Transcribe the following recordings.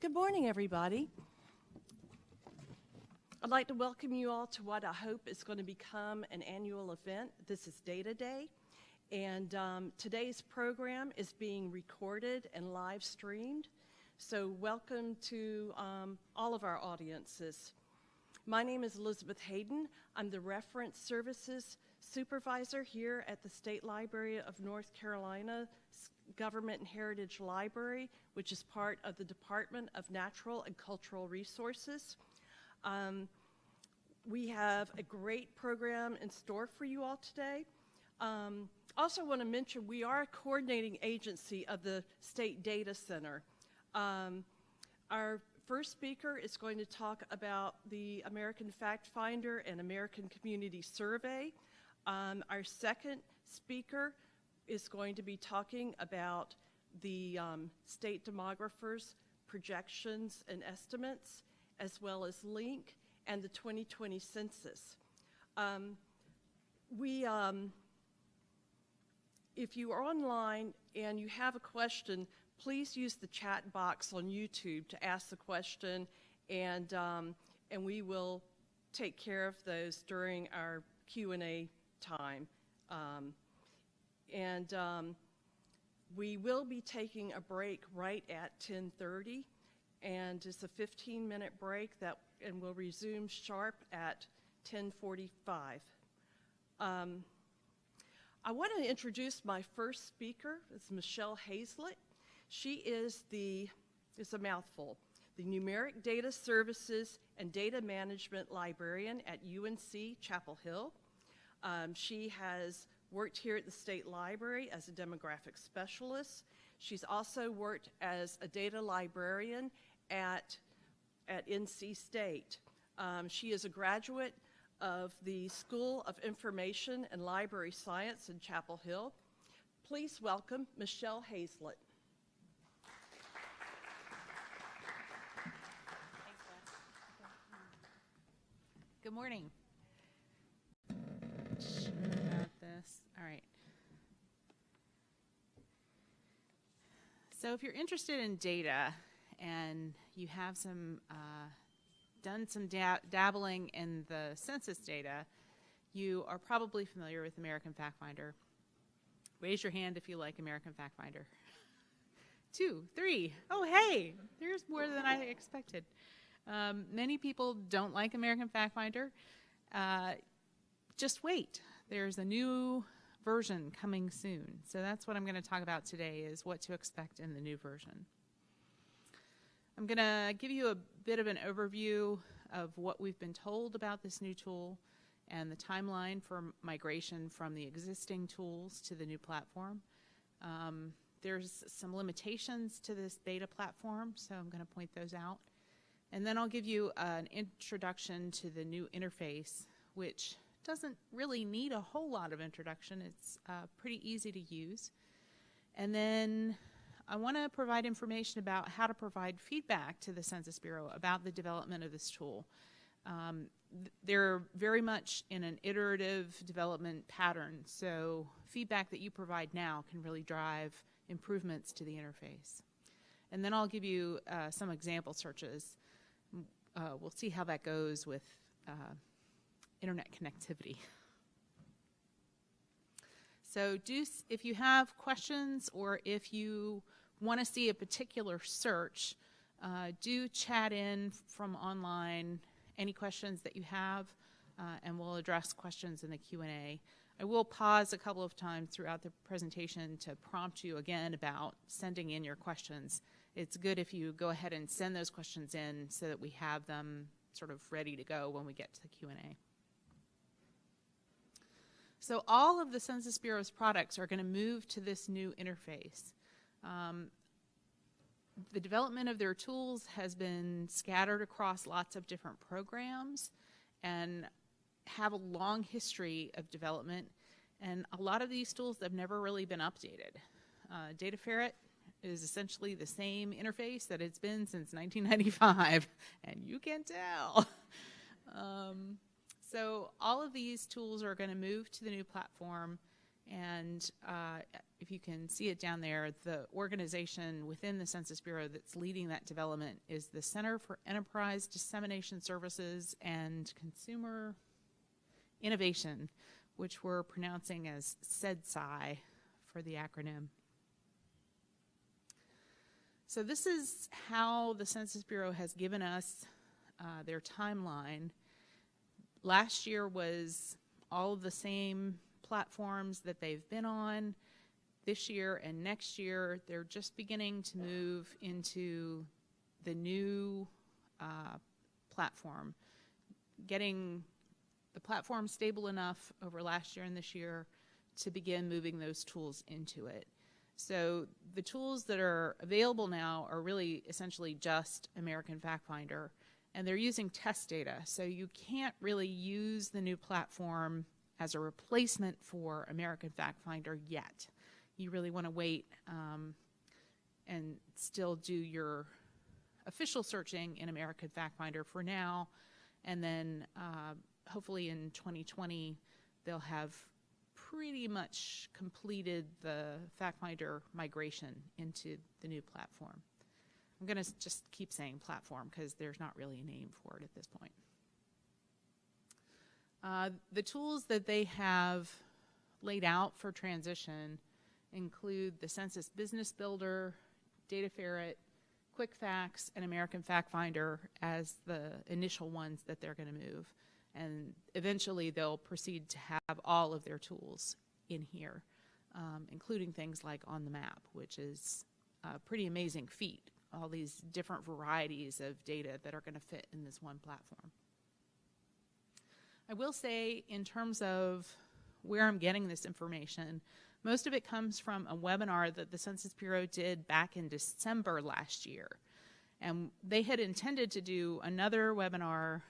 Good morning, everybody. I'd like to welcome you all to what I hope is going to become an annual event. This is Data Day, and today's program is being recorded and live streamed. So welcome to all of our audiences. My name is Elizabeth Hayden. I'm the Reference Services Supervisor here at the State Library of North Carolina Government and Heritage Library, which is part of the Department of Natural and Cultural Resources. We have a great program in store for you all today. Also want to mention we are a coordinating agency of the State Data Center. Our first speaker is going to talk about the American Fact Finder and American Community Survey. Our second speaker is going to be talking about the state demographers' projections and estimates, as well as LINK and the 2020 census. If you are online and you have a question, please use the chat box on YouTube to ask the question, and we will take care of those during our Q&A time. We will be taking a break right at 10:30, and it's a 15-minute break and we'll resume sharp at 10:45. I want to introduce my first speaker. It's Michelle Hazlett. She is it's a mouthful, the Numeric Data Services and Data Management Librarian at UNC Chapel Hill. She has worked here at the State Library as a demographic specialist. She's also worked as a data librarian at NC State. She is a graduate of the School of Information and Library Science in Chapel Hill. Please welcome Michelle Hazlett. Good morning. Sure about this. All right. So if you're interested in data and you have done some dabbling in the census data, you are probably familiar with American Fact Finder. Raise your hand if you like American Fact Finder. 2, 3. Oh, hey, there's more than I expected. Many people don't like American Fact Finder. Just wait. There's a new version coming soon. So that's what I'm going to talk about today, is what to expect in the new version. I'm going to give you a bit of an overview of what we've been told about this new tool and the timeline for migration from the existing tools to the new platform. There's some limitations to this beta platform, so I'm going to point those out. And then I'll give you an introduction to the new interface, which doesn't really need a whole lot of introduction. It's pretty easy to use. And then I want to provide information about how to provide feedback to the Census Bureau about the development of this tool. They're very much in an iterative development pattern, so feedback that you provide now can really drive improvements to the interface. And then I'll give you some example searches. We'll see how that goes with internet connectivity. So if you have questions or if you want to see a particular search, do chat in from online any questions that you have, and we'll address questions in the Q&A. I will pause a couple of times throughout the presentation to prompt you again about sending in your questions. It's good if you go ahead and send those questions in so that we have them sort of ready to go when we get to the Q&A. So all of the Census Bureau's products are going to move to this new interface. The development of their tools has been scattered across lots of different programs and have a long history of development, and a lot of these tools have never really been updated. Data Ferret is essentially the same interface that it's been since 1995, and you can tell. So all of these tools are going to move to the new platform, And if you can see it down there, the organization within the Census Bureau that's leading that development is the Center for Enterprise Dissemination Services and Consumer Innovation, which we're pronouncing as CEDSI for the acronym. So this is how the Census Bureau has given us their timeline. Last year was all of the same platforms that they've been on. This year and next year, they're just beginning to move into the new platform, getting the platform stable enough over last year and this year to begin moving those tools into it. So the tools that are available now are really essentially just American Fact Finder, and they're using test data. So you can't really use the new platform as a replacement for American Fact Finder yet. You really want to wait and still do your official searching in American Fact Finder for now, and then hopefully in 2020 they'll have pretty much completed the Fact Finder migration into the new platform. I'm going to just keep saying platform because there's not really a name for it at this point. The tools that they have laid out for transition include the Census Business Builder, Data Ferret, Quick Facts, and American Fact Finder as the initial ones that they're going to move. And eventually they'll proceed to have all of their tools in here, including things like On the Map, which is a pretty amazing feat, all these different varieties of data that are going to fit in this one platform. I will say, in terms of where I'm getting this information, most of it comes from a webinar that the Census Bureau did back in December last year. And they had intended to do another webinar,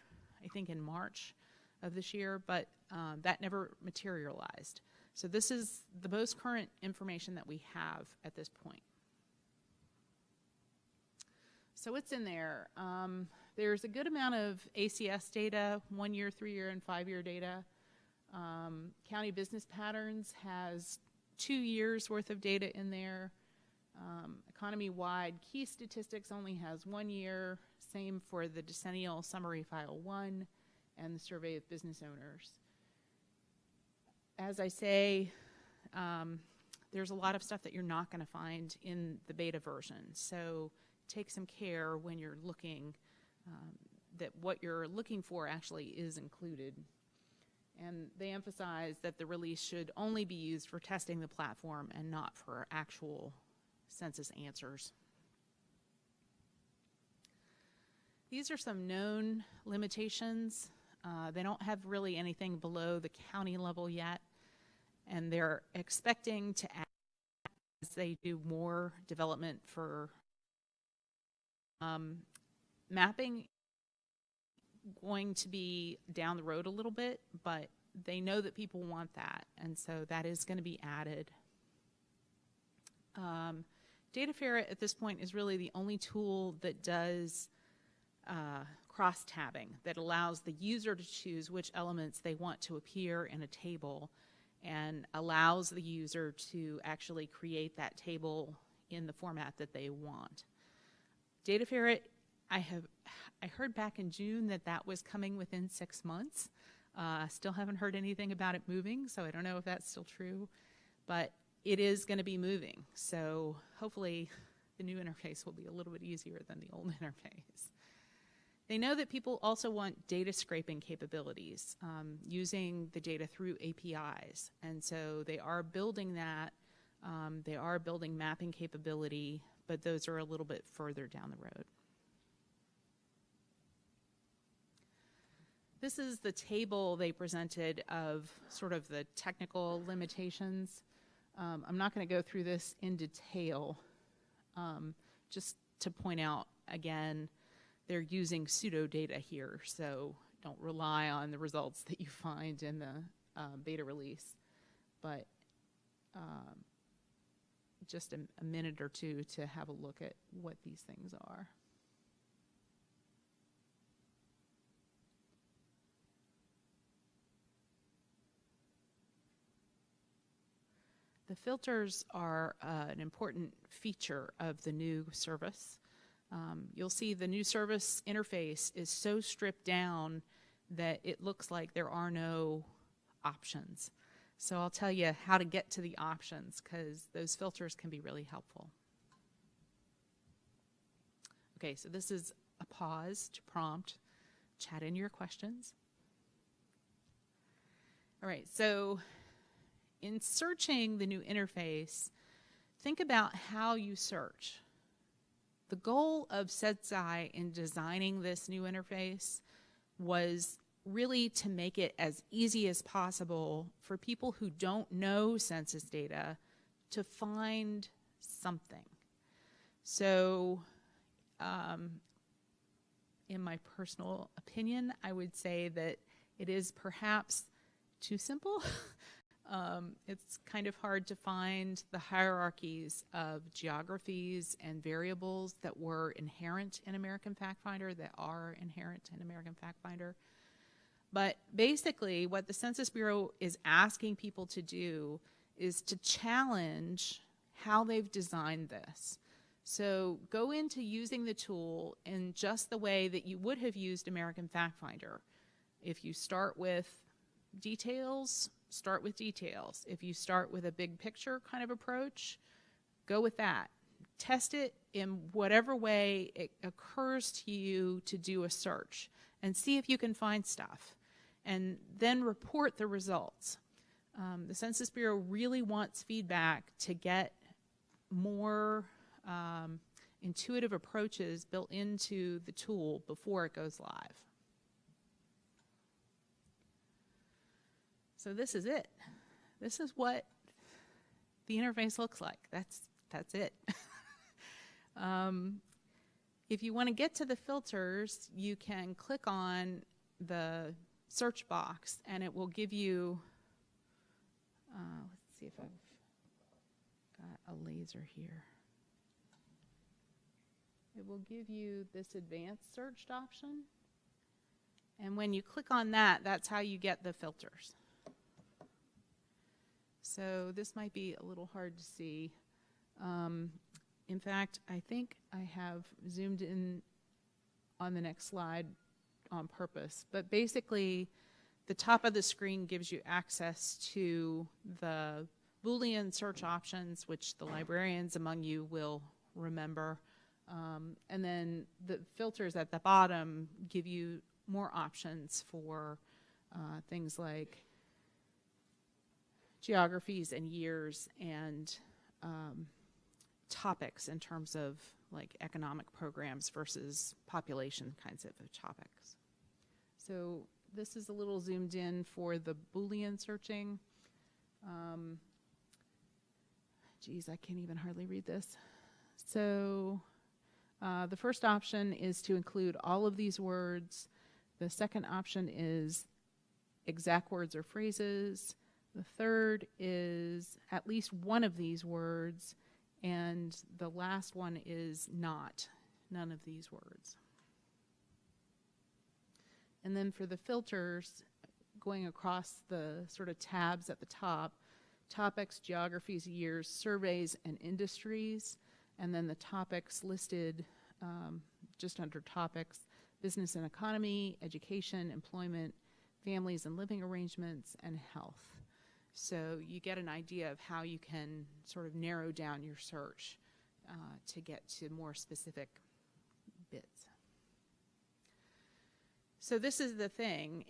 I think in March of this year, but that never materialized. So this is the most current information that we have at this point. So what's in there? There's a good amount of ACS data, 1 year, 3 year, and 5 year data. County Business Patterns has 2 years worth of data in there. Economy-wide key statistics only has 1 year, same for the Decennial Summary File 1 and the Survey of Business Owners. As I say, there's a lot of stuff that you're not going to find in the beta version, so take some care when you're looking that what you're looking for actually is included. And they emphasize that the release should only be used for testing the platform and not for actual census answers. These are some known limitations. They don't have really anything below the county level yet, and they're expecting to add as they do more development for mapping. Going to be down the road a little bit, but they know that people want that, and so that is going to be added. Data Ferret at this point is really the only tool that does cross-tabbing, that allows the user to choose which elements they want to appear in a table and allows the user to actually create that table in the format that they want. Data Ferret, I heard back in June that that was coming within 6 months. Still haven't heard anything about it moving, so I don't know if that's still true, but it is going to be moving. So hopefully the new interface will be a little bit easier than the old interface. They know that people also want data scraping capabilities, using the data through APIs, and so they are building that. They are building mapping capability, but those are a little bit further down the road. This is the table they presented of sort of the technical limitations. I'm not going to go through this in detail, just to point out again, they're using pseudo data here, so don't rely on the results that you find in the beta release. But just a minute or two to have a look at what these things are. The filters are an important feature of the new service. You'll see the new service interface is so stripped down that it looks like there are no options. So I'll tell you how to get to the options, because those filters can be really helpful. Okay, so this is a pause to prompt, chat in your questions. All right, so in searching the new interface, think about how you search. The goal of SEDSI in designing this new interface was really to make it as easy as possible for people who don't know census data to find something. So, in my personal opinion, I would say that it is perhaps too simple. It's kind of hard to find the hierarchies of geographies and variables that were inherent in American FactFinder, that are inherent in American FactFinder. But basically, what the Census Bureau is asking people to do is to challenge how they've designed this. So go into using the tool in just the way that you would have used American FactFinder. If you start with details, start with details. If you start with a big picture kind of approach, go with that. Test it in whatever way it occurs to you to do a search, and see if you can find stuff, and then report the results. The Census Bureau really wants feedback to get more intuitive approaches built into the tool before it goes live. So this is it. This is what the interface looks like. That's it. If you want to get to the filters, you can click on the search box, and it will give you, let's see if I've got a laser here. It will give you this advanced search option. And when you click on that, that's how you get the filters. So this might be a little hard to see. In fact, I think I have zoomed in on the next slide on purpose. But basically, the top of the screen gives you access to the Boolean search options, which the librarians among you will remember. And then the filters at the bottom give you more options for things like geographies and years, and topics in terms of like economic programs versus population kinds of topics. So this is a little zoomed in for the Boolean searching. Geez, I can't even hardly read this. So the first option is to include all of these words. The second option is exact words or phrases. The third is at least one of these words. And the last one is none of these words. And then for the filters, going across the sort of tabs at the top, topics, geographies, years, surveys, and industries. And then the topics listed just under topics: business and economy, education, employment, families and living arrangements, and health. So you get an idea of how you can sort of narrow down your search to get to more specific bits. So this is the thing.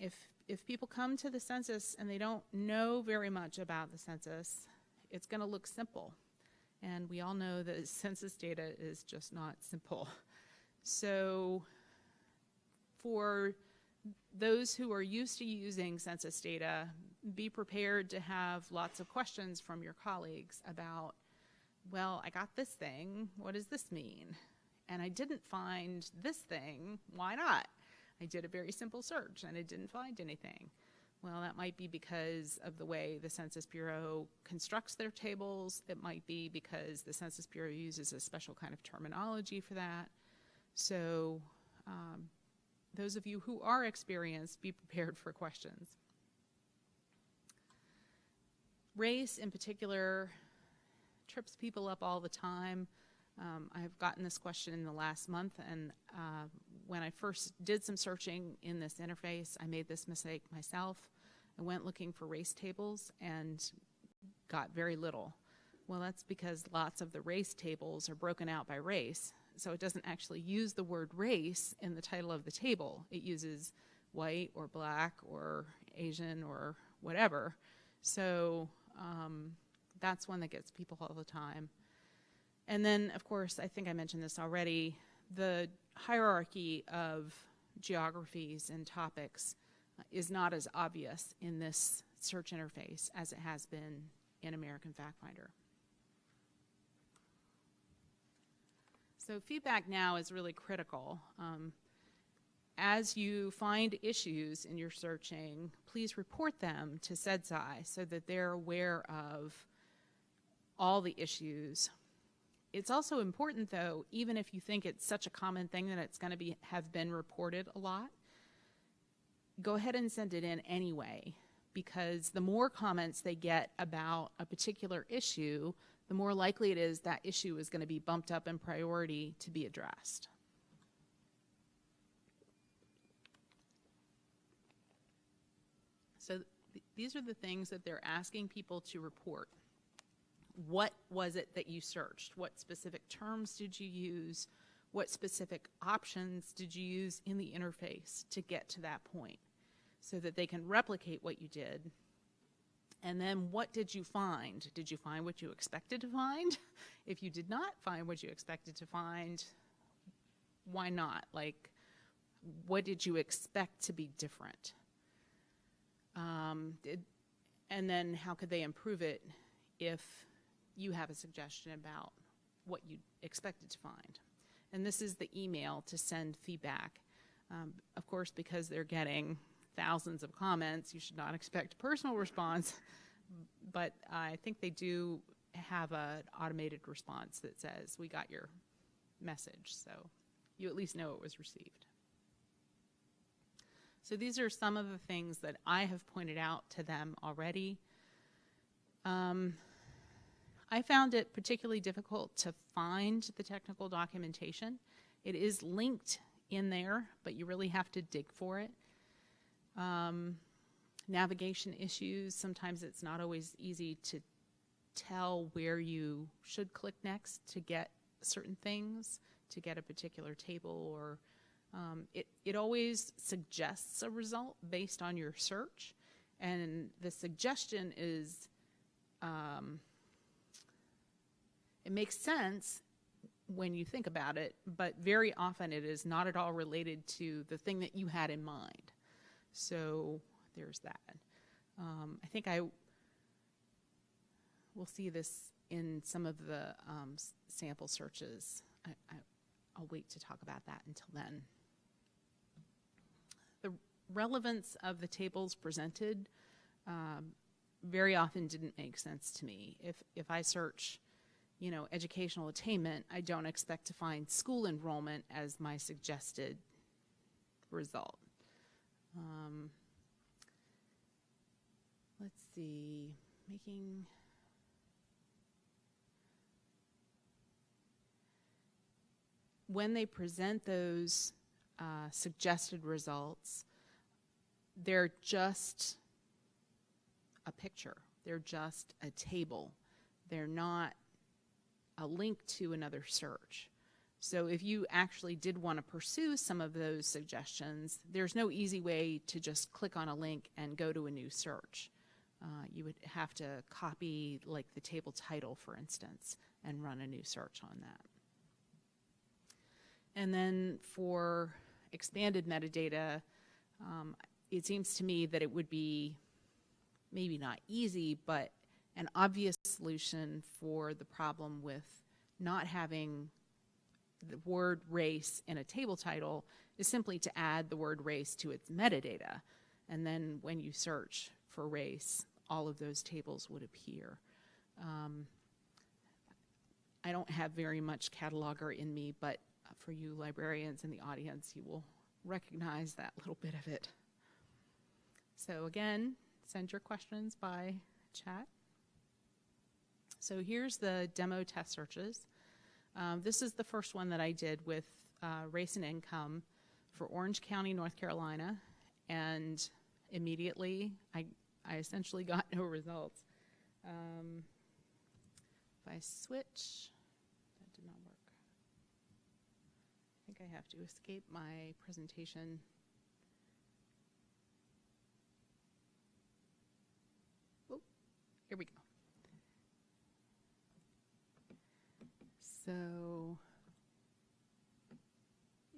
If people come to the census and they don't know very much about the census, it's going to look simple. And we all know that census data is just not simple. So for those who are used to using census data, be prepared to have lots of questions from your colleagues about, well, I got this thing, what does this mean? And I didn't find this thing, why not? I did a very simple search and I didn't find anything. Well, that might be because of the way the Census Bureau constructs their tables. It might be because the Census Bureau uses a special kind of terminology for that. So those of you who are experienced, be prepared for questions. Race in particular trips people up all the time. I've gotten this question in the last month, and when I first did some searching in this interface, I made this mistake myself. I went looking for race tables and got very little. Well, that's because lots of the race tables are broken out by race, so it doesn't actually use the word race in the title of the table. It uses white or black or Asian or whatever. So that's one that gets people all the time. And then, of course, I think I mentioned this already, the hierarchy of geographies and topics is not as obvious in this search interface as it has been in American FactFinder. So feedback now is really critical. As you find issues in your searching, please report them to CEDSI so that they're aware of all the issues. It's also important, though, even if you think it's such a common thing that it's going to have been reported a lot, go ahead and send it in anyway, because the more comments they get about a particular issue, the more likely it is that issue is going to be bumped up in priority to be addressed. So these are the things that they're asking people to report. What was it that you searched? What specific terms did you use? What specific options did you use in the interface to get to that point so that they can replicate what you did? And then what did you find? Did you find what you expected to find? If you did not find what you expected to find, why not? Like, what did you expect to be different? And then how could they improve it if you have a suggestion about what you expected to find? And this is the email to send feedback. Of course, because they're getting thousands of comments, you should not expect personal response, but I think they do have an automated response that says, we got your message, so you at least know it was received. So these are some of the things that I have pointed out to them already. I found it particularly difficult to find the technical documentation. It is linked in there, but you really have to dig for it. Navigation issues, sometimes it's not always easy to tell where you should click next to get certain things, to get a particular table, or it always suggests a result based on your search, and the suggestion is it makes sense when you think about it, but very often it is not at all related to the thing that you had in mind. So there's that. I think we'll see this in some of the sample searches. I'll wait to talk about that until then. The relevance of the tables presented very often didn't make sense to me. If I search, educational attainment, I don't expect to find school enrollment as my suggested result. Let's see, when they present those suggested results, they're just a picture. They're just a table. They're not a link to another search. So if you actually did want to pursue some of those suggestions, there's no easy way to just click on a link and go to a new search. You would have to copy, like, the table title, for instance, and run a new search on that. And then for expanded metadata, it seems to me that it would be maybe not easy, but an obvious solution for the problem with not having the word race in a table title is simply to add the word race to its metadata. And then when you search for race, all of those tables would appear. I don't have very much cataloger in me, but for you librarians in the audience, you will recognize that little bit of it. So again, send your questions by chat. So here's the demo test searches. This is the first one that I did with race and income for Orange County, North Carolina, and immediately I essentially got no results. If I switch, that did not work. I think I have to escape my presentation. Oh, here we go. So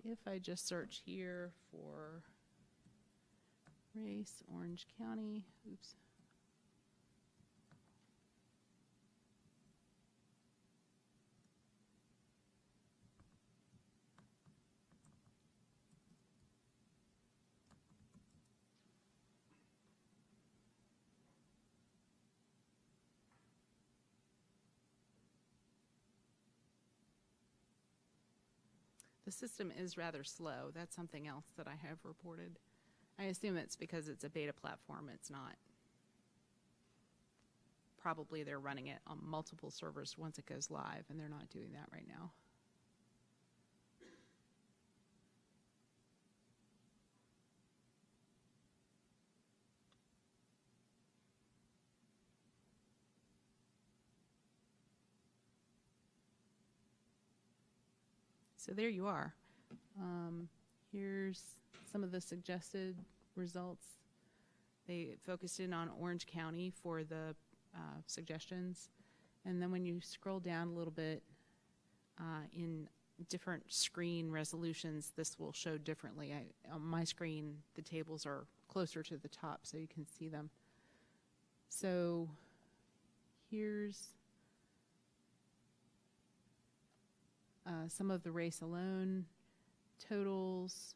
if I just search here for race, Orange County, oops. The system is rather slow. That's something else that I have reported. I assume it's because it's a beta platform. It's not. Probably they're running it on multiple servers once it goes live, and they're not doing that right now. So there you are. Here's some of the suggested results. They focused in on Orange County for the suggestions. And then when you scroll down a little bit in different screen resolutions, this will show differently. On my screen, the tables are closer to the top so you can see them. So here's some of the race alone totals.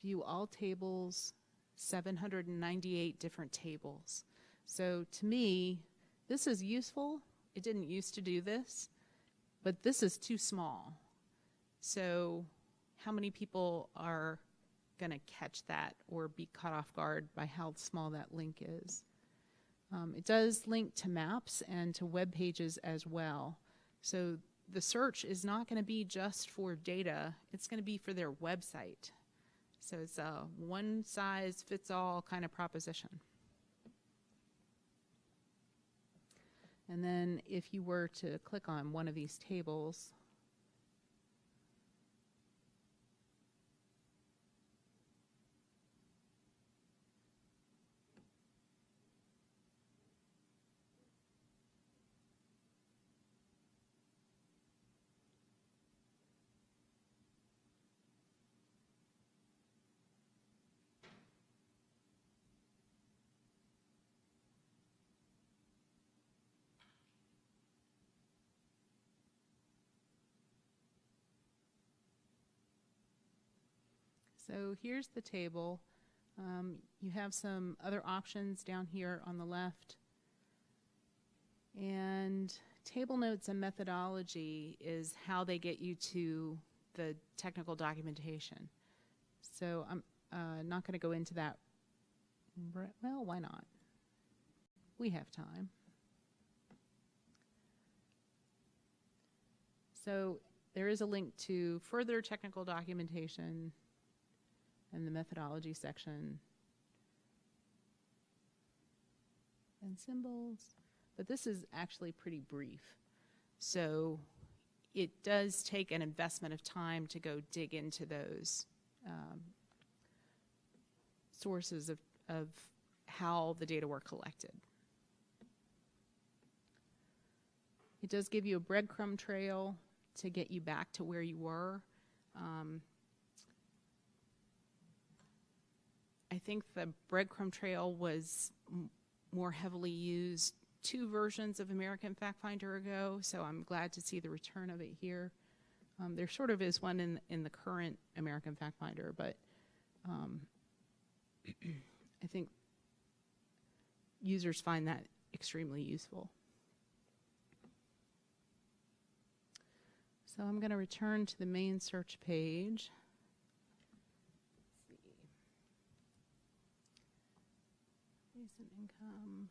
View all tables, 798 different tables. So to me, this is useful. It didn't used to do this, but this is too small. So how many people are going to catch that or be caught off guard by how small that link is? It does link to maps and to web pages as well. So the search is not going to be just for data. It's going to be for their website. So it's a one-size-fits-all kind of proposition. And then if you were to click on one of these tables, so here's the table. You have some other options down here on the left. And table notes and methodology is how they get you to the technical documentation. So I'm not going to go into that. Well, why not? We have time. So there is a link to further technical documentation and the methodology section and symbols, but this is actually pretty brief. So it does take an investment of time to go dig into those sources of how the data were collected. It does give you a breadcrumb trail to get you back to where you were. I think the breadcrumb trail was more heavily used 2 versions of American FactFinder ago, so I'm glad to see the return of it here. There sort of is one in the current American FactFinder, but I think users find that extremely useful. So I'm going to return to the main search page. Recent income.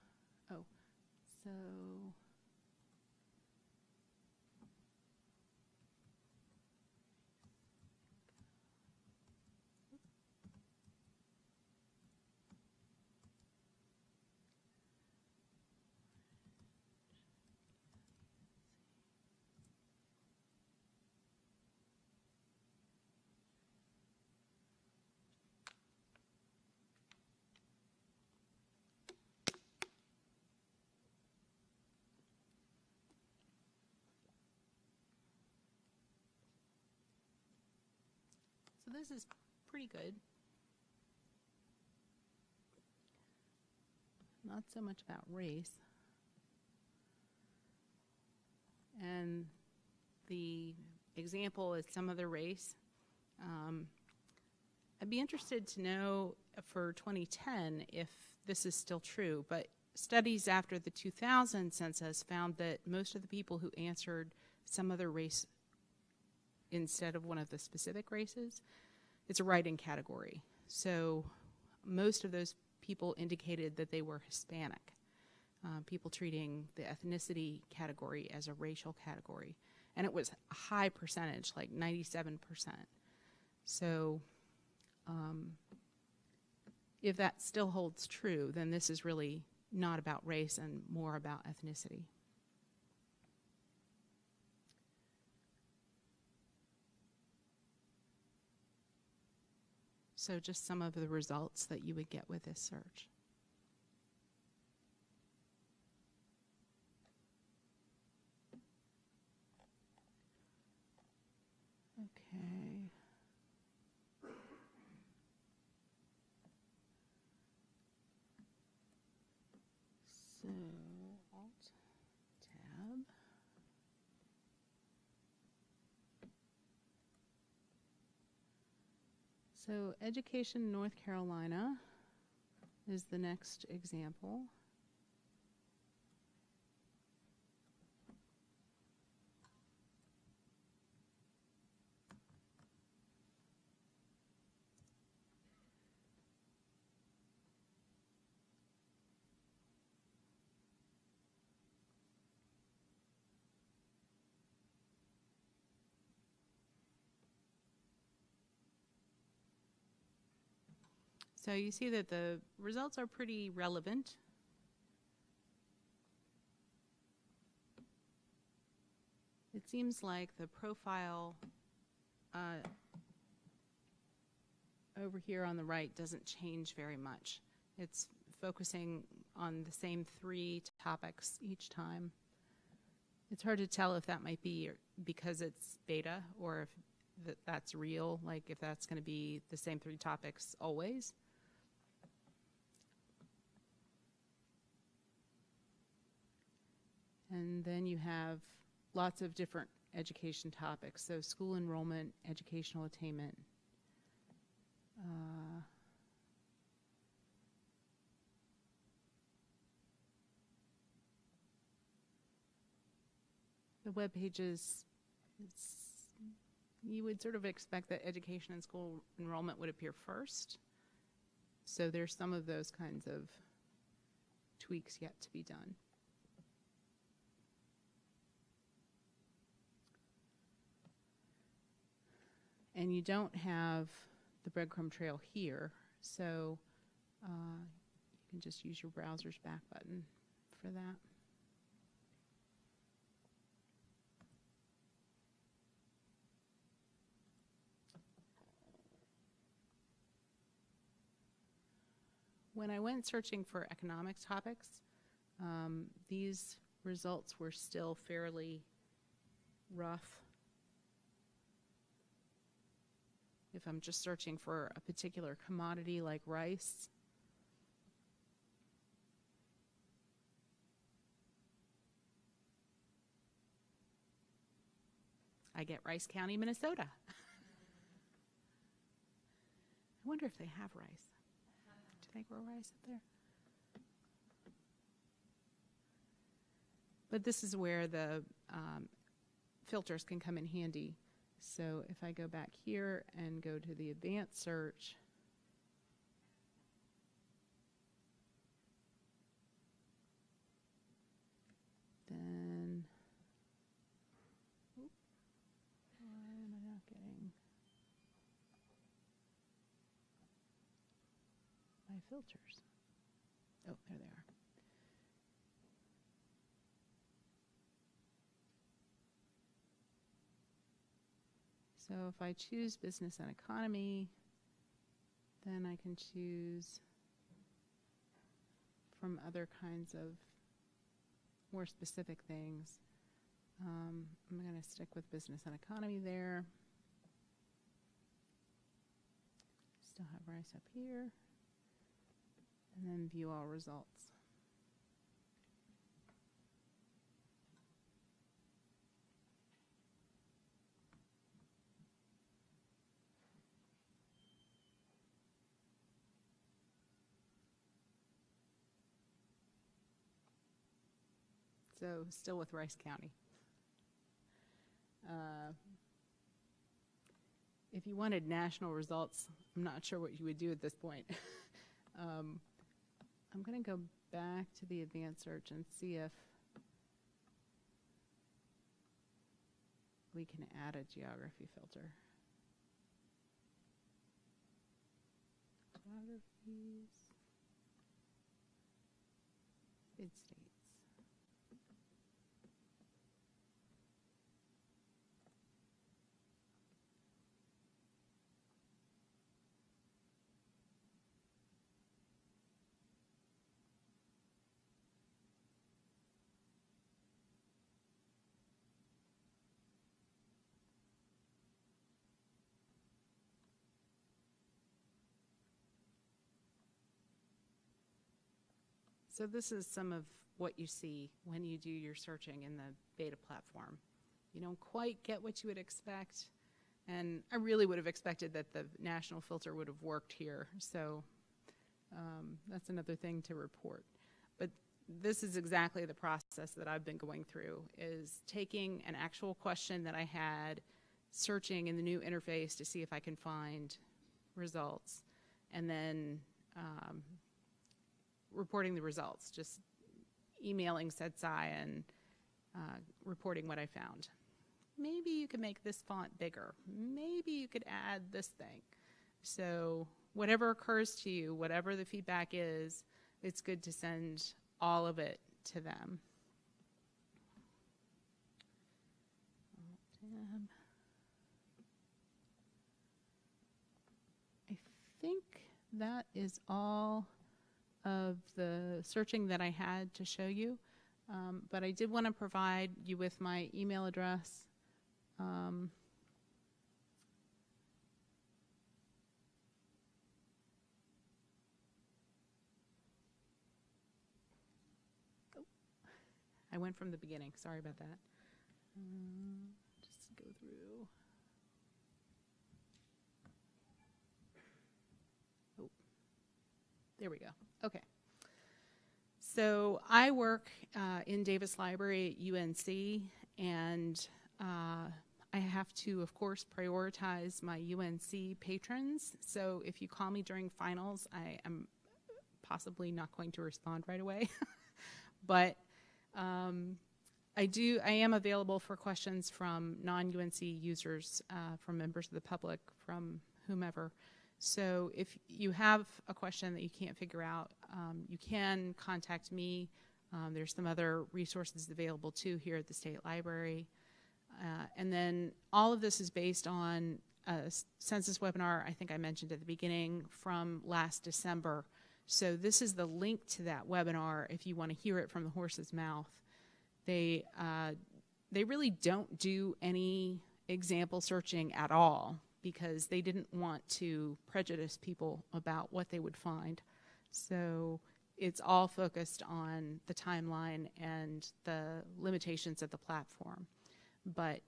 So this is pretty good. Not so much about race. And the example is some other race. I'd be interested to know for 2010 if this is still true, but studies after the 2000 census found that most of the people who answered some other race instead of one of the specific races, it's a write-in category. So most of those people indicated that they were Hispanic, people treating the ethnicity category as a racial category. And it was a high percentage, like 97%. So if that still holds true, then this is really not about race and more about ethnicity. So just some of the results that you would get with this search. Okay. So, Alt-Tab. So, Education North Carolina is the next example. So you see that the results are pretty relevant. It seems like the profile over here on the right doesn't change very much. It's focusing on the same 3 topics each time. It's hard to tell if that might be because it's beta or if that's real, like if that's going to be the same 3 topics always. And then you have lots of different education topics. So school enrollment, educational attainment. The web pages, you would sort of expect that education and school enrollment would appear first. So there's some of those kinds of tweaks yet to be done. And you don't have the breadcrumb trail here, so you can just use your browser's back button for that. When I went searching for economics topics, these results were still fairly rough. If I'm just searching for a particular commodity like rice, I get Rice County, Minnesota. I wonder if they have rice. Do they grow rice up there? But this is where the filters can come in handy. So if I go back here and go to the advanced search, filters? Oh, there they are. So if I choose business and economy, then I can choose from other kinds of more specific things. I'm going to stick with business and economy there. Still have rice up here. And then view all results. So still with Rice County. If you wanted national results, I'm not sure what you would do at this point. I'm going to go back to the advanced search and see if we can add a geography filter. Geographies. Bid states. So this is some of what you see when you do your searching in the beta platform. You don't quite get what you would expect, and I really would have expected that the national filter would have worked here, so that's another thing to report. But this is exactly the process that I've been going through, is taking an actual question that I had, searching in the new interface to see if I can find results, and then reporting the results, just emailing SEDSI and reporting what I found. Maybe you could make this font bigger. Maybe you could add this thing. So whatever occurs to you, whatever the feedback is, it's good to send all of it to them. I think that is all of the searching that I had to show you, but I did want to provide you with my email address. I went from the beginning. Sorry about that. Just go through. Oh, there we go. Okay. So I work in Davis Library at UNC, and I have to, of course, prioritize my UNC patrons. So if you call me during finals, I am possibly not going to respond right away. But I am available for questions from non-UNC users, from members of the public, from whomever. So if you have a question that you can't figure out, you can contact me. There's some other resources available too here at the State Library. And then all of this is based on a census webinar I think I mentioned at the beginning from last December. So this is the link to that webinar if you want to hear it from the horse's mouth. They really don't do any example searching at all, because they didn't want to prejudice people about what they would find. So it's all focused on the timeline and the limitations of the platform. But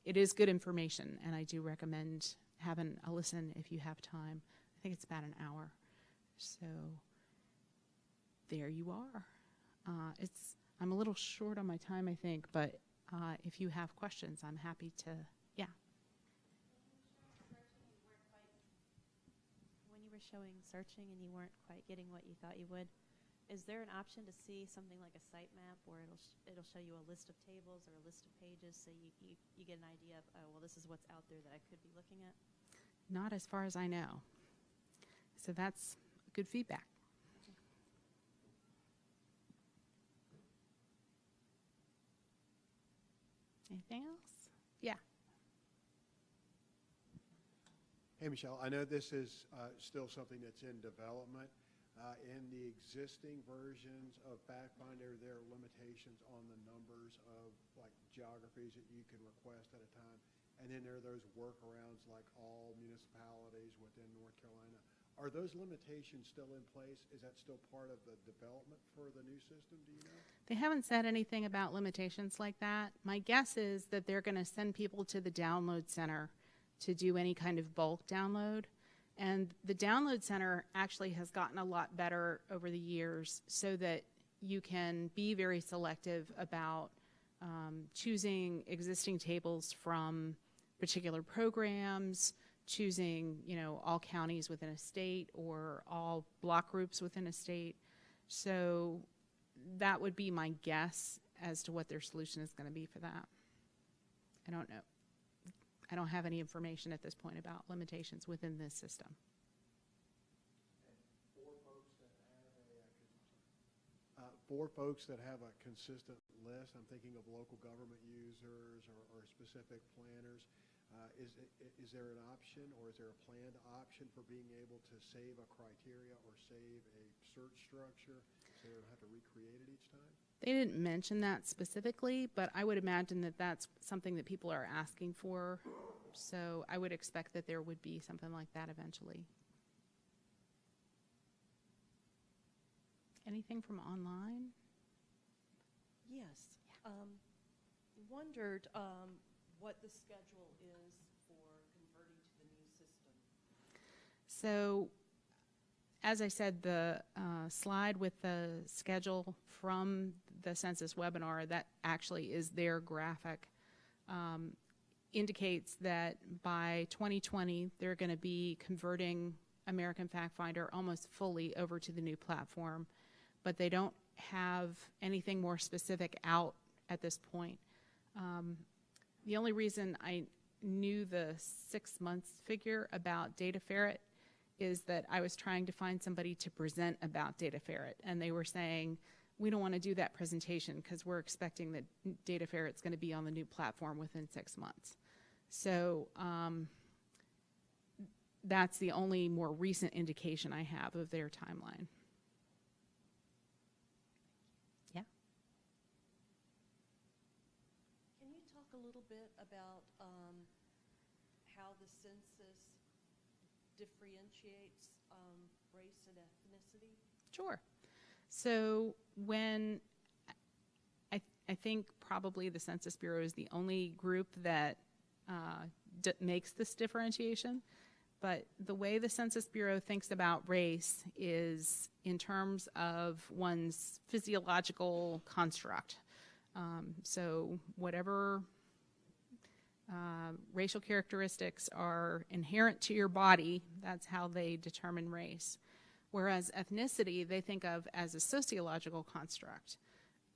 it is good information, and I do recommend having a listen if you have time. I think it's about an hour. So there you are. I'm a little short on my time, I think, but if you have questions, I'm happy to, yeah. When you were showing searching and you weren't quite getting what you thought you would, is there an option to see something like a sitemap where it'll show you a list of tables or a list of pages, so you get an idea of, oh, well, this is what's out there that I could be looking at? Not as far as I know. So that's good feedback. Anything else? Yeah. Hey, Michelle, I know this is still something that's in development. In the existing versions of FactFinder, there are limitations on the numbers of like geographies that you can request at a time. And then there are those workarounds like all municipalities within North Carolina. Are those limitations still in place? Is that still part of the development for the new system, do you know? They haven't said anything about limitations like that. My guess is that they're going to send people to the download center to do any kind of bulk download. And the download center actually has gotten a lot better over the years so that you can be very selective about choosing existing tables from particular programs, choosing, all counties within a state or all block groups within a state. So that would be my guess as to what their solution is going to be for that. I don't know. I don't have any information at this point about limitations within this system. For folks that have a consistent list, I'm thinking of local government users or specific planners. Is there an option or is there a planned option for being able to save a criteria or save a search structure so they don't have to recreate it each time? They didn't mention that specifically, but I would imagine that that's something that people are asking for. So I would expect that there would be something like that eventually. Anything from online? Yes. Wondered what the schedule is for converting to the new system. So, as I said, the slide with the schedule from the census webinar, that actually is their graphic, indicates that by 2020, they're going to be converting American FactFinder almost fully over to the new platform, but they don't have anything more specific out at this point. The only reason I knew the 6 months figure about Data Ferret is that I was trying to find somebody to present about Data Ferret, and they were saying, we don't want to do that presentation because we're expecting that Data Ferret's going to be on the new platform within 6 months. So that's the only more recent indication I have of their timeline. Yeah. Can you talk a little bit about how the census differentiates race and ethnicity? Sure. So when I think probably the Census Bureau is the only group that makes this differentiation, but the way the Census Bureau thinks about race is in terms of one's physiological construct. So whatever racial characteristics are inherent to your body, that's how they determine race. Whereas ethnicity, they think of as a sociological construct.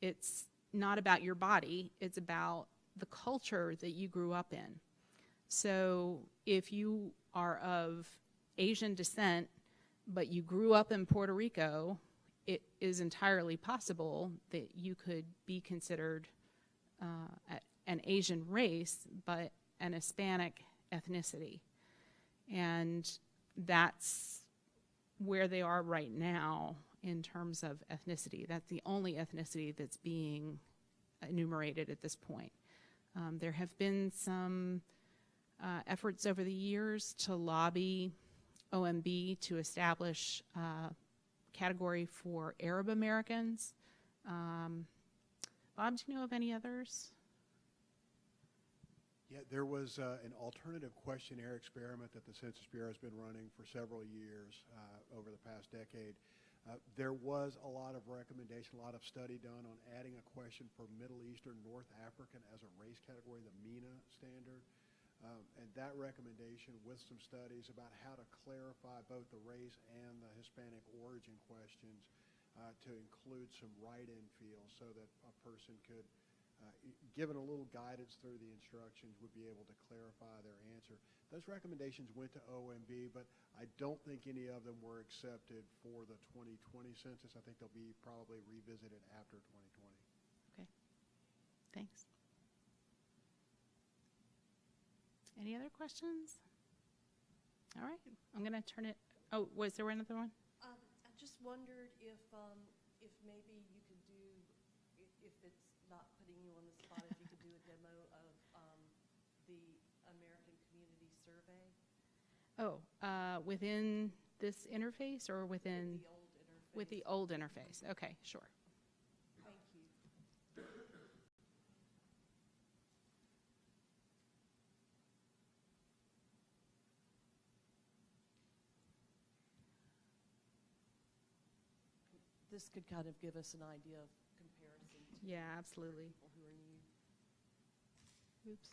It's not about your body, it's about the culture that you grew up in. So if you are of Asian descent, but you grew up in Puerto Rico, it is entirely possible that you could be considered an Asian race, but an Hispanic ethnicity. And that's where they are right now in terms of ethnicity. That's the only ethnicity that's being enumerated at this point. There have been some efforts over the years to lobby OMB to establish a category for Arab Americans. Bob, do you know of any others? Yeah, there was an alternative questionnaire experiment that the Census Bureau has been running for several years over the past decade. There was a lot of recommendation, a lot of study done on adding a question for Middle Eastern, North African as a race category, the MENA standard. And that recommendation with some studies about how to clarify both the race and the Hispanic origin questions to include some write-in fields so that a person could given a little guidance through the instructions, would be able to clarify their answer. Those recommendations went to OMB, but I don't think any of them were accepted for the 2020 census. I think they'll be probably revisited after 2020. Okay, thanks. Any other questions? All right, I'm going to turn it. Oh, was there another one? I just wondered if maybe you could do, if it's not putting you on the spot, if you could do a demo of the American Community Survey. Oh, within this interface or within? With the old interface. With the old interface. Okay, sure. Thank you. This could kind of give us an idea of comparison to Yeah, absolutely. people who are new. Oops.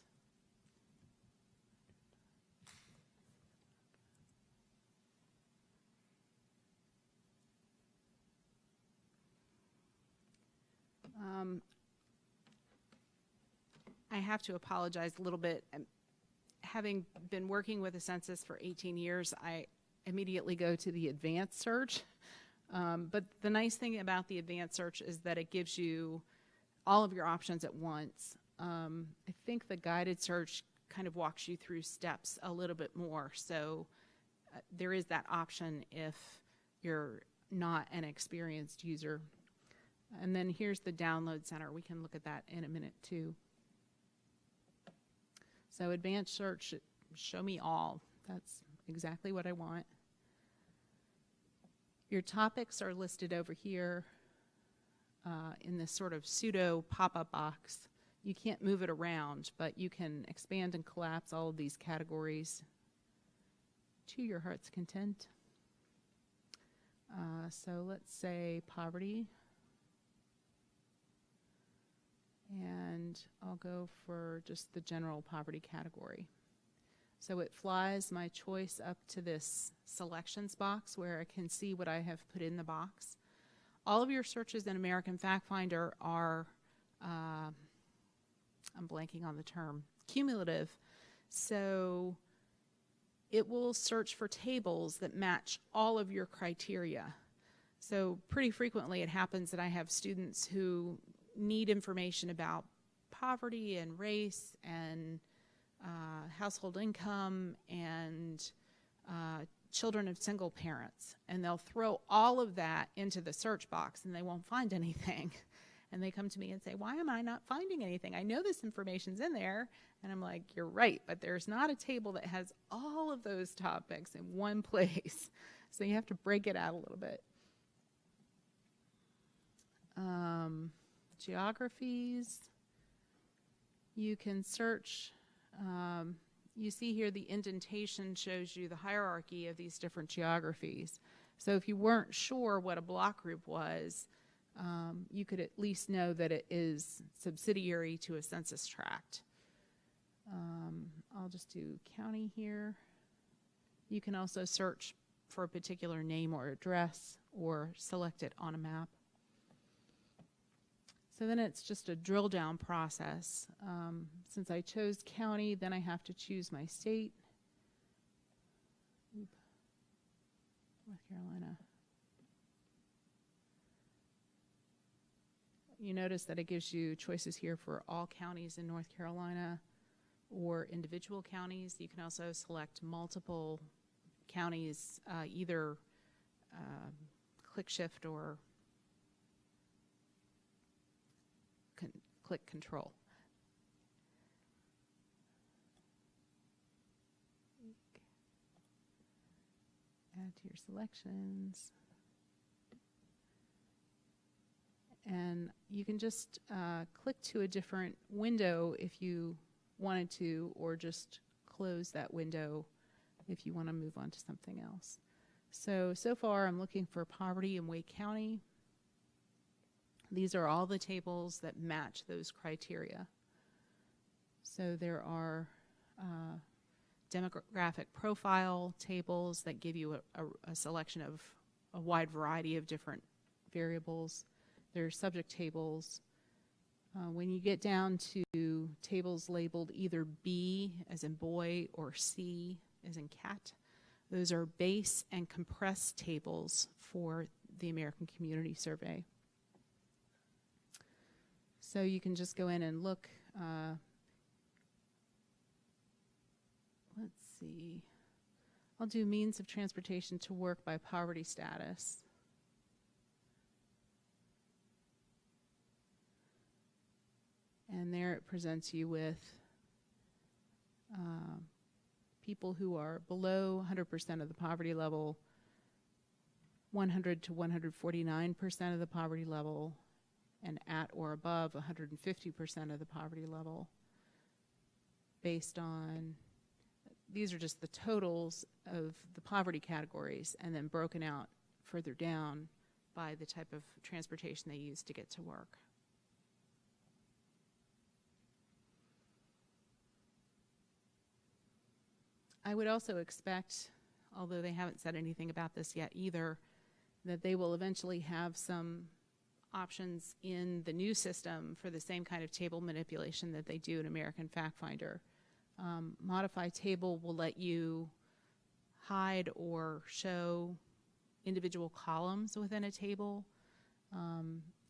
I have to apologize a little bit. Having been working with the census for 18 years, I immediately go to the advanced search. But the nice thing about the advanced search is that it gives you all of your options at once. I think the guided search kind of walks you through steps a little bit more. So there is that option if you're not an experienced user. And then here's the download center. We can look at that in a minute too. So advanced search, show me all. That's exactly what I want. Your topics are listed over here in this sort of pseudo pop-up box. You can't move it around, but you can expand and collapse all of these categories to your heart's content. So let's say poverty. And I'll go for just the general poverty category. So it flies my choice up to this selections box where I can see what I have put in the box. All of your searches in American Fact Finder are, I'm blanking on the term, cumulative. So it will search for tables that match all of your criteria. So pretty frequently it happens that I have students who need information about poverty and race and household income and children of single parents, and they'll throw all of that into the search box and they won't find anything. And they come to me and say, why am I not finding anything? I know this information's in there. And I'm like, you're right, but there's not a table that has all of those topics in one place. So you have to break it out a little bit. Geographies, you can search. You see here the indentation shows you the hierarchy of these different geographies. So if you weren't sure what a block group was, you could at least know that it is subsidiary to a census tract. I'll just do county here. You can also search for a particular name or address or select it on a map. So then it's just a drill down process. Since I chose county, then I have to choose my state. North Carolina. You notice that it gives you choices here for all counties in North Carolina or individual counties. You can also select multiple counties, either click shift or click control. Add to your selections. And you can just click to a different window if you wanted to, or just close that window if you want to move on to something else. So far I'm looking for poverty in Wake County. These are all the tables that match those criteria. So there are demographic profile tables that give you a selection of a wide variety of different variables. There are subject tables. When you get down to tables labeled either B as in boy or C as in cat, those are base and compressed tables for the American Community Survey. So you can just go in and look. Let's see. I'll do means of transportation to work by poverty status. And there it presents you with people who are below 100% of the poverty level, 100 to 149% of the poverty level, and at or above 150% of the poverty level, based on, these are just the totals of the poverty categories, and then broken out further down by the type of transportation they use to get to work. I would also expect, although they haven't said anything about this yet either, that they will eventually have some options in the new system for the same kind of table manipulation that they do in American FactFinder. Modify table will let you hide or show individual columns within a table.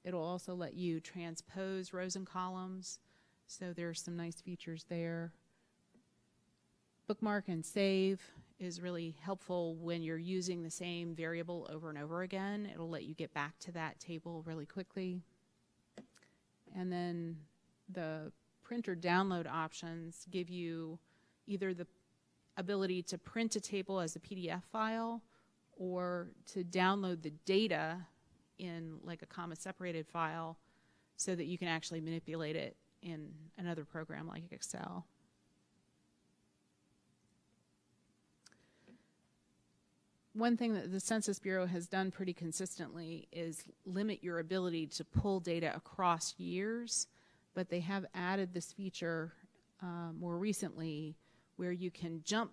It'll also let you transpose rows and columns, so there's some nice features there. Bookmark and save is really helpful when you're using the same variable over and over again. It'll let you get back to that table really quickly. And then the print or download options give you either the ability to print a table as a PDF file or to download the data in like a comma-separated file so that you can actually manipulate it in another program like Excel. One thing that the Census Bureau has done pretty consistently is limit your ability to pull data across years, but they have added this feature more recently where you can jump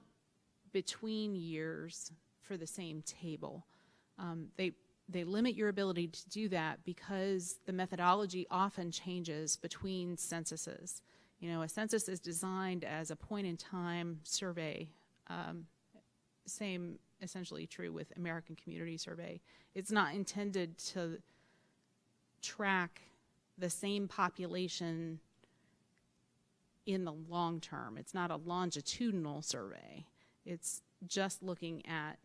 between years for the same table. They limit your ability to do that because the methodology often changes between censuses. You know, a census is designed as a point-in-time survey. Same essentially true with American Community Survey. It's not intended to track the same population in the long term. It's not a longitudinal survey. It's just looking at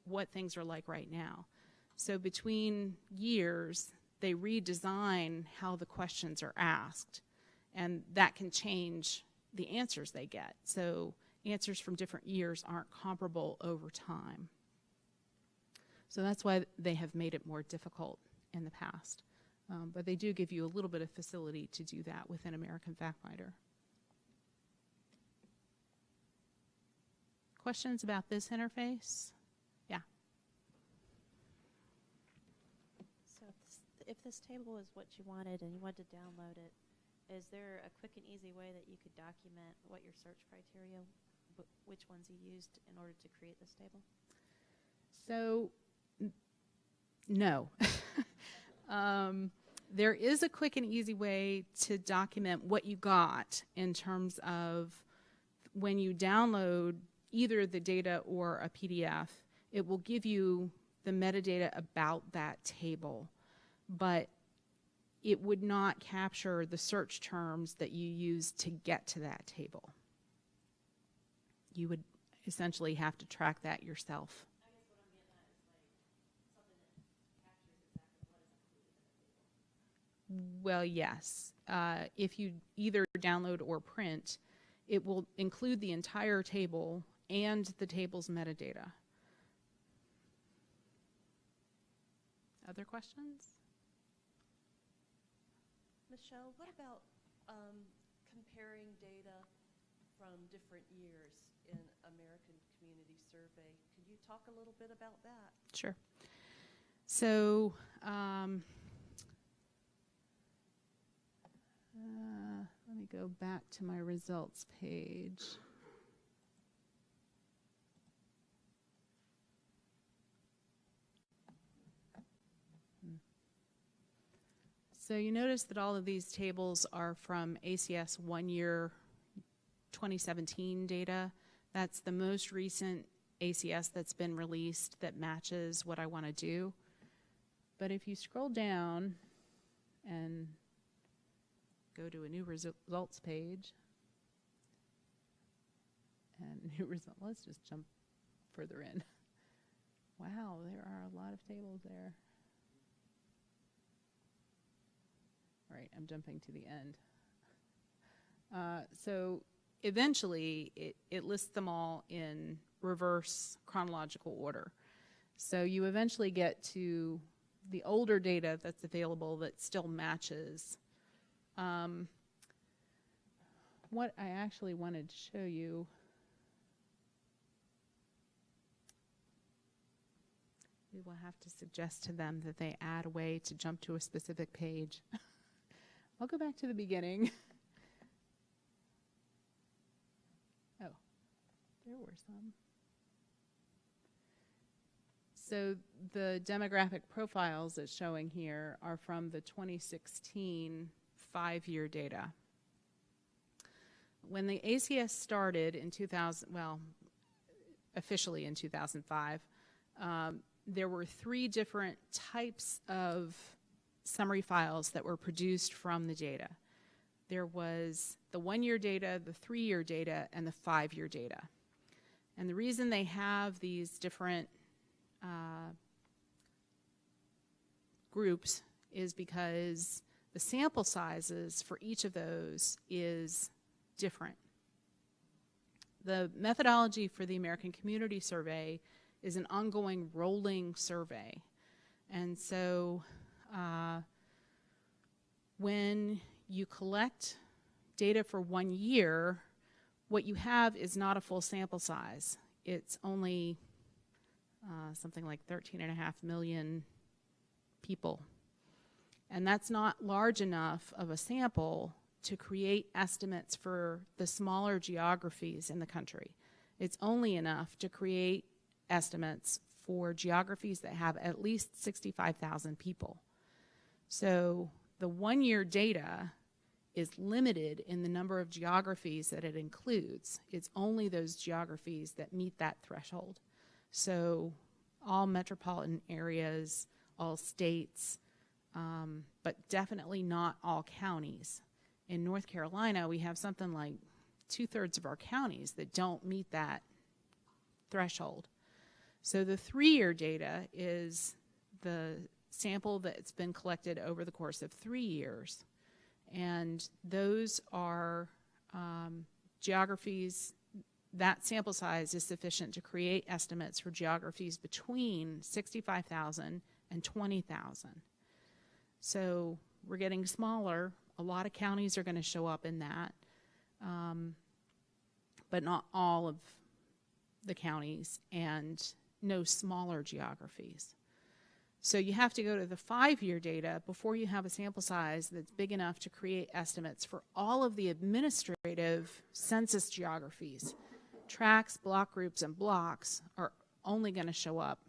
what things are like right now. So between years, they redesign how the questions are asked, and that can change the answers they get. So answers from different years aren't comparable over time. So that's why they have made it more difficult in the past. But they do give you a little bit of facility to do that within American FactFinder. Questions about this interface? Yeah. So if this table is what you wanted and you wanted to download it, is there a quick and easy way that you could document what your search criteria, which ones you used in order to create this table? So, no. There is a quick and easy way to document what you got in terms of when you download either the data or a PDF, it will give you the metadata about that table, but it would not capture the search terms that you use to get to that table. You would essentially have to track that yourself. I guess what I'm getting at is like something that captures exactly what is included in the table. Well, yes. If you either download or print, it will include the entire table and the table's metadata. Other questions? Michelle, what about comparing data from different years in American Community Survey? Could you talk a little bit about that? Sure. So, let me go back to my results page. So you notice that all of these tables are from ACS 1-year 2017 data. That's the most recent ACS that's been released that matches what I want to do. But if you scroll down and go to a new results page, and new result, let's just jump further in. Wow, there are a lot of tables there. All right, I'm jumping to the end. So eventually, it lists them all in reverse chronological order. So you eventually get to the older data that's available that still matches. What I actually wanted to show you, we will have to suggest to them that they add a way to jump to a specific page. I'll go back to the beginning. Oh, there were some. So the demographic profiles it's showing here are from the 2016 5-year data. When the ACS started in 2000, well, officially in 2005, there were 3 different types of summary files that were produced from the data. There was the 1-year data, the 3-year data, and the 5-year data. And the reason they have these different groups is because the sample sizes for each of those is different. The methodology for the American Community Survey is an ongoing rolling survey. And so when you collect data for 1 year, what you have is not a full sample size. It's only something like 13.5 million people. And that's not large enough of a sample to create estimates for the smaller geographies in the country. It's only enough to create estimates for geographies that have at least 65,000 people. So the 1-year data is limited in the number of geographies that it includes. It's only those geographies that meet that threshold. So all metropolitan areas, all states, but definitely not all counties. In North Carolina, we have something like 2/3 of our counties that don't meet that threshold. So the 3-year data is the sample that's been collected over the course of 3 years. And those are geographies, that sample size is sufficient to create estimates for geographies between 65,000 and 20,000. So we're getting smaller. A lot of counties are going to show up in that, but not all of the counties, and no smaller geographies. So you have to go to the 5-year data before you have a sample size that's big enough to create estimates for all of the administrative census geographies. Tracts, block groups, and blocks are only going to show up,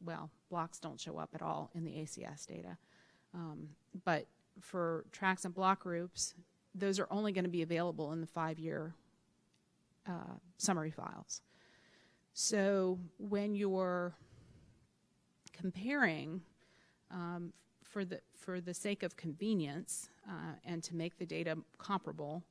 well, blocks don't show up at all in the ACS data. But for tracts and block groups, those are only going to be available in the 5-year summary files. So when you're comparing, for the sake of convenience and to make the data comparable,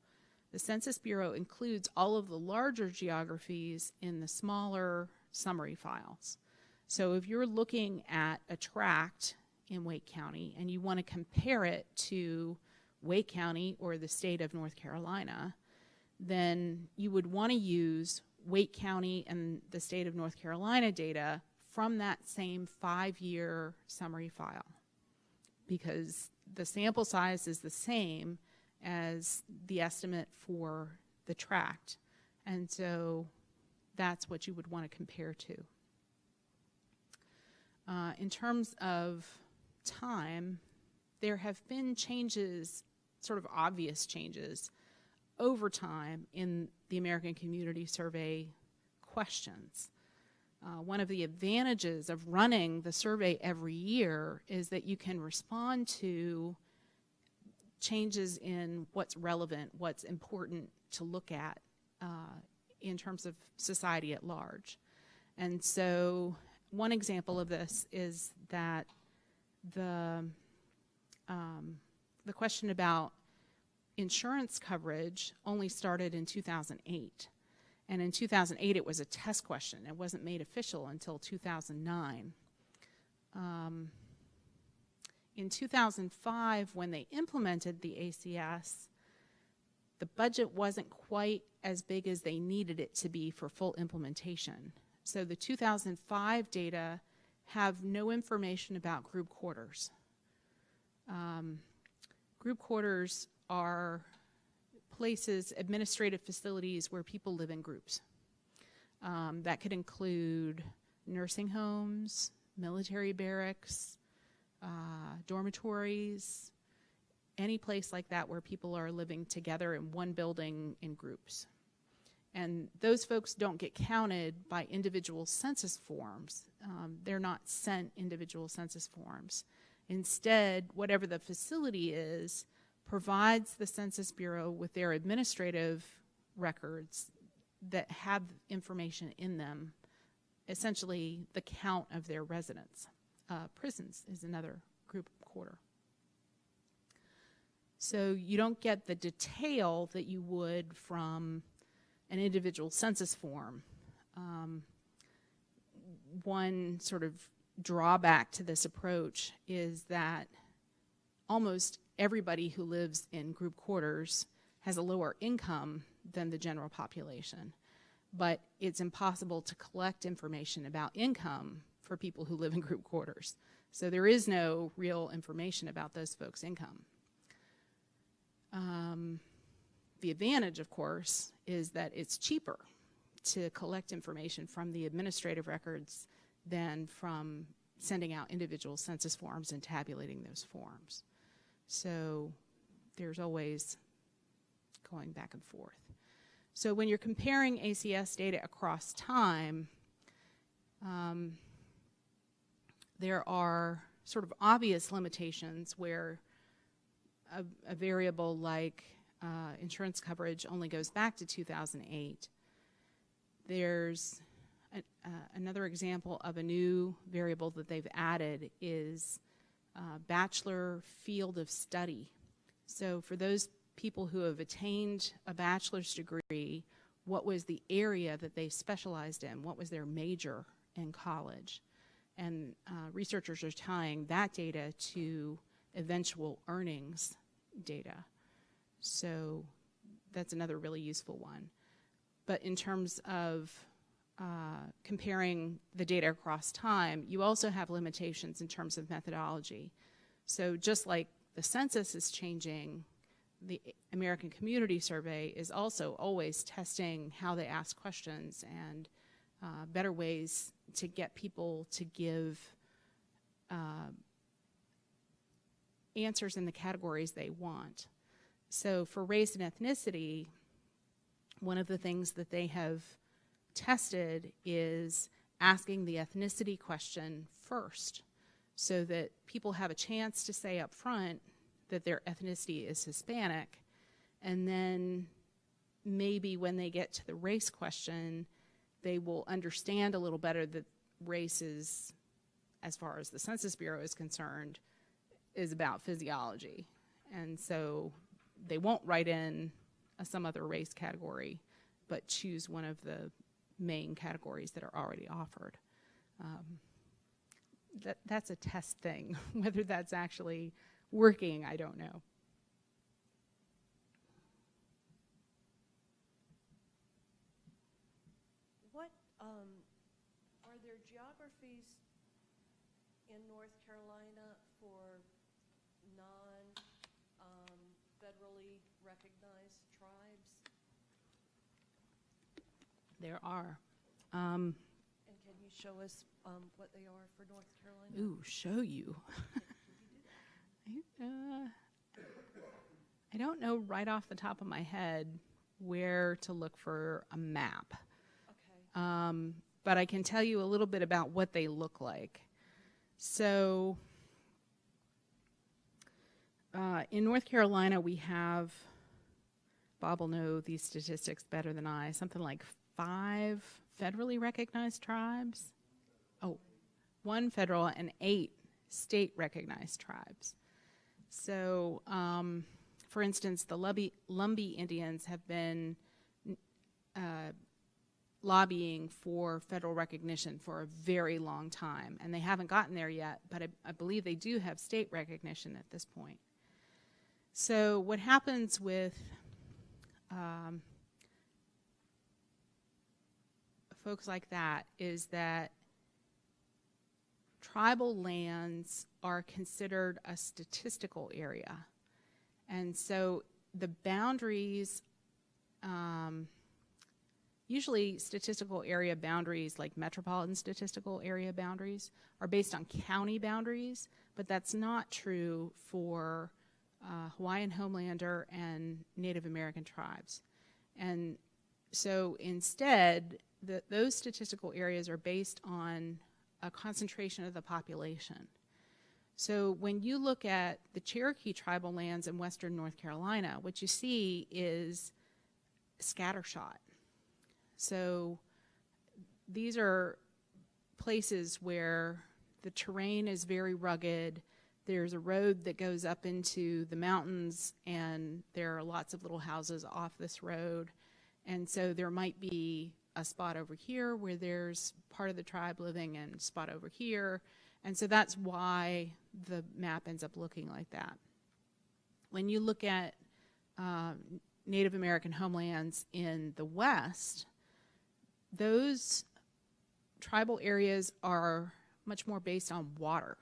the Census Bureau includes all of the larger geographies in the smaller summary files. So if you're looking at a tract in Wake County and you want to compare it to Wake County or the state of North Carolina, then you would want to use Wake County and the state of North Carolina data from that same 5-year summary file, because the sample size is the same as the estimate for the tract. And so that's what you would want to compare to. In terms of time, there have been changes, sort of obvious changes, over time in the American Community Survey questions. One of the advantages of running the survey every year is that you can respond to changes in what's relevant, what's important to look at in terms of society at large. And so one example of this is that the question about insurance coverage only started in 2008. And in 2008, it was a test question. It wasn't made official until 2009. In 2005, when they implemented the ACS, the budget wasn't quite as big as they needed it to be for full implementation. So the 2005 data have no information about group quarters. Group quarters are places, administrative facilities where people live in groups. That could include nursing homes, military barracks, dormitories, any place like that where people are living together in one building in groups. And those folks don't get counted by individual census forms. They're not sent individual census forms. Instead, whatever the facility is, provides the Census Bureau with their administrative records that have information in them, essentially the count of their residents. Prisons is another group quarter. So you don't get the detail that you would from an individual census form. One sort of drawback to this approach is that almost everybody who lives in group quarters has a lower income than the general population. But it's impossible to collect information about income for people who live in group quarters. So there is no real information about those folks' income. The advantage, of course, is that it's cheaper to collect information from the administrative records than from sending out individual census forms and tabulating those forms. So there's always going back and forth. So when you're comparing ACS data across time, there are sort of obvious limitations where a variable like insurance coverage only goes back to 2008. There's another example of a new variable that they've added is bachelor field of study. So for those people who have attained a bachelor's degree, what was the area that they specialized in? What was their major in college? And researchers are tying that data to eventual earnings data. So that's another really useful one. But in terms of comparing the data across time, you also have limitations in terms of methodology. So just like the census is changing, the American Community Survey is also always testing how they ask questions and better ways to get people to give answers in the categories they want. So for race and ethnicity, one of the things that they have tested is asking the ethnicity question first so that people have a chance to say up front that their ethnicity is Hispanic, and then maybe when they get to the race question, they will understand a little better that race is, as far as the Census Bureau is concerned, is about physiology. And so they won't write in some other race category, but choose one of the main categories that are already offered. That's a test thing. Whether that's actually working, I don't know. What are there geographies in North Carolina for non-federally recognized tribes? There are. And can you show us what they are for North Carolina? Ooh, show you. I don't know right off the top of my head where to look for a map. Okay. But I can tell you a little bit about what they look like. So in North Carolina, we have, Bob will know these statistics better than I, something like 5 federally recognized tribes. Oh, 1 federal and 8 state recognized tribes. So, for instance, the Lumbee Indians have been lobbying for federal recognition for a very long time, and they haven't gotten there yet, but I believe they do have state recognition at this point. So what happens with folks like that is that tribal lands are considered a statistical area. And so the boundaries, usually statistical area boundaries, like metropolitan statistical area boundaries, are based on county boundaries, but that's not true for Hawaiian Homelander and Native American tribes. And so instead, those statistical areas are based on a concentration of the population. So when you look at the Cherokee tribal lands in western North Carolina, what you see is scattershot. So these are places where the terrain is very rugged. There's a road that goes up into the mountains, and there are lots of little houses off this road. And so there might be a spot over here where there's part of the tribe living and a spot over here. And so that's why the map ends up looking like that. When you look at Native American homelands in the West, those tribal areas are much more based on water.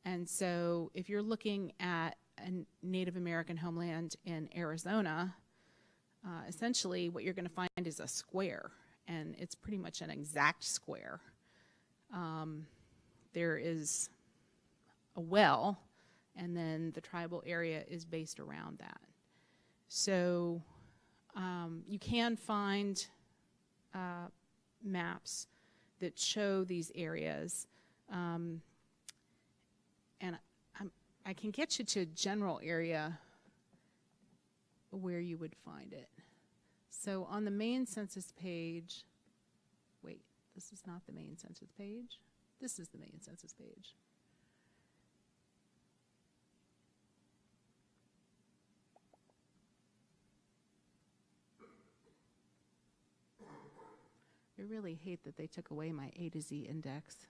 And so if you're looking at a Native American homeland in Arizona, essentially what you're going to find is a square, and it's pretty much an exact square. There is a well, and then the tribal area is based around that. So you can find maps that show these areas, and I can get you to a general area where you would find it. So on the main census page, wait, this is not the main census page. This is the main census page. I really hate that they took away my A to Z index.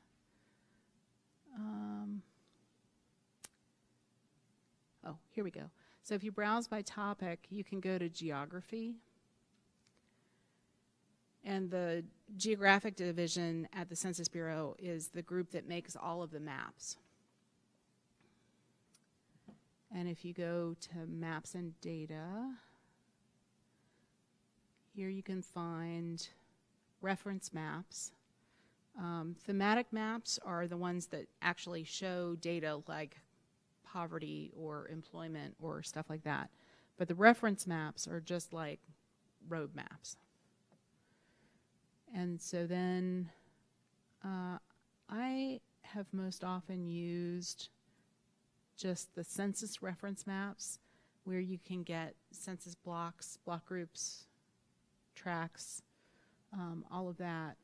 Oh, here we go. So if you browse by topic, you can go to geography. And the geographic division at the Census Bureau is the group that makes all of the maps. And if you go to maps and data, here you can find reference maps. Thematic maps are the ones that actually show data like poverty or employment or stuff like that. But the reference maps are just like road maps. And so then I have most often used just the census reference maps, where you can get census blocks, block groups, tracts, all of that.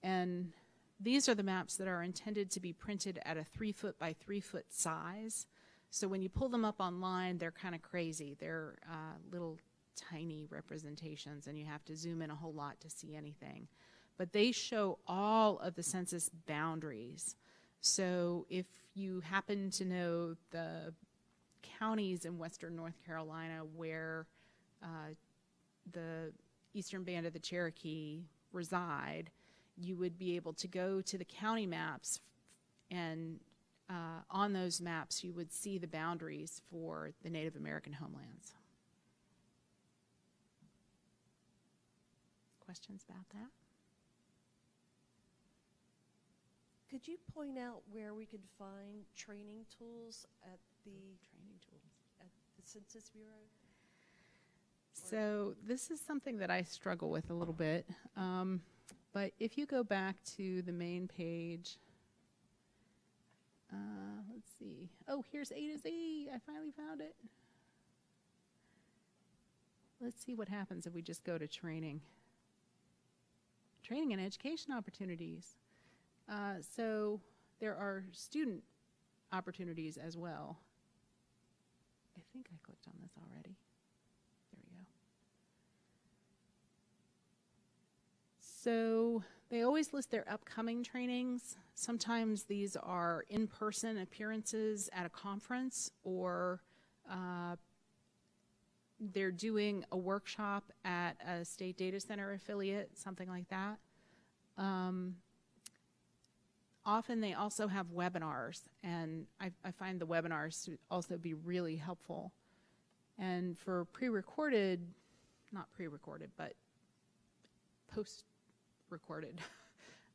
And these are the maps that are intended to be printed at a 3-foot by 3-foot size. So when you pull them up online, they're kind of crazy. They're little tiny representations, and you have to zoom in a whole lot to see anything. But they show all of the census boundaries. So if you happen to know the counties in western North Carolina where the Eastern Band of the Cherokee reside, you would be able to go to the county maps, and on those maps you would see the boundaries for the Native American homelands. Questions about that? Could you point out where we could find training tools at the Census Bureau? So this is something that I struggle with a little bit. But if you go back to the main page, Let's see. Oh, here's A to Z. I finally found it. Let's see what happens if we just go to training. Training and education opportunities. So there are student opportunities as well. I think I clicked on this already. There we go. So they always list their upcoming trainings. Sometimes these are in-person appearances at a conference, or they're doing a workshop at a state data center affiliate, something like that. Often they also have webinars, and I find the webinars to also be really helpful. And for pre-recorded, not pre-recorded, but post-recorded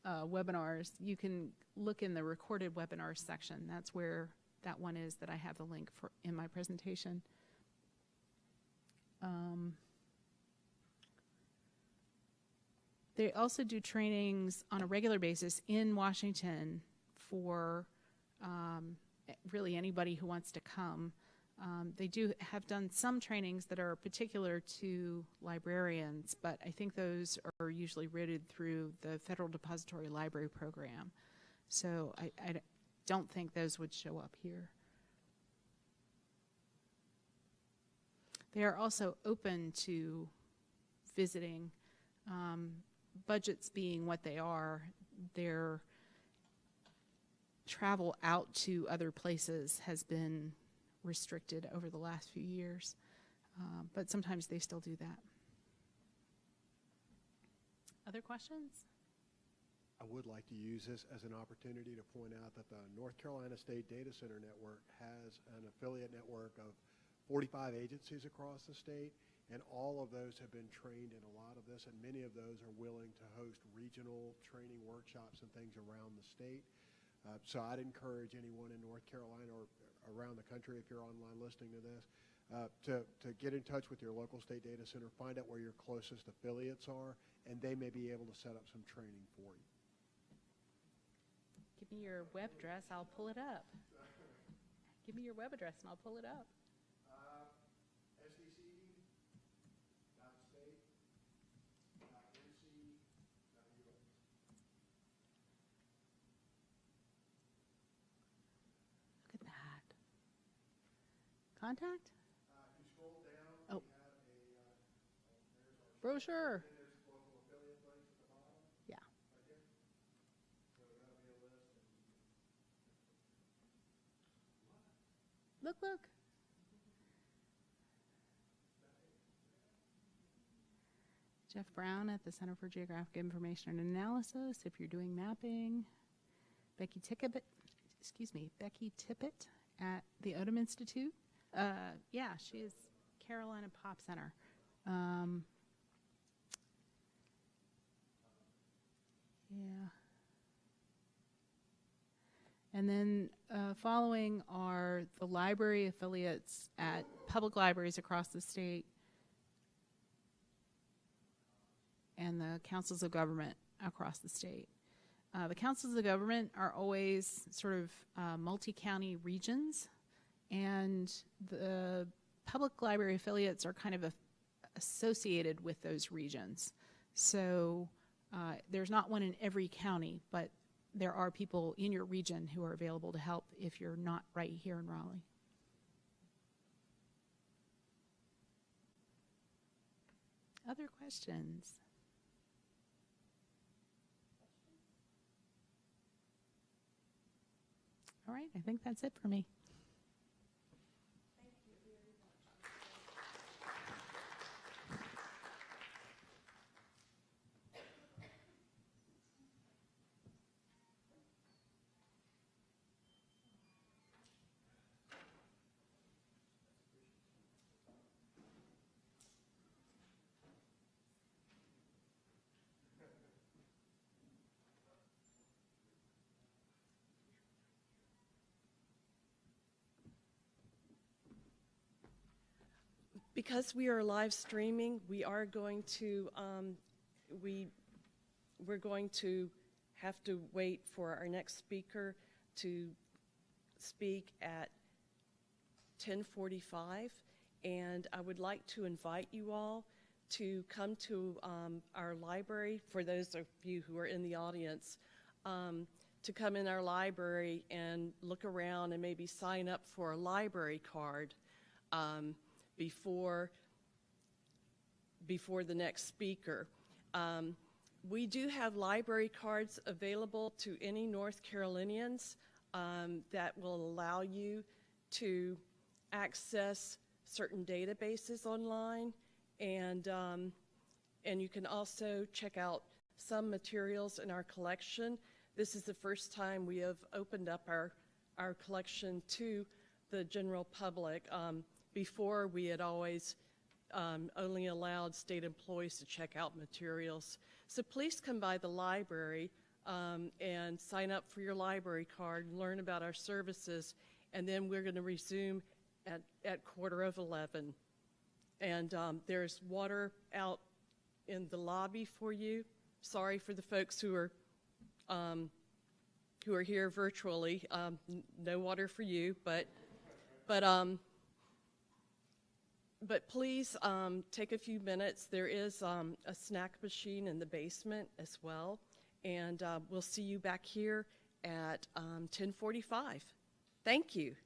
webinars, you can look in the recorded webinars section. That's where that one is that I have the link for in my presentation. They also do trainings on a regular basis in Washington for really anybody who wants to come. They do have done some trainings that are particular to librarians, but I think those are usually routed through the Federal Depository Library Program. So I don't think those would show up here. They are also open to visiting. Budgets being what they are, their travel out to other places has been restricted over the last few years, but sometimes they still do that. Other questions? I would like to use this as an opportunity to point out that the North Carolina State Data Center Network has an affiliate network of 45 agencies across the state, and all of those have been trained in a lot of this, and many of those are willing to host regional training workshops and things around the state. So I'd encourage anyone in North Carolina or around the country, if you're online listening to this, to get in touch with your local state data center, find out where your closest affiliates are, and they may be able to set up some training for you. Give me your web address, I'll pull it up. Give me your web address and I'll pull it up. Look at that. Contact? If you scroll down, Oh. we have there's our Brochure. and there's local affiliate links at the bottom, Yeah. right there. So that'll be a list. Look, look. Jeff Brown at the Center for Geographic Information and Analysis, if you're doing mapping. Becky Tippett at the Odom Institute. Yeah, she is Carolina Pop Center. Yeah. And then following are the library affiliates at public libraries across the state and the councils of government across the state. The councils of government are always sort of multi-county regions, and the public library affiliates are kind of associated with those regions. So there's not one in every county, but there are people in your region who are available to help if you're not right here in Raleigh. Other questions? All right, I think that's it for me. Because we are live streaming, we are going to we're going to have to wait for our next speaker to speak at 10:45, and I would like to invite you all to come to our library, for those of you who are in the audience, to come in our library and look around and maybe sign up for a library card before the next speaker. We do have library cards available to any North Carolinians that will allow you to access certain databases online, and you can also check out some materials in our collection. This is the first time we have opened up our collection to the general public. Before, we had always only allowed state employees to check out materials. So please come by the library and sign up for your library card, learn about our services, and then we're going to resume at 10:45. And there's water out in the lobby for you. Sorry for the folks who are here virtually. No water for you, but please take a few minutes. There is a snack machine in the basement as well, and we'll see you back here at 10:45. Thank you.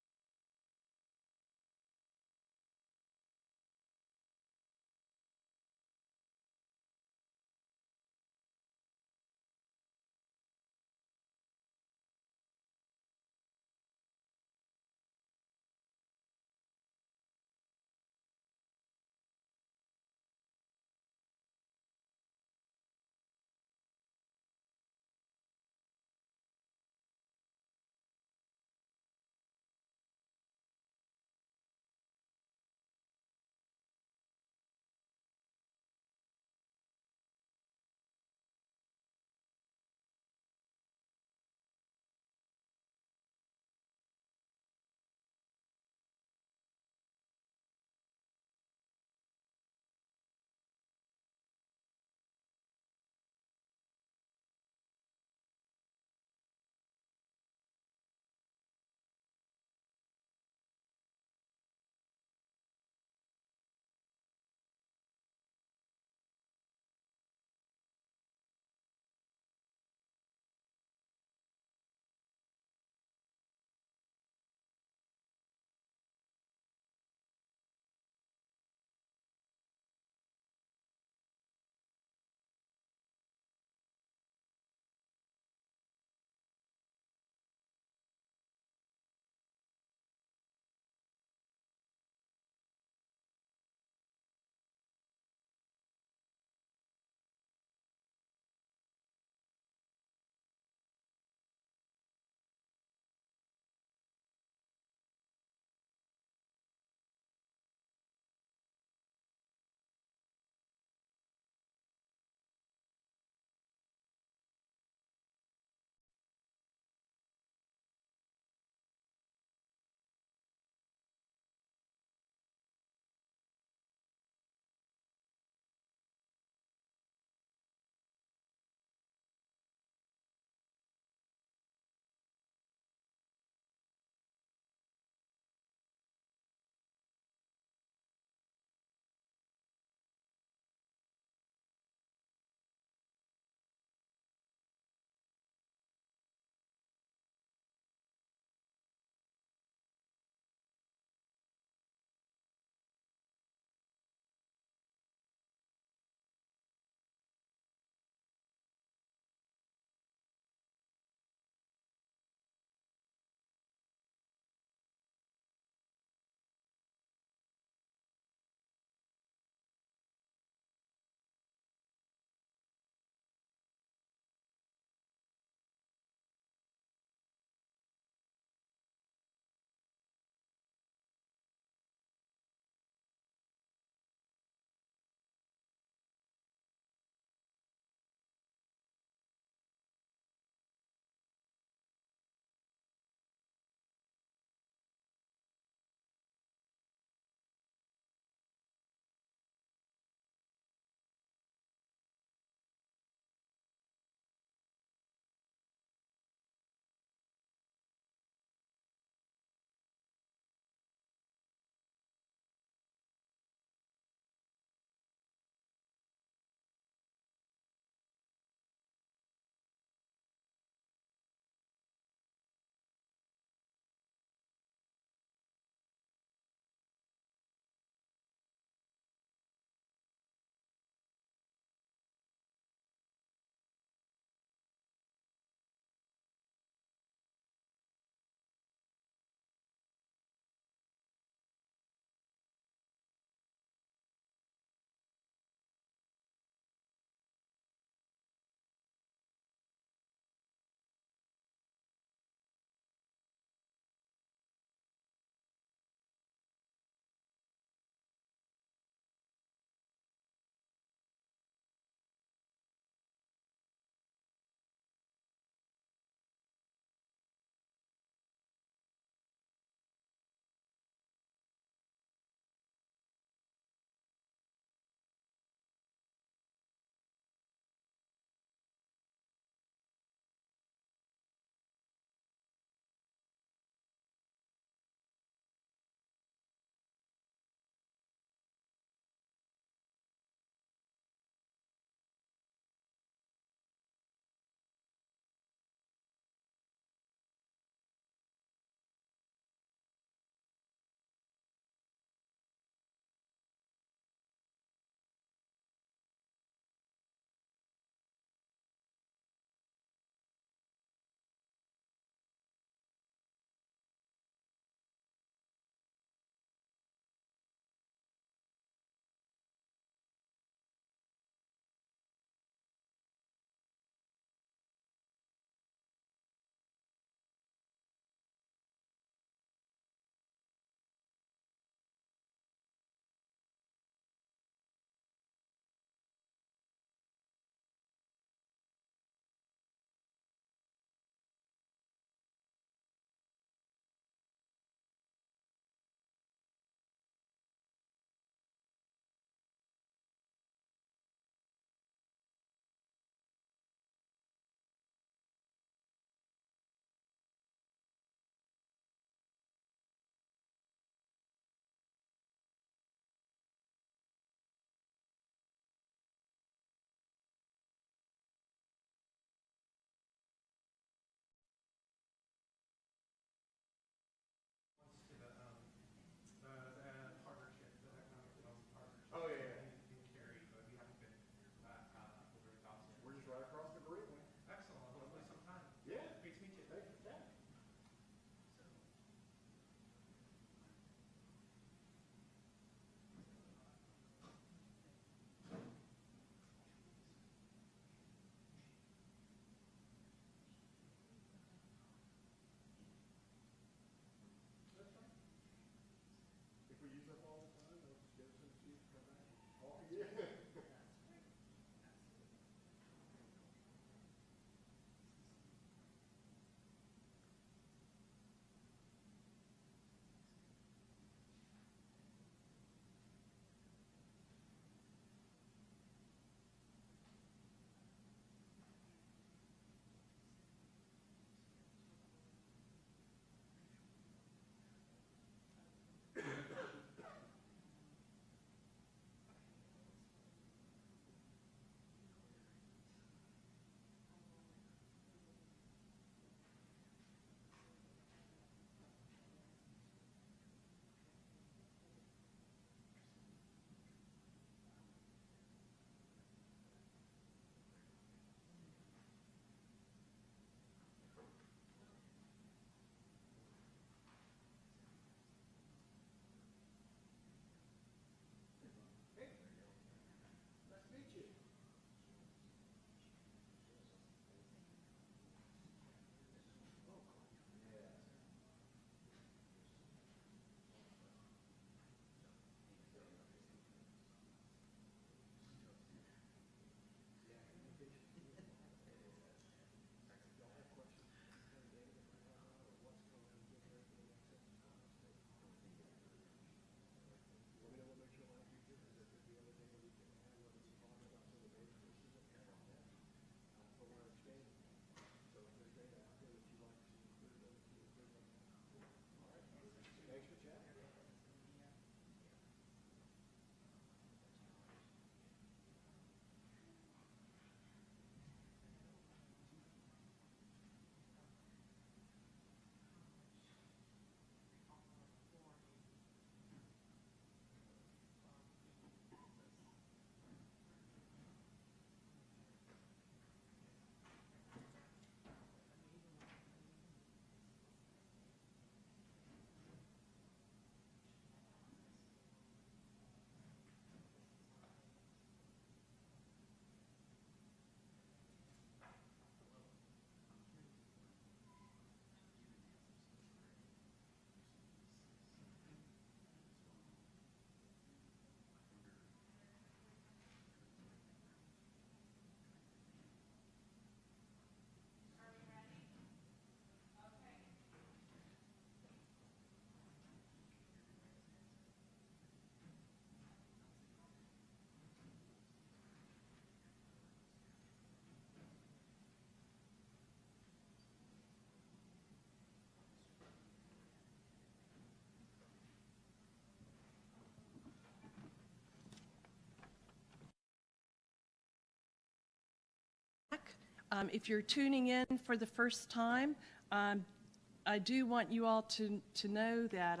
If you're tuning in for the first time, I do want you all to know that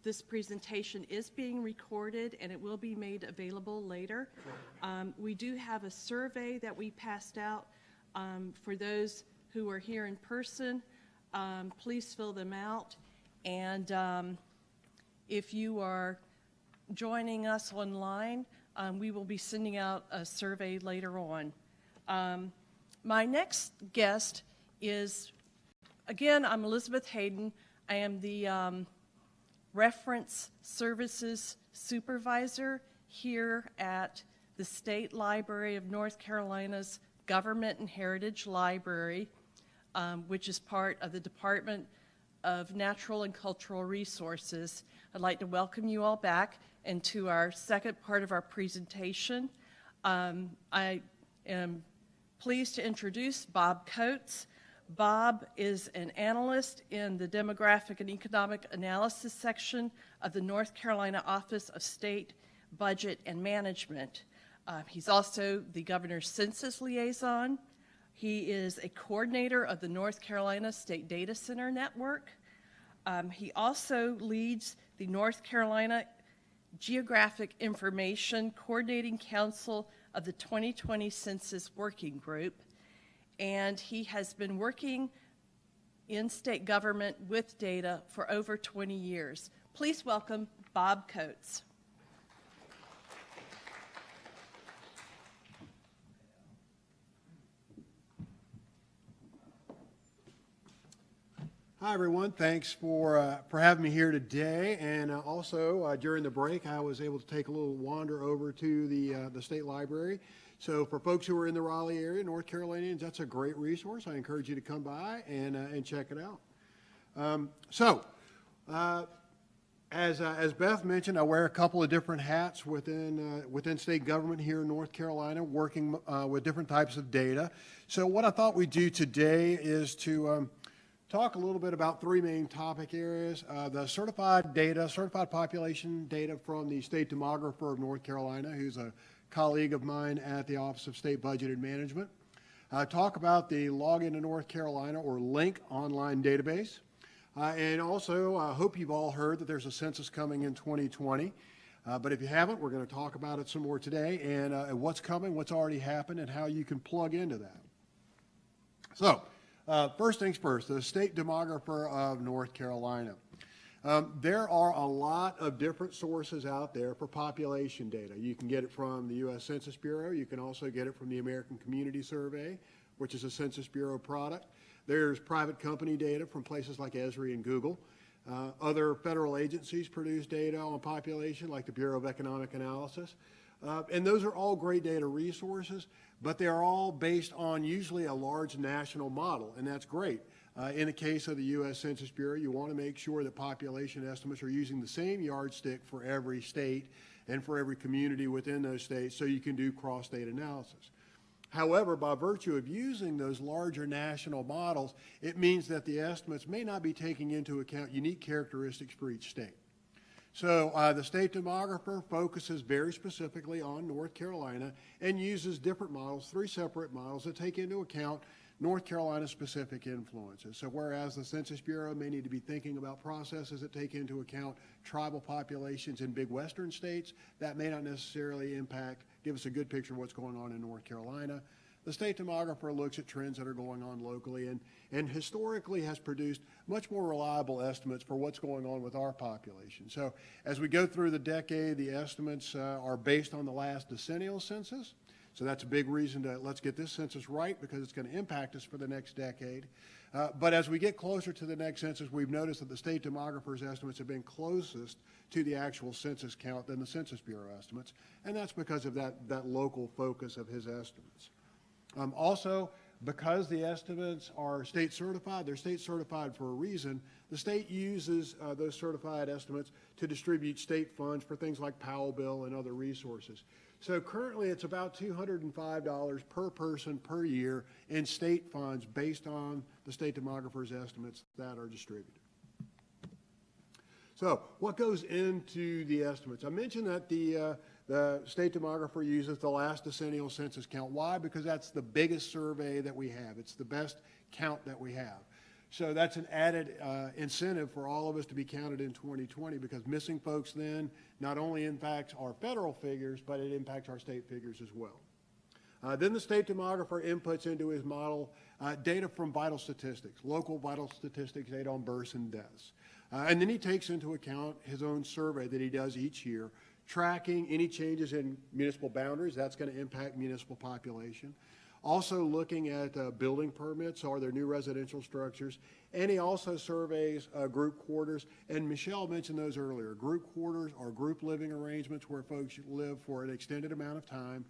this presentation is being recorded and it will be made available later. We do have a survey that we passed out for those who are here in person. Please fill them out. And if you are joining us online, we will be sending out a survey later on. My next guest is, again, I'm Elizabeth Hayden. I am the Reference Services Supervisor here at the State Library of North Carolina's Government and Heritage Library, which is part of the Department of Natural and Cultural Resources. I'd like to welcome you all back and to our second part of our presentation. I am pleased to introduce Bob Coates. Bob is an analyst in the Demographic and Economic Analysis section of the North Carolina Office of State Budget and Management. He's also the governor's census liaison. He is a coordinator of the North Carolina State Data Center Network. He also leads the North Carolina Geographic Information Coordinating Council of the 2020 Census Working Group. And he has been working in state government with data for over 20 years. Please welcome Bob Coates. Hi, everyone. Thanks for having me here today. And also, during the break, I was able to take a little wander over to the State Library. So for folks who are in the Raleigh area, North Carolinians, that's a great resource. I encourage you to come by and check it out. As Beth mentioned, I wear a couple of different hats within state government here in North Carolina, working with different types of data. So what I thought we'd do today is to talk a little bit about three main topic areas. The certified population data from the State Demographer of North Carolina, who's a colleague of mine at the Office of State Budget and Management. Talk about the Login to North Carolina, or LINK, online database. And also, I hope you've all heard that there's a census coming in 2020. But if you haven't, we're going to talk about it some more today, and what's coming, what's already happened, and how you can plug into that. So, first things first, the State Demographer of North Carolina. There are a lot of different sources out there for population data. You can get it from the U.S. Census Bureau. You can also get it from the American Community Survey, which is a Census Bureau product. There's private company data from places like Esri and Google. Other federal agencies produce data on population, like the Bureau of Economic Analysis. And those are all great data resources, but they are all based on usually a large national model, and that's great. In the case of the U.S. Census Bureau, you want to make sure that population estimates are using the same yardstick for every state and for every community within those states, so you can do cross-state analysis. However, by virtue of using those larger national models, it means that the estimates may not be taking into account unique characteristics for each state. So the State Demographer focuses very specifically on North Carolina and uses different models, three separate models that take into account North Carolina-specific influences. So whereas the Census Bureau may need to be thinking about processes that take into account tribal populations in big western states, that may not necessarily give us a good picture of what's going on in North Carolina. The State Demographer looks at trends that are going on locally and historically has produced much more reliable estimates for what's going on with our population. So as we go through the decade, the estimates are based on the last decennial census. So that's a big reason to let's get this census right, because it's going to impact us for the next decade. But as we get closer to the next census, we've noticed that the State Demographer's estimates have been closest to the actual census count than the Census Bureau estimates, and that's because of that local focus of his estimates. Also, because the estimates are state certified, they're state certified for a reason. The state uses those certified estimates to distribute state funds for things like Powell Bill and other resources. So currently it's about $205 per person per year in state funds based on the State Demographer's estimates that are distributed. So what goes into the estimates? I mentioned that the state demographer uses the last decennial census count. Why? Because that's the biggest survey that we have. It's the best count that we have. So that's an added incentive for all of us to be counted in 2020, because missing folks then not only impacts our federal figures, but it impacts our state figures as well. Then the state demographer inputs into his model data from vital statistics, local vital statistics data on births and deaths. And then he takes into account his own survey that he does each year, tracking any changes in municipal boundaries. That's going to impact municipal population. Also looking at building permits, are there new residential structures? And he also surveys group quarters, and Michelle mentioned those earlier. Group quarters are group living arrangements where folks live for an extended amount of time.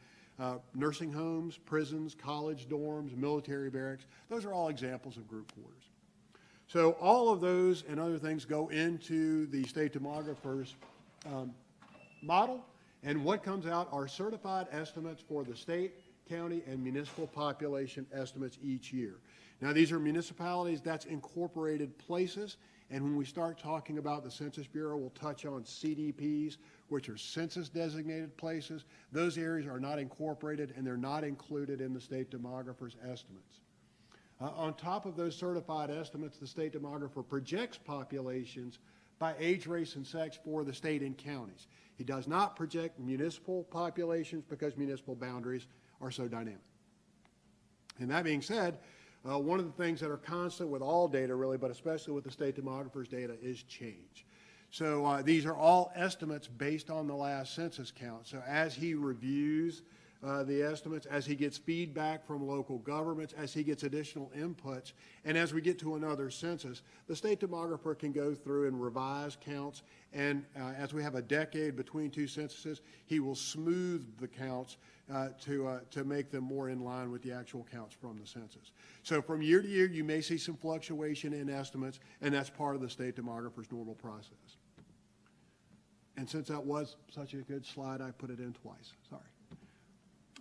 Nursing homes, prisons, college dorms, military barracks, those are all examples of group quarters. So all of those and other things go into the state demographer's model, and what comes out are certified estimates for the state, county, and municipal population estimates each year. Now these are municipalities, that's incorporated places, and when we start talking about the Census Bureau, we'll touch on CDPs, which are census designated places. Those areas are not incorporated and they're not included in the state demographer's estimates. On top of those certified estimates, the state demographer projects populations by age, race, and sex for the state and counties. He does not project municipal populations because municipal boundaries are so dynamic. And that being said, one of the things that are constant with all data really, but especially with the state demographer's data, is change. So these are all estimates based on the last census count. So as he reviews the estimates, as he gets feedback from local governments, as he gets additional inputs, and as we get to another census, the state demographer can go through and revise counts, and as we have a decade between two censuses, he will smooth the counts to make them more in line with the actual counts from the census. So from year to year, you may see some fluctuation in estimates, and that's part of the state demographer's normal process. And since that was such a good slide, I put it in twice. Sorry.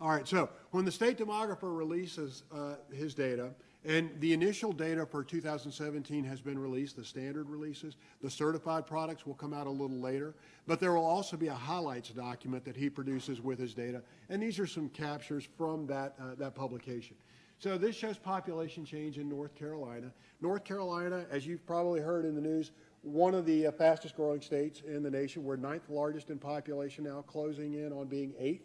All right, so when the state demographer releases his data, and the initial data for 2017 has been released, the standard releases, the certified products will come out a little later, but there will also be a highlights document that he produces with his data, and these are some captures from that publication. So this shows population change in North Carolina. North Carolina, as you've probably heard in the news, one of the fastest growing states in the nation. We're 9th largest in population now, closing in on being 8th.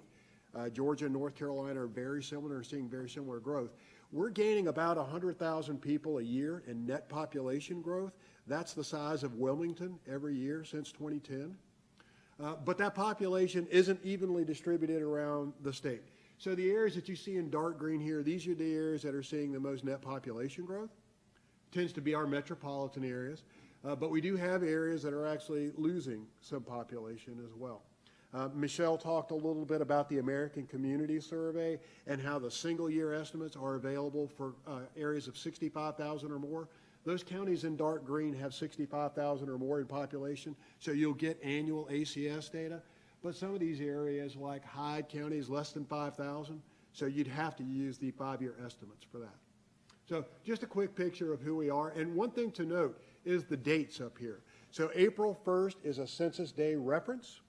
Georgia and North Carolina are very similar, seeing very similar growth. We're gaining about 100,000 people a year in net population growth. That's the size of Wilmington every year since 2010. But that population isn't evenly distributed around the state. So the areas that you see in dark green here, these are the areas that are seeing the most net population growth. Tends to be our metropolitan areas. But we do have areas that are actually losing some population as well. Michelle talked a little bit about the American Community Survey and how the single year estimates are available for areas of 65,000 or more. Those counties in dark green have 65,000 or more in population, so you'll get annual ACS data. But some of these areas like Hyde County is less than 5,000, so you'd have to use the 5-year estimates for that. So just a quick picture of who we are. And one thing to note is the dates up here. So April 1st is a Census Day reference.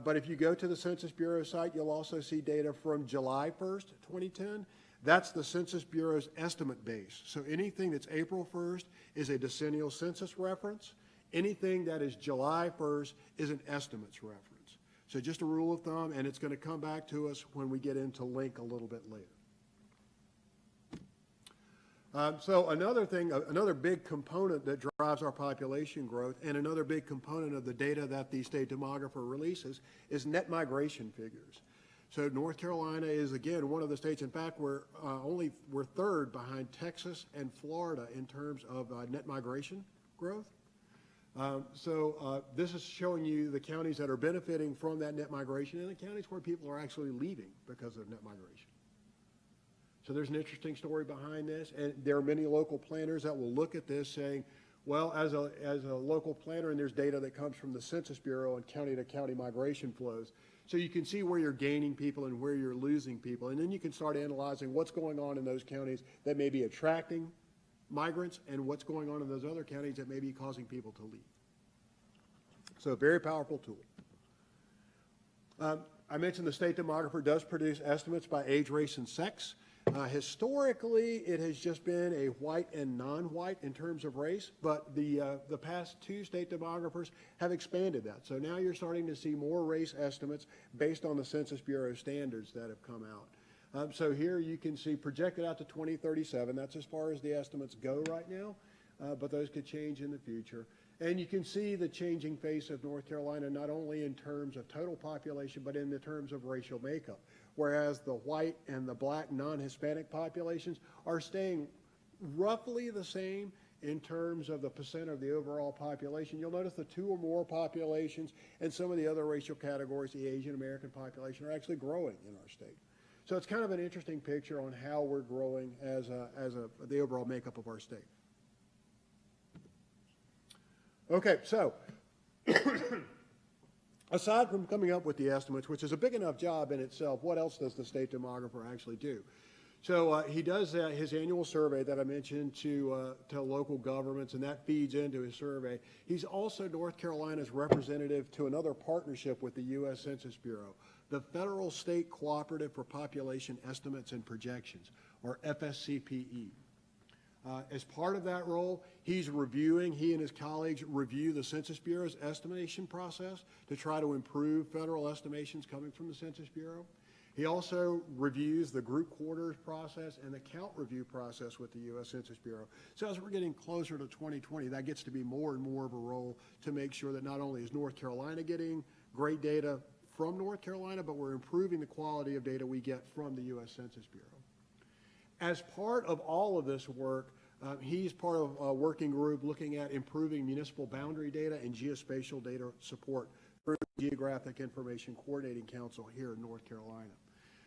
But if you go to the Census Bureau site, you'll also see data from July 1st, 2010. That's the Census Bureau's estimate base. So anything that's April 1st is a decennial census reference. Anything that is July 1st is an estimates reference. So just a rule of thumb, and it's going to come back to us when we get into link a little bit later. So another big component that drives our population growth, and another big component of the data that the state demographer releases, is net migration figures. So North Carolina is, again, one of the states, in fact, we're third behind Texas and Florida in terms of net migration growth. This is showing you the counties that are benefiting from that net migration and the counties where people are actually leaving because of net migration. So there's an interesting story behind this, and there are many local planners that will look at this saying, well, as a local planner, and there's data that comes from the Census Bureau on county-to-county migration flows, so you can see where you're gaining people and where you're losing people, and then you can start analyzing what's going on in those counties that may be attracting migrants and what's going on in those other counties that may be causing people to leave. So a very powerful tool. I mentioned the state demographer does produce estimates by age, race, and sex. Historically, it has just been a white and non-white in terms of race, but the past two state demographers have expanded that. So now you're starting to see more race estimates based on the Census Bureau standards that have come out. So here you can see projected out to 2037. That's as far as the estimates go right now, but those could change in the future. And you can see the changing face of North Carolina, not only in terms of total population, but in the terms of racial makeup. Whereas the white and the black non-Hispanic populations are staying roughly the same in terms of the percent of the overall population. You'll notice the two or more populations and some of the other racial categories, the Asian American population, are actually growing in our state. So it's kind of an interesting picture on how we're growing as the overall makeup of our state. Okay, so aside from coming up with the estimates, which is a big enough job in itself, what else does the state demographer actually do? So he does his annual survey that I mentioned to local governments, and that feeds into his survey. He's also North Carolina's representative to another partnership with the U.S. Census Bureau, the Federal State Cooperative for Population Estimates and Projections, or FSCPE. As part of that role, he and his colleagues review the Census Bureau's estimation process to try to improve federal estimations coming from the Census Bureau. He also reviews the group quarters process and the count review process with the U.S. Census Bureau. So as we're getting closer to 2020, that gets to be more and more of a role to make sure that not only is North Carolina getting great data from North Carolina, but we're improving the quality of data we get from the U.S. Census Bureau. As part of all of this work, he's part of a working group looking at improving municipal boundary data and geospatial data support through the Geographic Information Coordinating Council here in North Carolina.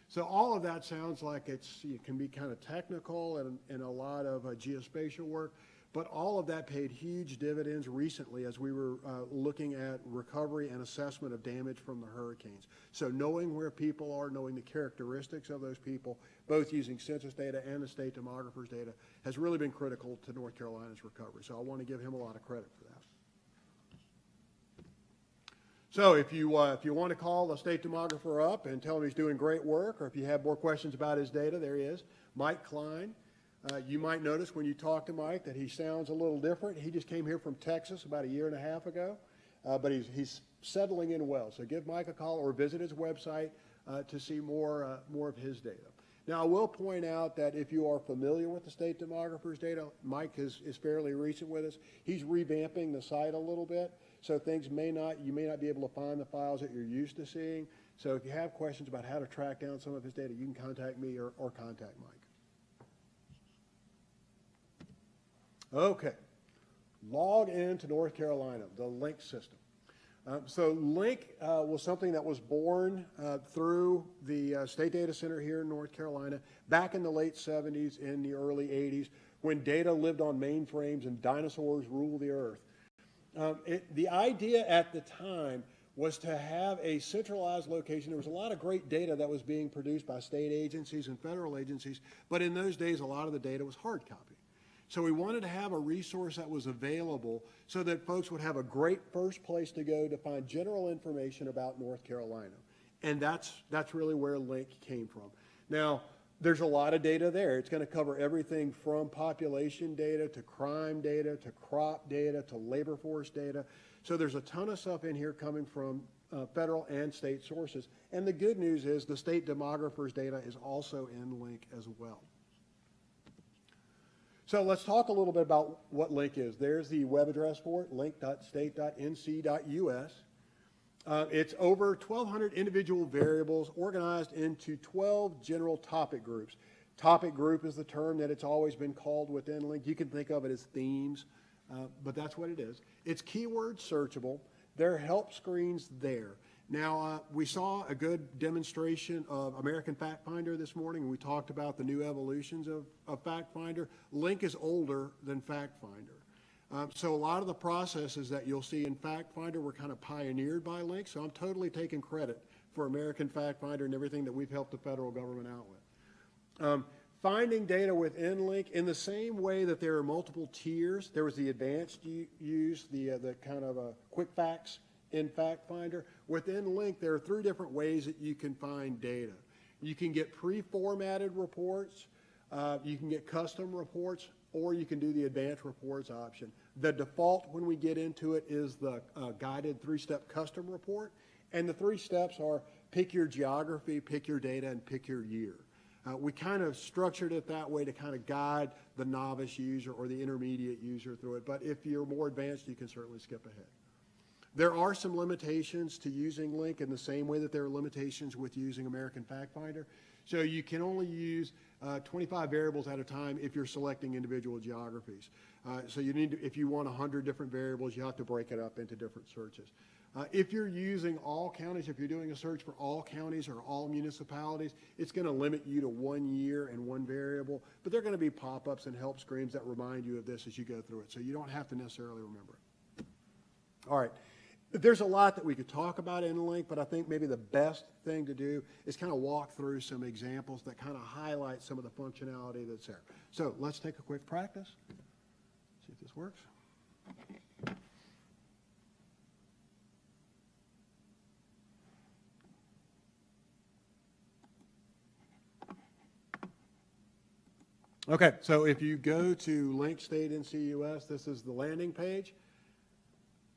So all of that sounds like it can be kind of technical and a lot of geospatial work, but all of that paid huge dividends recently as we were looking at recovery and assessment of damage from the hurricanes. So knowing where people are, knowing the characteristics of those people, both using census data and the state demographer's data, has really been critical to North Carolina's recovery. So I want to give him a lot of credit for that. So if you want to call the state demographer up and tell him he's doing great work, or if you have more questions about his data, there he is, Mike Klein. You might notice when you talk to Mike that he sounds a little different. He just came here from Texas about 1.5 years ago, but he's settling in well. So give Mike a call or visit his website to see more of his data. Now, I will point out that if you are familiar with the state demographer's data, Mike is fairly recent with us. He's revamping the site a little bit, so you may not be able to find the files that you're used to seeing. So if you have questions about how to track down some of his data, you can contact me or contact Mike. Okay, log into North Carolina, the LINK system. So LINK was something that was born through the State Data Center here in North Carolina back in the late 70s, in the early 80s, when data lived on mainframes and dinosaurs ruled the earth. The idea at the time was to have a centralized location. There was a lot of great data that was being produced by state agencies and federal agencies, but in those days, a lot of the data was hard copy. So we wanted to have a resource that was available so that folks would have a great first place to go to find general information about North Carolina. And that's really where LINK came from. Now, there's a lot of data there. It's going to cover everything from population data to crime data to crop data to labor force data. So there's a ton of stuff in here coming from federal and state sources. And the good news is the state demographer's data is also in LINK as well. So let's talk a little bit about what LINK is. There's the web address for it, link.state.nc.us. It's over 1,200 individual variables organized into 12 general topic groups. Topic group is the term that it's always been called within LINK. You can think of it as themes, but that's what it is. It's keyword searchable. There are help screens there. Now, we saw a good demonstration of American Fact Finder this morning, and we talked about the new evolutions of Fact Finder. LINK is older than Fact Finder. So a lot of the processes that you'll see in Fact Finder were kind of pioneered by LINK, so I'm totally taking credit for American Fact Finder and everything that we've helped the federal government out with. Finding data within LINK in the same way that there are multiple tiers. There was the advanced use, the kind of quick facts in Fact Finder. Within Link, there are 3 different ways that you can find data. You can get pre-formatted reports, you can get custom reports, or you can do the advanced reports option. The default when we get into it is the guided 3-step custom report. And the 3 steps are pick your geography, pick your data, and pick your year. We kind of structured it that way to kind of guide the novice user or the intermediate user through it. But if you're more advanced, you can certainly skip ahead. There are some limitations to using Link in the same way that there are limitations with using American Fact Finder. So you can only use 25 variables at a time if you're selecting individual geographies. So you need to, if you want 100 different variables, you have to break it up into different searches. If you're using all counties, if you're doing a search for all counties or all municipalities, it's going to limit you to 1 year and 1 variable, but there are going to be pop-ups and help screens that remind you of this as you go through it, so you don't have to necessarily remember it. All right. There's a lot that we could talk about in Link, but I think maybe the best thing to do is kind of walk through some examples that kind of highlight some of the functionality that's there. So let's take a quick practice, see if this works. Okay, so if you go to Link State NCUS, this is the landing page.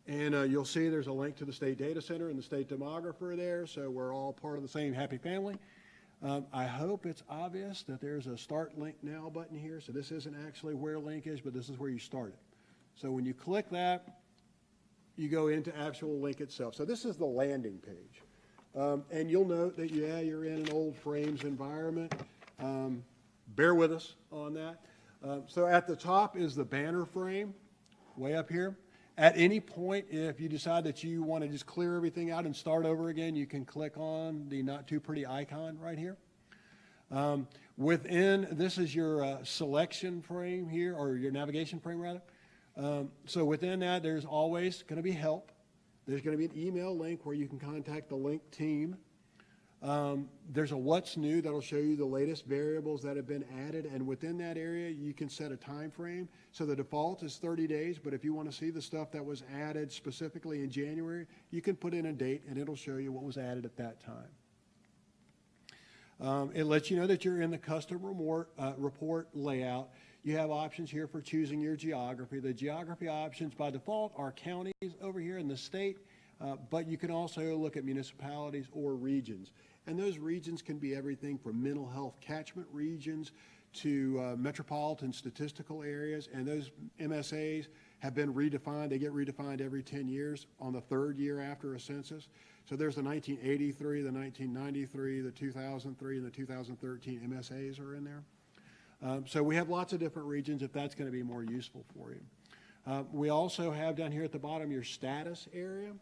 And you'll see there's a link to the State Data Center and the State Demographer there, so we're all part of the same happy family. I hope it's obvious that there's a Start Link Now button here, so this isn't actually where Link is, but this is where you start it. So when you click that, you go into actual Link itself. So this is the landing page. And you'll note that, yeah, you're in an old Frames environment. Bear with us on that. So at the top is the banner frame, way up here. At any point, if you decide that you want to just clear everything out and start over again, you can click on the not too pretty icon right here. Within, this is your selection frame here, or your navigation frame rather. So within that, there's always going to be help. There's going to be an email link where you can contact the Link team. There's a what's new that'll show you the latest variables that have been added, and within that area you can set a time frame. So the default is 30 days, but if you want to see the stuff that was added specifically in January, you can put in a date and it'll show you what was added at that time. It lets you know that you're in the custom report layout. You have options here for choosing your geography. The geography options by default are counties over here in the state, but you can also look at municipalities or regions. And those regions can be everything from mental health catchment regions to metropolitan statistical areas. And those MSAs have been redefined. They get redefined every 10 years on the 3rd year after a census. So there's the 1983, the 1993, the 2003, and the 2013 MSAs are in there. So we have lots of different regions if that's going to be more useful for you. We also have down here at the bottom your status area.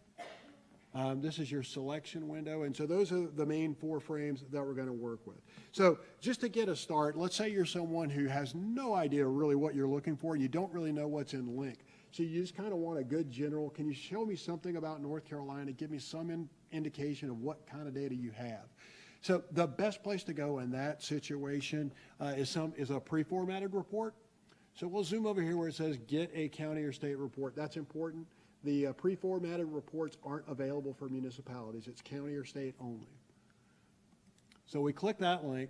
This is your selection window, and so those are the main 4 frames that we're going to work with. So just to get a start, let's say you're someone who has no idea really what you're looking for, and you don't really know what's in Link. So you just kind of want a good general, can you show me something about North Carolina, give me some indication of what kind of data you have. So the best place to go in that situation is a pre-formatted report. So we'll zoom over here where it says get a county or state report. That's important. The pre-formatted reports aren't available for municipalities. It's county or state only. So we click that link,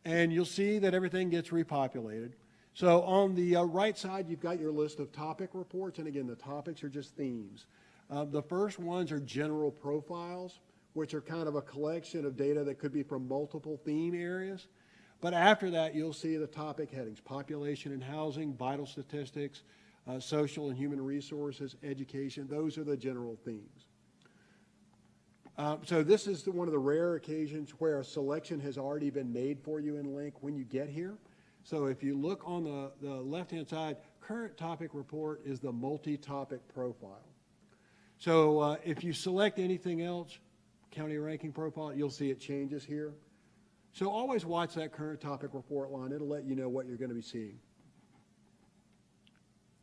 and you'll see that everything gets repopulated. So on the right side, you've got your list of topic reports, and again, the topics are just themes. The first ones are general profiles, which are kind of a collection of data that could be from multiple theme areas. But after that, you'll see the topic headings: population and housing, vital statistics, social and human resources, education. Those are the general themes. So this is one of the rare occasions where a selection has already been made for you in Link when you get here. So if you look on the left-hand side, current topic report is the multi-topic profile. So if you select anything else, county ranking profile, you'll see it changes here. So always watch that current topic report line. It'll let you know what you're going to be seeing.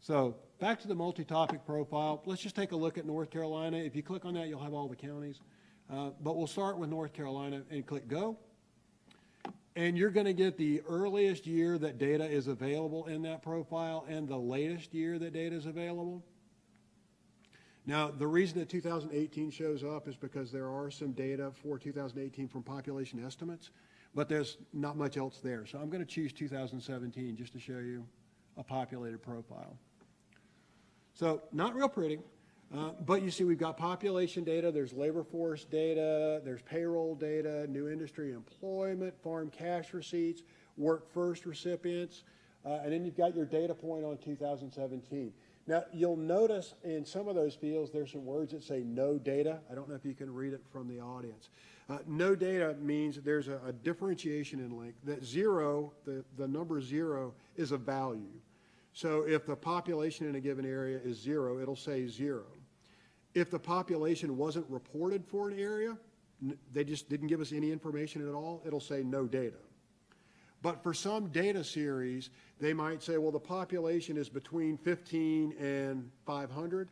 So back to the multi-topic profile. Let's just take a look at North Carolina. If you click on that, you'll have all the counties. But we'll start with North Carolina and click Go. And you're going to get the earliest year that data is available in that profile and the latest year that data is available. Now, the reason that 2018 shows up is because there are some data for 2018 from population estimates, but there's not much else there. So I'm going to choose 2017 just to show you a populated profile. So not real pretty, but you see we've got population data, there's labor force data, there's payroll data, new industry employment, farm cash receipts, work first recipients, and then you've got your data point on 2017. Now, you'll notice in some of those fields there's some words that say no data. I don't know if you can read it from the audience. No data means there's a differentiation in length. That zero, the number 0, is a value. So if the population in a given area is 0, it'll say 0. If the population wasn't reported for an area, they just didn't give us any information at all, it'll say no data. But for some data series, they might say, well, the population is between 15 and 500.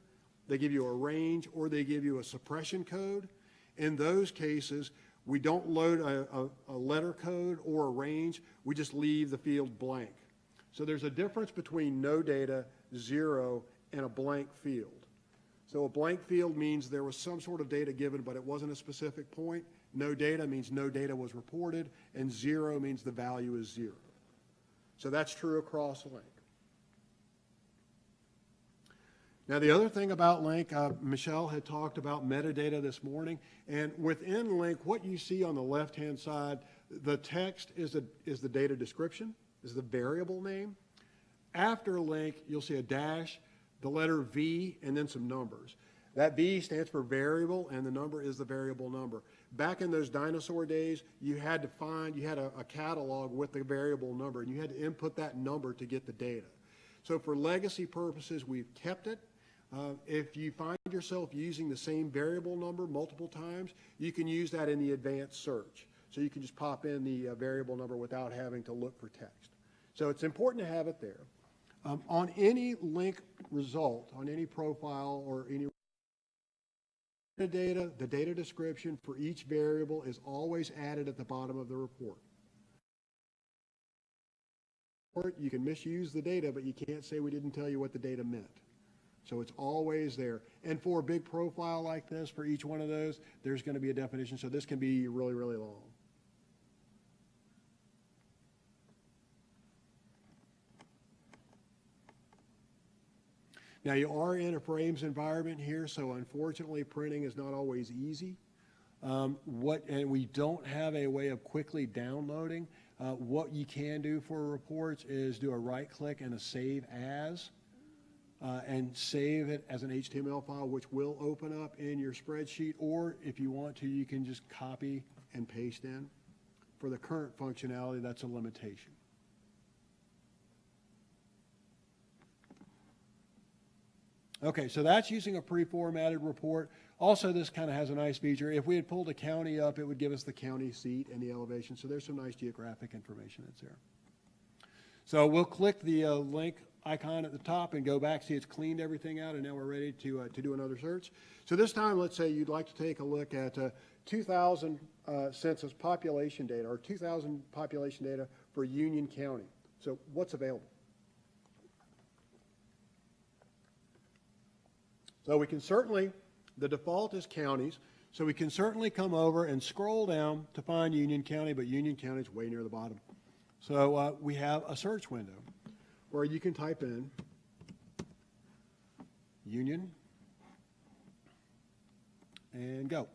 They give you a range, or they give you a suppression code. In those cases, we don't load a letter code or a range. We just leave the field blank. So there's a difference between no data, 0, and a blank field. So a blank field means there was some sort of data given, but it wasn't a specific point. No data means no data was reported, and 0 means the value is 0. So that's true across LINC. Now, the other thing about LINC, Michelle had talked about metadata this morning, and within LINC, what you see on the left-hand side, the text is the data description, is the variable name. After LINC, you'll see a dash, the letter V, and then some numbers. That V stands for variable, and the number is the variable number. Back in those dinosaur days, you had a catalog with the variable number, and you had to input that number to get the data. So for legacy purposes, we've kept it. If you find yourself using the same variable number multiple times, you can use that in the advanced search. So you can just pop in the variable number without having to look for text. So it's important to have it there. On any LINC result, on any profile or any data, the data description for each variable is always added at the bottom of the report. You can misuse the data, but you can't say we didn't tell you what the data meant. So it's always there. And for a big profile like this, for each one of those, there's going to be a definition. So this can be really, really long. Now, you are in a frames environment here, so unfortunately printing is not always easy. And we don't have a way of quickly downloading. What you can do for reports is do a right click and a save as, and save it as an HTML file, which will open up in your spreadsheet, or if you want to, you can just copy and paste in. For the current functionality, that's a limitation. Okay, so that's using a pre-formatted report. Also, this kind of has a nice feature. If we had pulled a county up, it would give us the county seat and the elevation. So there's some nice geographic information that's there. So we'll click the link icon at the top and go back. See, it's cleaned everything out, and now we're ready to do another search. So this time, let's say you'd like to take a look at 2000 census population data, or 2000 population data for Union County. So what's available? So we can certainly, the default is counties, so we can certainly come over and scroll down to find Union County, but Union County is way near the bottom. So we have a search window where you can type in Union and go.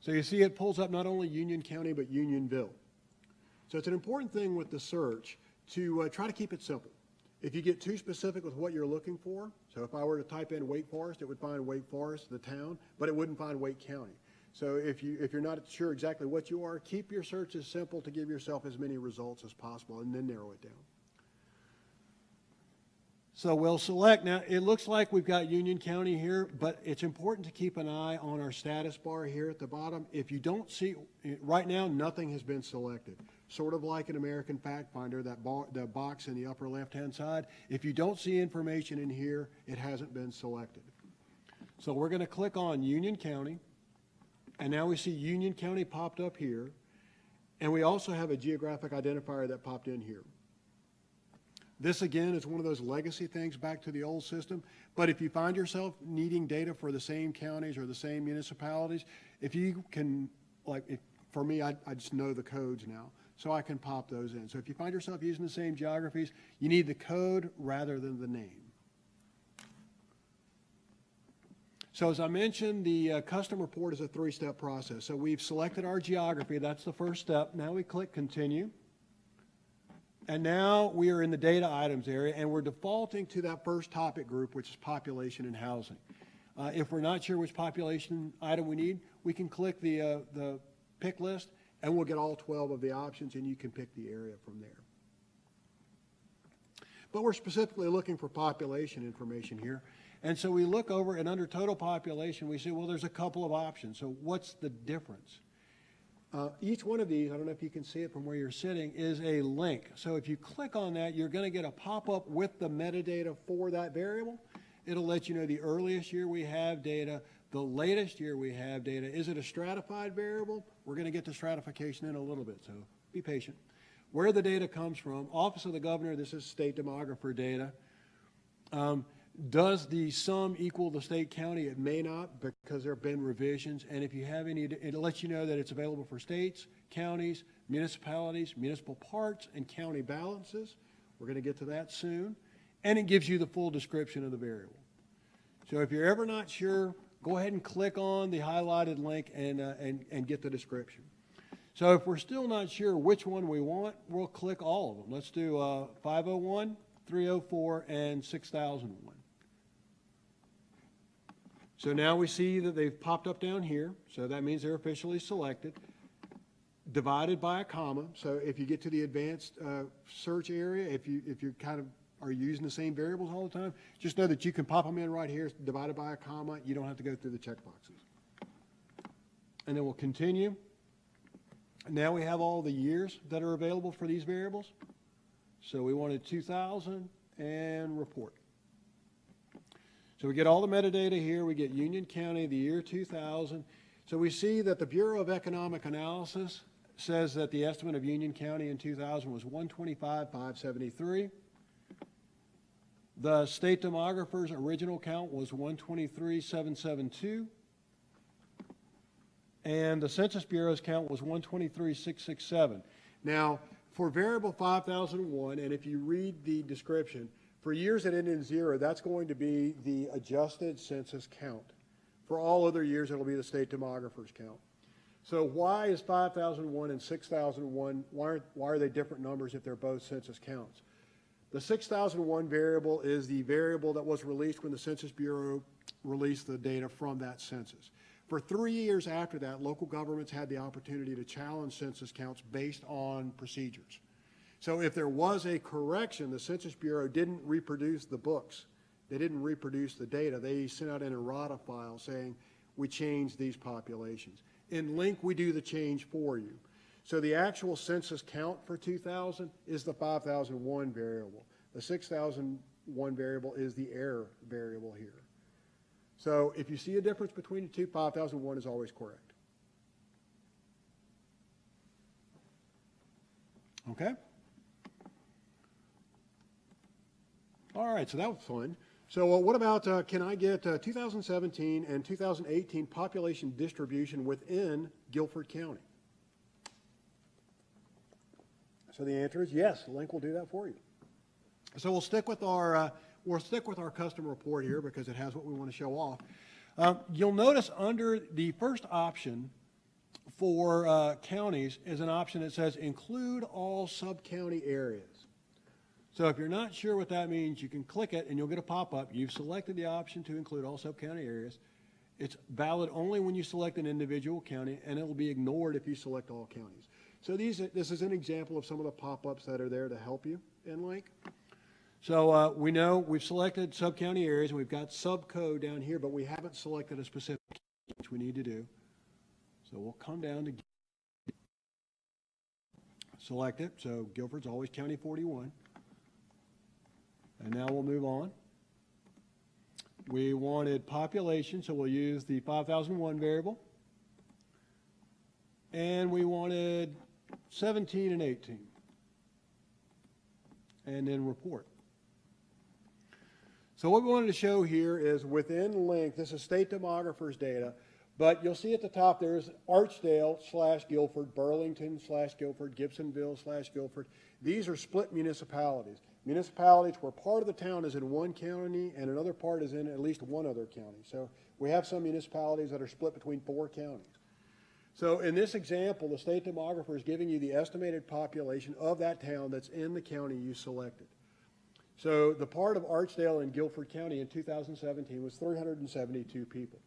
So you see it pulls up not only Union County, but Unionville. So it's an important thing with the search to try to keep it simple. If you get too specific with what you're looking for, so if I were to type in Wake Forest, it would find Wake Forest, the town, but it wouldn't find Wake County. So if you're not sure exactly what you are, keep your searches simple to give yourself as many results as possible, and then narrow it down. So we'll select. Now, it looks like we've got Union County here, but it's important to keep an eye on our status bar here at the bottom. If you don't see, right now, nothing has been selected. Sort of like an American Fact Finder, the box in the upper left-hand side. If you don't see information in here, it hasn't been selected. So we're going to click on Union County, and now we see Union County popped up here, and we also have a geographic identifier that popped in here. This, again, is one of those legacy things back to the old system. But if you find yourself needing data for the same counties or the same municipalities, if you can, for me, I just know the codes now, so I can pop those in. So if you find yourself using the same geographies, you need the code rather than the name. So as I mentioned, the custom report is a three-step process. So we've selected our geography. That's the first step. Now we click Continue. And now we are in the data items area, and we're defaulting to that first topic group, which is population and housing. If we're not sure which population item we need, we can click the pick list, and we'll get all 12 of the options, and you can pick the area from there. But we're specifically looking for population information here. And so we look over, and under total population, we see, well, there's a couple of options. So what's the difference? Each one of these, I don't know if you can see it from where you're sitting, is a link. So if you click on that, you're going to get a pop-up with the metadata for that variable. It'll let you know the earliest year we have data, the latest year we have data. Is it a stratified variable? We're going to get to stratification in a little bit, so be patient. Where the data comes from, Office of the Governor, this is state demographer data. Does the sum equal the state county? It may not, because there have been revisions. And if you have any, it'll let you know that it's available for states, counties, municipalities, municipal parts, and county balances. We're going to get to that soon. And it gives you the full description of the variable. So if you're ever not sure, go ahead and click on the highlighted link and get the description. So if we're still not sure which one we want, we'll click all of them. Let's do 501, 304, and 6001. So now we see that they've popped up down here. So that means they're officially selected. Divided by a comma. So if you get to the advanced search area, if you kind of are using the same variables all the time, just know that you can pop them in right here, divided by a comma. You don't have to go through the checkboxes. And then we'll continue. Now we have all the years that are available for these variables. So we wanted 2000 and report. So we get all the metadata here. We get Union County, the year 2000. So we see that the Bureau of Economic Analysis says that the estimate of Union County in 2000 was 125,573. The state demographer's original count was 123,772. And the Census Bureau's count was 123,667. Now, for variable 5001, and if you read the description, for years that end in 0, that's going to be the adjusted census count. For all other years, it'll be the state demographer's count. So why is 5001 and 6001, why are they different numbers if they're both census counts? The 6001 variable is the variable that was released when the Census Bureau released the data from that census. For 3 years after that, local governments had the opportunity to challenge census counts based on procedures. So if there was a correction, the Census Bureau didn't reproduce the books. They didn't reproduce the data. They sent out an errata file saying, we changed these populations. In Link, we do the change for you. So the actual census count for 2000 is the 5001 variable. The 6001 variable is the error variable here. So if you see a difference between the two, 5001 is always correct. Okay? All right, so that was fun. So what about, can I get 2017 and 2018 population distribution within Guilford County? So the answer is yes, Link will do that for you. So we'll stick with our custom report here because it has what we want to show off. You'll notice under the first option for counties is an option that says include all sub-county areas. So if you're not sure what that means, you can click it and you'll get a pop-up. You've selected the option to include all sub-county areas. It's valid only when you select an individual county, and it will be ignored if you select all counties. So this is an example of some of the pop-ups that are there to help you in Link. So we know we've selected sub-county areas, and we've got subcode down here, but we haven't selected a specific county, which we need to do. So we'll come down to select it. So Guilford's always County 41. And now we'll move on. We wanted population, so we'll use the 5001 variable. And we wanted 17 and 18. and then report. So what we wanted to show here is within link, this is state demographers data, but you'll see at the top there's Archdale/Guilford, Burlington/Guilford, Gibsonville/Guilford. These are split municipalities. Municipalities where part of the town is in one county and another part is in at least one other county. So we have some municipalities that are split between 4 counties. So in this example, the state demographer is giving you the estimated population of that town that's in the county you selected. So the part of Archdale in Guilford County in 2017 was 372 people.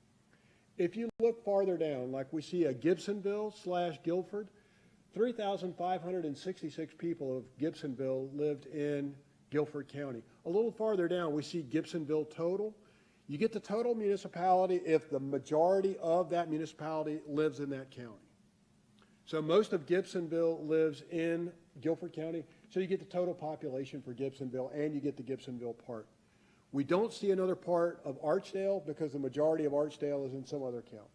If you look farther down, like we see a Gibsonville/Guilford, 3,566 people of Gibsonville lived in Guilford County. A little farther down, we see Gibsonville total. You get the total municipality if the majority of that municipality lives in that county. So most of Gibsonville lives in Guilford County, so you get the total population for Gibsonville and you get the Gibsonville part. We don't see another part of Archdale because the majority of Archdale is in some other county.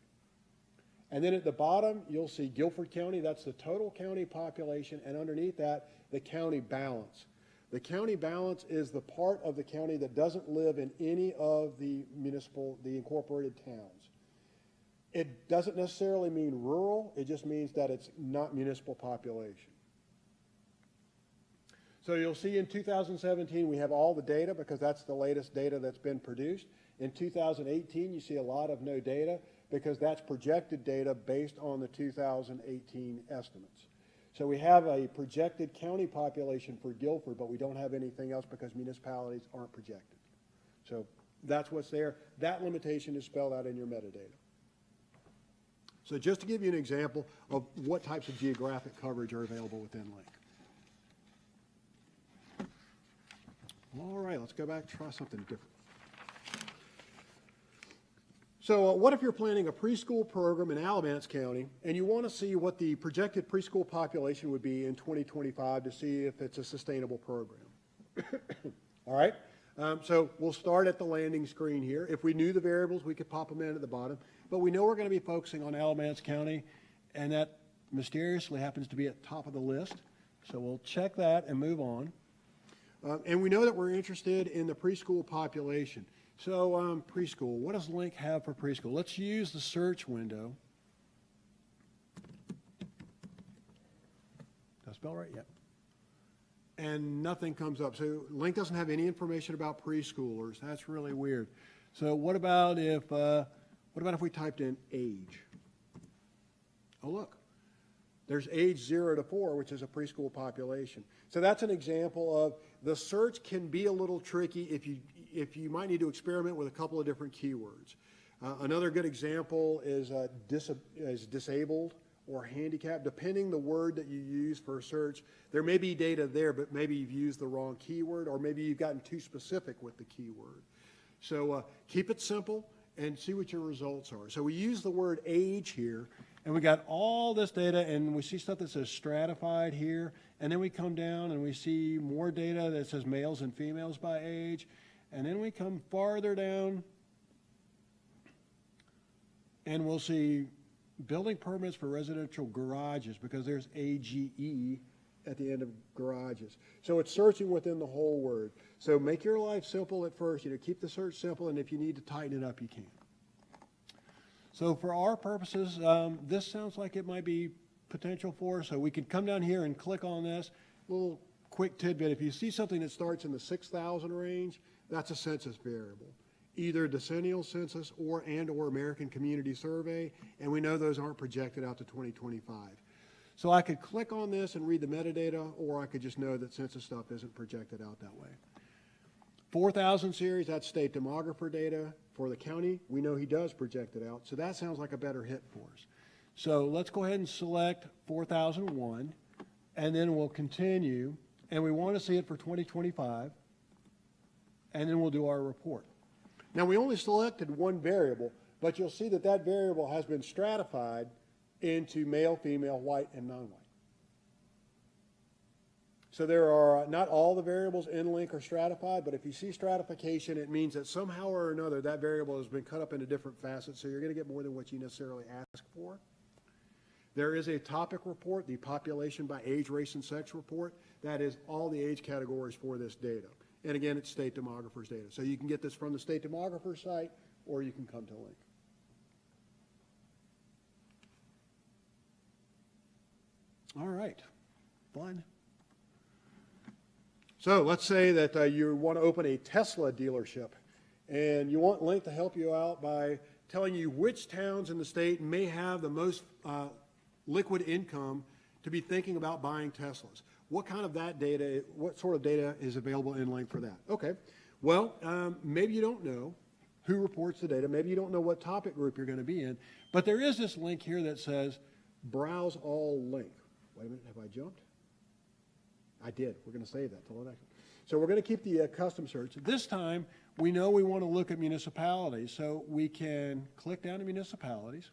And then at the bottom, you'll see Guilford County. That's the total county population, and underneath that, the county balance. The county balance is the part of the county that doesn't live in any of the incorporated towns. It doesn't necessarily mean rural. It just means that it's not municipal population. So you'll see in 2017 we have all the data because that's the latest data that's been produced. In 2018 you see a lot of no data because that's projected data based on the 2018 estimates. So we have a projected county population for Guilford, but we don't have anything else because municipalities aren't projected. So that's what's there. That limitation is spelled out in your metadata. So just to give you an example of what types of geographic coverage are available within Link. All right, let's go back and try something different. So what if you're planning a preschool program in Alamance County and you want to see what the projected preschool population would be in 2025 to see if it's a sustainable program? All right, so we'll start at the landing screen here. If we knew the variables, we could pop them in at the bottom. But we know we're going to be focusing on Alamance County, and that mysteriously happens to be at the top of the list. So we'll check that and move on. And we know that we're interested in the preschool population. So preschool, what does Link have for preschool? Let's use the search window. Did I spell right? Yep. And nothing comes up. So Link doesn't have any information about preschoolers. That's really weird. So what about if we typed in age? Oh, look. There's age 0 to 4, which is a preschool population. So that's an example of the search can be a little tricky if you might need to experiment with a couple of different keywords. Another good example is disabled or handicapped. Depending the word that you use for a search, there may be data there, but maybe you've used the wrong keyword, or maybe you've gotten too specific with the keyword. So keep it simple and see what your results are. So we use the word age here, and we got all this data, and we see stuff that says stratified here, and then we come down and we see more data that says males and females by age, and then we come farther down and we'll see building permits for residential garages because there's AGE at the end of garages. So it's searching within the whole word. So make your life simple at first. Keep the search simple, and if you need to tighten it up, you can. So for our purposes, this sounds like it might be potential for us. So we could come down here and click on this. Little quick tidbit. If you see something that starts in the 6,000 range, that's a census variable. Either decennial census or American Community Survey, and we know those aren't projected out to 2025. So I could click on this and read the metadata, or I could just know that census stuff isn't projected out that way. 4,000 series, that's state demographer data. For the county, we know he does project it out, so that sounds like a better hit for us. So let's go ahead and select 4001, and then we'll continue, and we want to see it for 2025, and then we'll do our report. Now, we only selected one variable, but you'll see that that variable has been stratified into male, female, white, and non-white. So there are not all the variables in Link are stratified, but if you see stratification, it means that somehow or another that variable has been cut up into different facets, so you're going to get more than what you necessarily ask for. There is a topic report, the population by age, race, and sex report. That is all the age categories for this data. And again, it's state demographers data. So you can get this from the state demographer site, or you can come to Link. All right, fun. So let's say that you want to open a Tesla dealership, and you want Link to help you out by telling you which towns in the state may have the most liquid income to be thinking about buying Teslas. What kind of that data, what sort of data is available in Link for that? Okay, well, maybe you don't know who reports the data. Maybe you don't know what topic group you're going to be in, but there is this link here that says browse all Link. Wait a minute, have I jumped? I did. We're going to save that till the next one. So we're going to keep the custom search. This time, we know we want to look at municipalities, so we can click down to municipalities.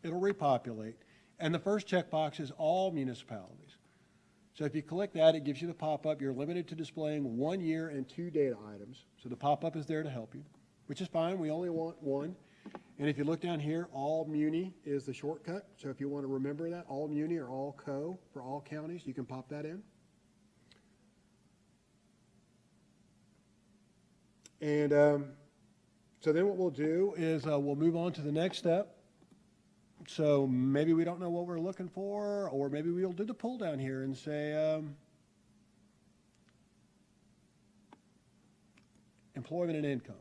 It'll repopulate. And the first checkbox is all municipalities. So if you click that, it gives you the pop-up. You're limited to displaying 1 year and 2 data items. So the pop-up is there to help you, which is fine. We only want one. And if you look down here, all muni is the shortcut. So if you want to remember that, all muni or all co for all counties, you can pop that in. And so then what we'll do is we'll move on to the next step. So maybe we don't know what we're looking for, or maybe we'll do the pull down here and say employment and income.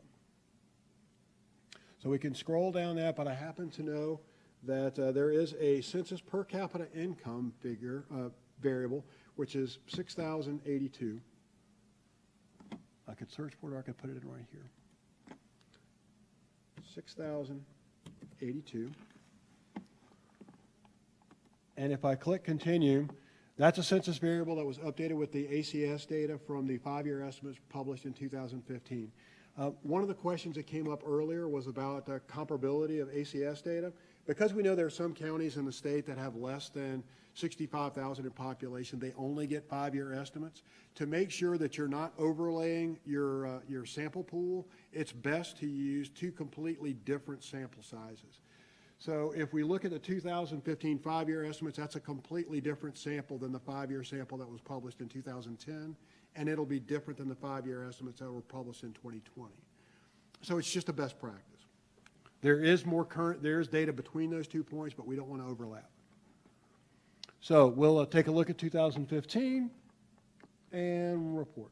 So we can scroll down that, but I happen to know that there is a census per capita income figure variable, which is 6,082. I could search for it, or I could put it in right here. 6,082. And if I click continue, that's a census variable that was updated with the ACS data from the 5-year estimates published in 2015. One of the questions that came up earlier was about comparability of ACS data. Because we know there are some counties in the state that have less than 65,000 in population, they only get 5-year estimates. To make sure that you're not overlaying your sample pool, it's best to use 2 completely different sample sizes. So if we look at the 2015 5-year estimates, that's a completely different sample than the 5-year sample that was published in 2010, and it'll be different than the 5-year estimates that were published in 2020. So it's just a best practice. There is data between those 2 points, but we don't want to overlap. So we'll take a look at 2015 and report.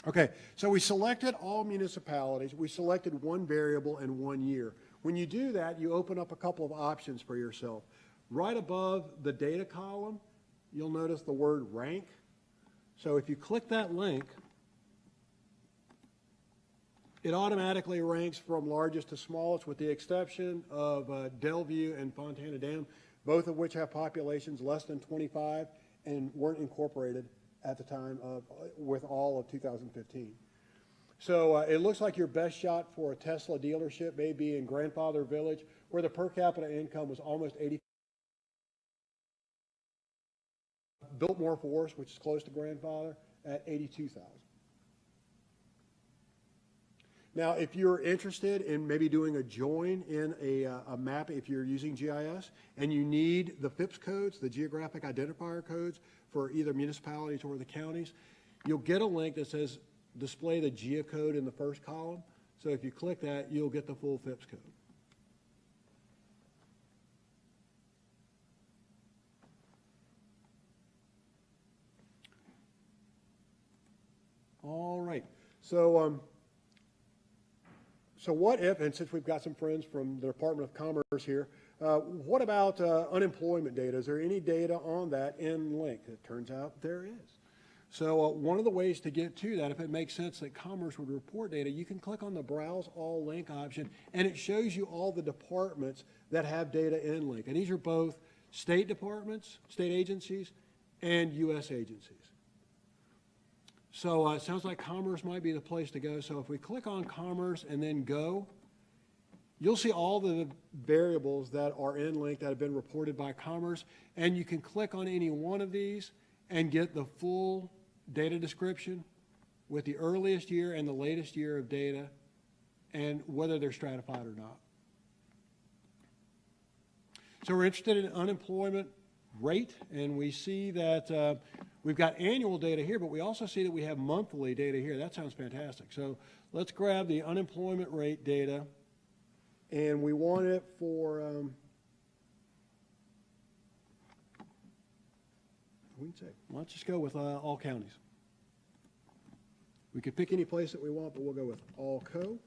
Okay, so we selected all municipalities. We selected one variable and 1 year. When you do that, you open up a couple of options for yourself. Right above the data column, you'll notice the word rank. So if you click that link, it automatically ranks from largest to smallest, with the exception of Delview and Fontana Dam, both of which have populations less than 25 and weren't incorporated at the time with all of 2015. So it looks like your best shot for a Tesla dealership may be in Grandfather Village, where the per capita income was almost 80. Biltmore Forest, which is close to Grandfather, at 82,000. Now, if you're interested in maybe doing a join in a map, if you're using GIS, and you need the FIPS codes, the geographic identifier codes, for either municipalities or the counties, you'll get a link that says display the geocode in the first column. So if you click that, you'll get the full FIPS code. All right. So what if, and since we've got some friends from the Department of Commerce here, what about unemployment data? Is there any data on that in Link? It turns out there is. So one of the ways to get to that, if it makes sense that Commerce would report data, you can click on the Browse All Link option, and it shows you all the departments that have data in Link. And these are both state departments, state agencies, and U.S. agencies. So it sounds like Commerce might be the place to go. So if we click on Commerce and then go, you'll see all the variables that are in Link that have been reported by Commerce, and you can click on any one of these and get the full data description with the earliest year and the latest year of data and whether they're stratified or not. So we're interested in unemployment rate, and we see that we've got annual data here, but we also see that we have monthly data here. That sounds fantastic. So let's grab the unemployment rate data, and we want it for, we can say, let's just go with all counties. We could pick any place that we want, but we'll go with all co.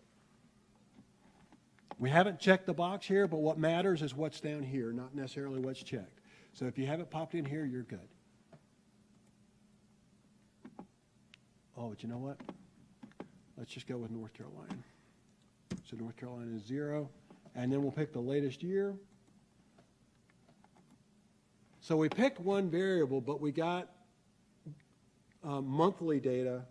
We haven't checked the box here, but what matters is what's down here, not necessarily what's checked. So if you have it popped in here, you're good. Oh, but you know what? Let's just go with North Carolina. So North Carolina is 0. And then we'll pick the latest year. So we picked one variable, but we got monthly data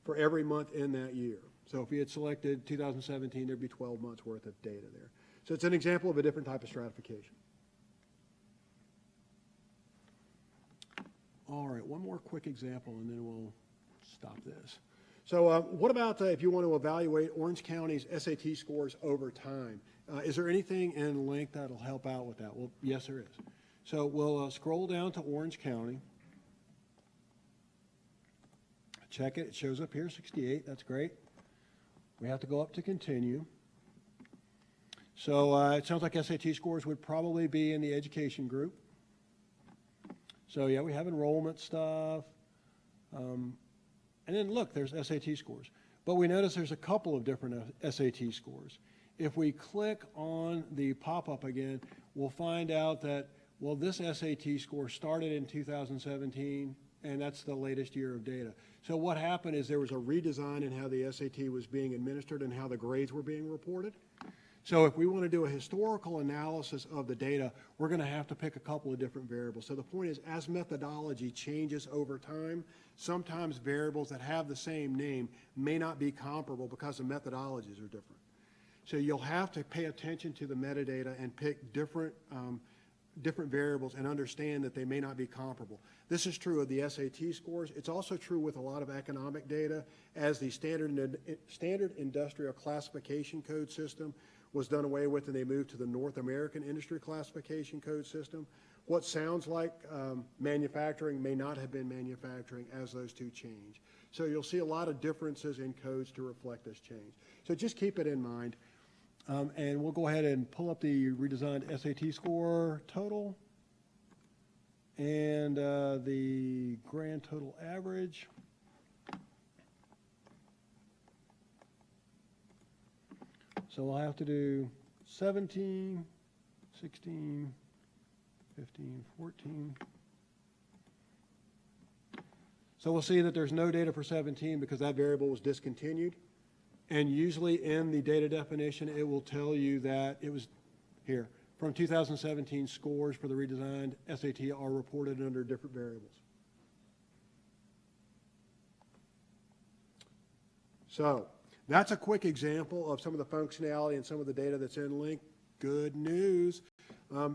for every month in that year. So if we had selected 2017, there'd be 12 months worth of data there. So it's an example of a different type of stratification. All right, one more quick example, and then we'll stop this. So what about if you want to evaluate Orange County's SAT scores over time? Is there anything in LINQ that'll help out with that? Well, yes, there is. So we'll scroll down to Orange County. Check it. It shows up here, 68. That's great. We have to go up to continue. So it sounds like SAT scores would probably be in the education group. So yeah, we have enrollment stuff. And then look, there's SAT scores. But we notice there's a couple of different SAT scores. If we click on the pop-up again, we'll find out that, well, this SAT score started in 2017, and that's the latest year of data. So what happened is there was a redesign in how the SAT was being administered and how the grades were being reported. So if we want to do a historical analysis of the data, we're going to have to pick a couple of different variables. So the point is, as methodology changes over time, sometimes variables that have the same name may not be comparable because the methodologies are different. So you'll have to pay attention to the metadata and pick different variables and understand that they may not be comparable. This is true of the SAT scores. It's also true with a lot of economic data, as the standard industrial classification code system was done away with and they moved to the North American Industry Classification Code system. What sounds like manufacturing may not have been manufacturing as those two change. So you'll see a lot of differences in codes to reflect this change. So just keep it in mind. And we'll go ahead and pull up the redesigned SAT score total and the grand total average. So we'll have to do 17, 16, 15, 14. So we'll see that there's no data for 17 because that variable was discontinued. And usually in the data definition, it will tell you that it was here. From 2017, scores for the redesigned SAT are reported under different variables. So that's a quick example of some of the functionality and some of the data that's in LINQ. Good news.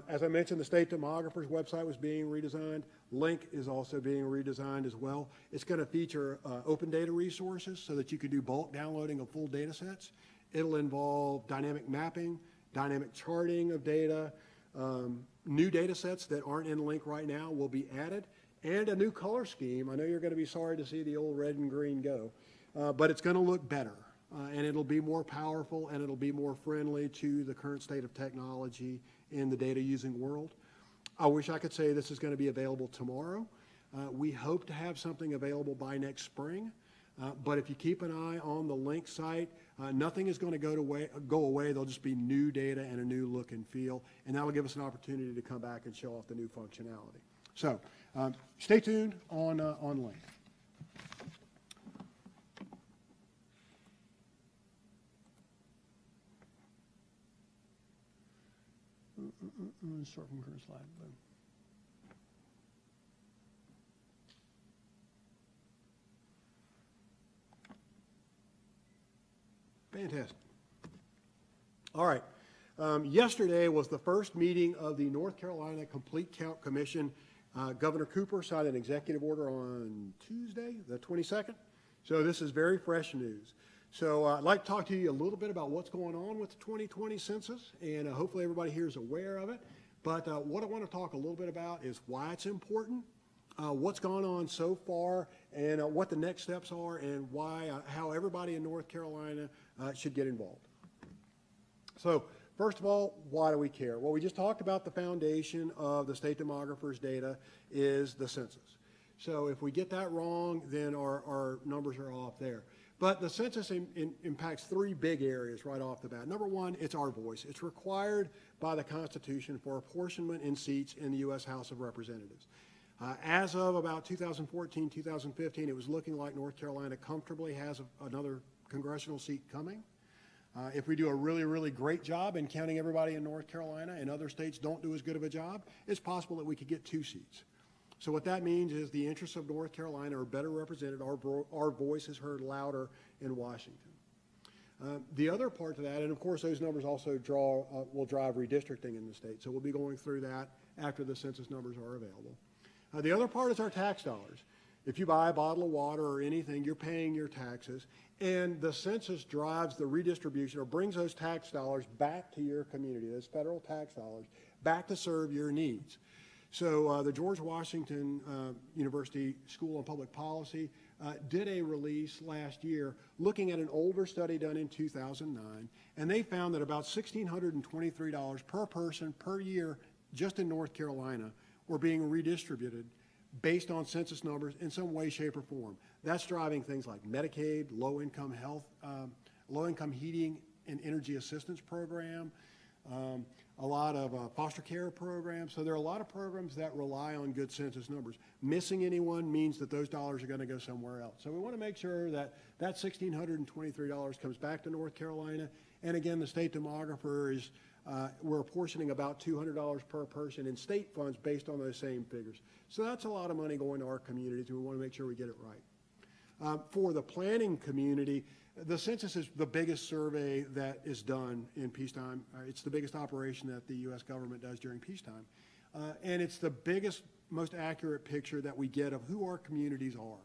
As I mentioned, the state demographer's website was being redesigned. LINQ is also being redesigned as well. It's going to feature open data resources so that you can do bulk downloading of full data sets. It'll involve dynamic mapping, dynamic charting of data, new data sets that aren't in LINQ right now will be added, and a new color scheme. I know you're going to be sorry to see the old red and green go, but it's going to look better. And it'll be more powerful and it'll be more friendly to the current state of technology in the data using world. I wish I could say this is going to be available tomorrow. We hope to have something available by next spring. But if you keep an eye on the LINQ site, nothing is going to go away. There'll just be new data and a new look and feel. And that'll give us an opportunity to come back and show off the new functionality. So stay tuned on LINQ. Start from current slide. Fantastic. All right. Yesterday was the first meeting of the North Carolina Complete Count Commission. Governor Cooper signed an executive order on Tuesday, the 22nd. So this is very fresh news. So I'd like to talk to you a little bit about what's going on with the 2020 census, and hopefully everybody here is aware of it. But what I want to talk a little bit about is why it's important, what's gone on so far, and what the next steps are, and why, how everybody in North Carolina should get involved. So first of all, why do we care? Well, we just talked about the foundation of the state demographer's data is the census. So if we get that wrong, then our numbers are off there. But the census impacts three big areas right off the bat. Number one, it's our voice. It's required by the Constitution for apportionment in seats in the U.S. House of Representatives. As of about 2014, 2015, it was looking like North Carolina comfortably has another congressional seat coming. If we do a really, really great job in counting everybody in North Carolina and other states don't do as good of a job, it's possible that we could get 2 seats. So what that means is the interests of North Carolina are better represented. Our voice is heard louder in Washington. The other part to that, and of course those numbers also will drive redistricting in the state. So we'll be going through that after the census numbers are available. The other part is our tax dollars. If you buy a bottle of water or anything, you're paying your taxes, and the census drives the redistribution or brings those tax dollars back to your community, those federal tax dollars, back to serve your needs. So the George Washington University School of Public Policy did a release last year looking at an older study done in 2009, and they found that about $1,623 per person per year just in North Carolina were being redistributed based on census numbers in some way, shape, or form. That's driving things like Medicaid, low-income health, low-income heating and energy assistance program, a lot of foster care programs. So there are a lot of programs that rely on good census numbers. Missing anyone means that those dollars are going to go somewhere else. So we want to make sure that that $1,623 comes back to North Carolina. And again, the state demographer is, we're apportioning about $200 per person in state funds based on those same figures. So that's a lot of money going to our communities, and we want to make sure we get it right. For the planning community, the census is the biggest survey that is done in peacetime. It's the biggest operation that the U.S. government does during peacetime. And it's the biggest, most accurate picture that we get of who our communities are.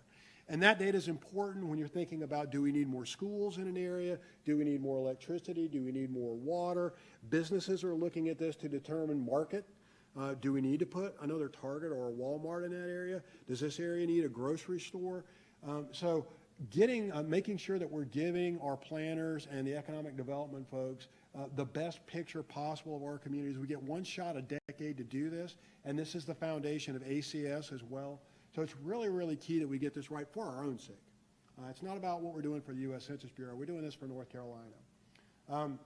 And that data is important when you're thinking about, do we need more schools in an area? Do we need more electricity? Do we need more water? Businesses are looking at this to determine market. Do we need to put another Target or a Walmart in that area? Does this area need a grocery store? So making sure that we're giving our planners and the economic development folks the best picture possible of our communities. We get one shot a decade to do this, and this is the foundation of ACS as well. So it's really, really key that we get this right for our own sake. It's not about what we're doing for the U.S. Census Bureau. We're doing this for North Carolina.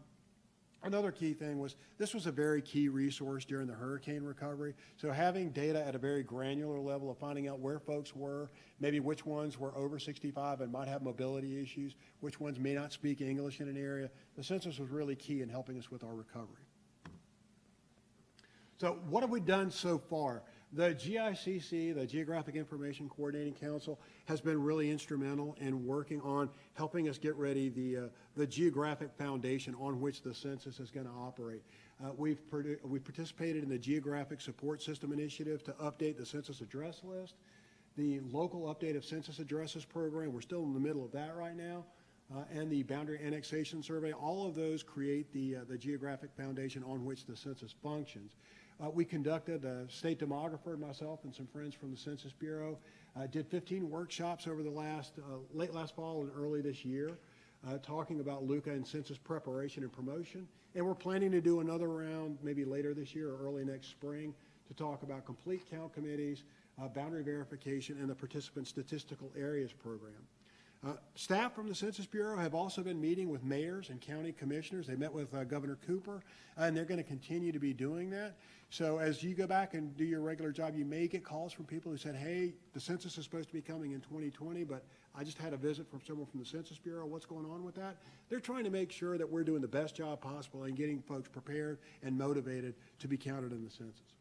Another key thing was this was a very key resource during the hurricane recovery. So having data at a very granular level of finding out where folks were, maybe which ones were over 65 and might have mobility issues, which ones may not speak English in an area, the census was really key in helping us with our recovery. So what have we done so far? The GICC, the Geographic Information Coordinating Council, has been really instrumental in working on helping us get ready the geographic foundation on which the census is going to operate. We've participated in the Geographic Support System Initiative to update the census address list. The local update of census addresses program, we're still in the middle of that right now, and the boundary annexation survey. All of those create the geographic foundation on which the census functions. We conducted, a state demographer and myself and some friends from the Census Bureau did 15 workshops over the late last fall and early this year, talking about LUCA and census preparation and promotion. And we're planning to do another round maybe later this year or early next spring to talk about complete count committees, boundary verification, and the participant statistical areas program. Staff from the Census Bureau have also been meeting with mayors and county commissioners. They met with Governor Cooper, and they're going to continue to be doing that. So as you go back and do your regular job, you may get calls from people who said, hey, the census is supposed to be coming in 2020, but I just had a visit from someone from the Census Bureau. What's going on with that? They're trying to make sure that we're doing the best job possible and getting folks prepared and motivated to be counted in the census.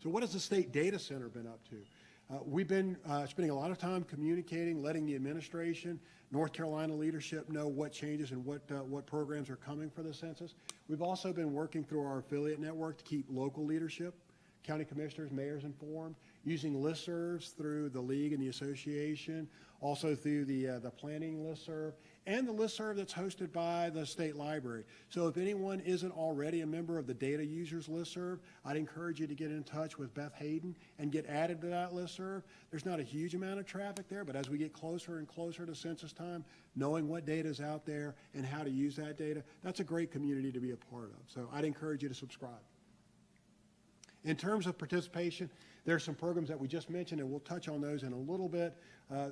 So what has the State Data Center been up to? We've been spending a lot of time communicating, letting the administration, North Carolina leadership know what changes and what programs are coming for the census. We've also been working through our affiliate network to keep local leadership, county commissioners, mayors informed, using listservs through the league and the association, also through the planning listserv, and the listserv that's hosted by the state library. So if anyone isn't already a member of the data users listserv, I'd encourage you to get in touch with Beth Hayden and get added to that listserv. There's not a huge amount of traffic there, but as we get closer and closer to census time, knowing what data is out there and how to use that data, that's a great community to be a part of. So I'd encourage you to subscribe. In terms of participation, there are some programs that we just mentioned, and we'll touch on those in a little bit,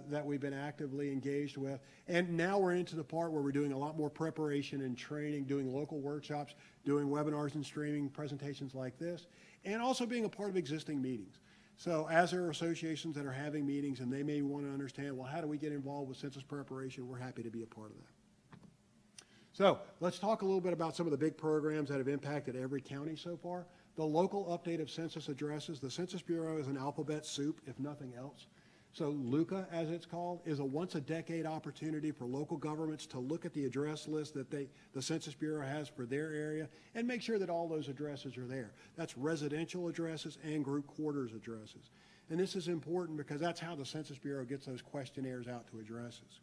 that we've been actively engaged with. And now we're into the part where we're doing a lot more preparation and training, doing local workshops, doing webinars and streaming presentations like this, and also being a part of existing meetings. So as there are associations that are having meetings and they may want to understand, well, how do we get involved with census preparation? We're happy to be a part of that. So let's talk a little bit about some of the big programs that have impacted every county so far. The local update of census addresses. The Census Bureau is an alphabet soup, if nothing else. So LUCA, as it's called, is a once-a-decade opportunity for local governments to look at the address list that the Census Bureau has for their area and make sure that all those addresses are there. That's residential addresses and group quarters addresses. And this is important because that's how the Census Bureau gets those questionnaires out to addresses.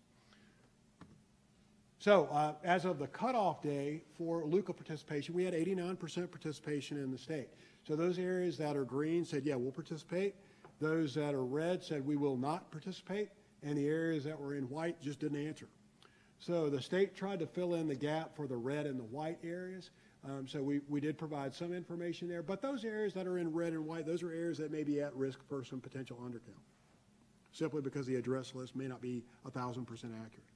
So as of the cutoff day for LUCA participation, we had 89% participation in the state. So those areas that are green said, yeah, we'll participate. Those that are red said we will not participate. And the areas that were in white just didn't answer. So the state tried to fill in the gap for the red and the white areas. So we did provide some information there. But those areas that are in red and white, those are areas that may be at risk for some potential undercount, simply because the address list may not be 1,000% accurate.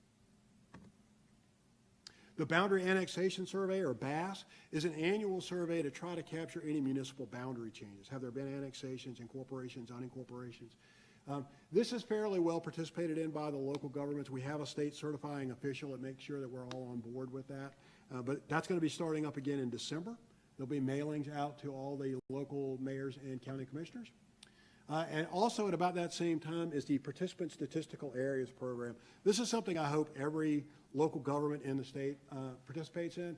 The Boundary Annexation Survey, or BAS, is an annual survey to try to capture any municipal boundary changes. Have there been annexations, incorporations, unincorporations? This is fairly well participated in by the local governments. We have a state certifying official that makes sure that we're all on board with that. But that's going to be starting up again in December. There'll be mailings out to all the local mayors and county commissioners. And also at about that same time is the Participant Statistical Areas Program. This is something I hope every local government in the state participates in.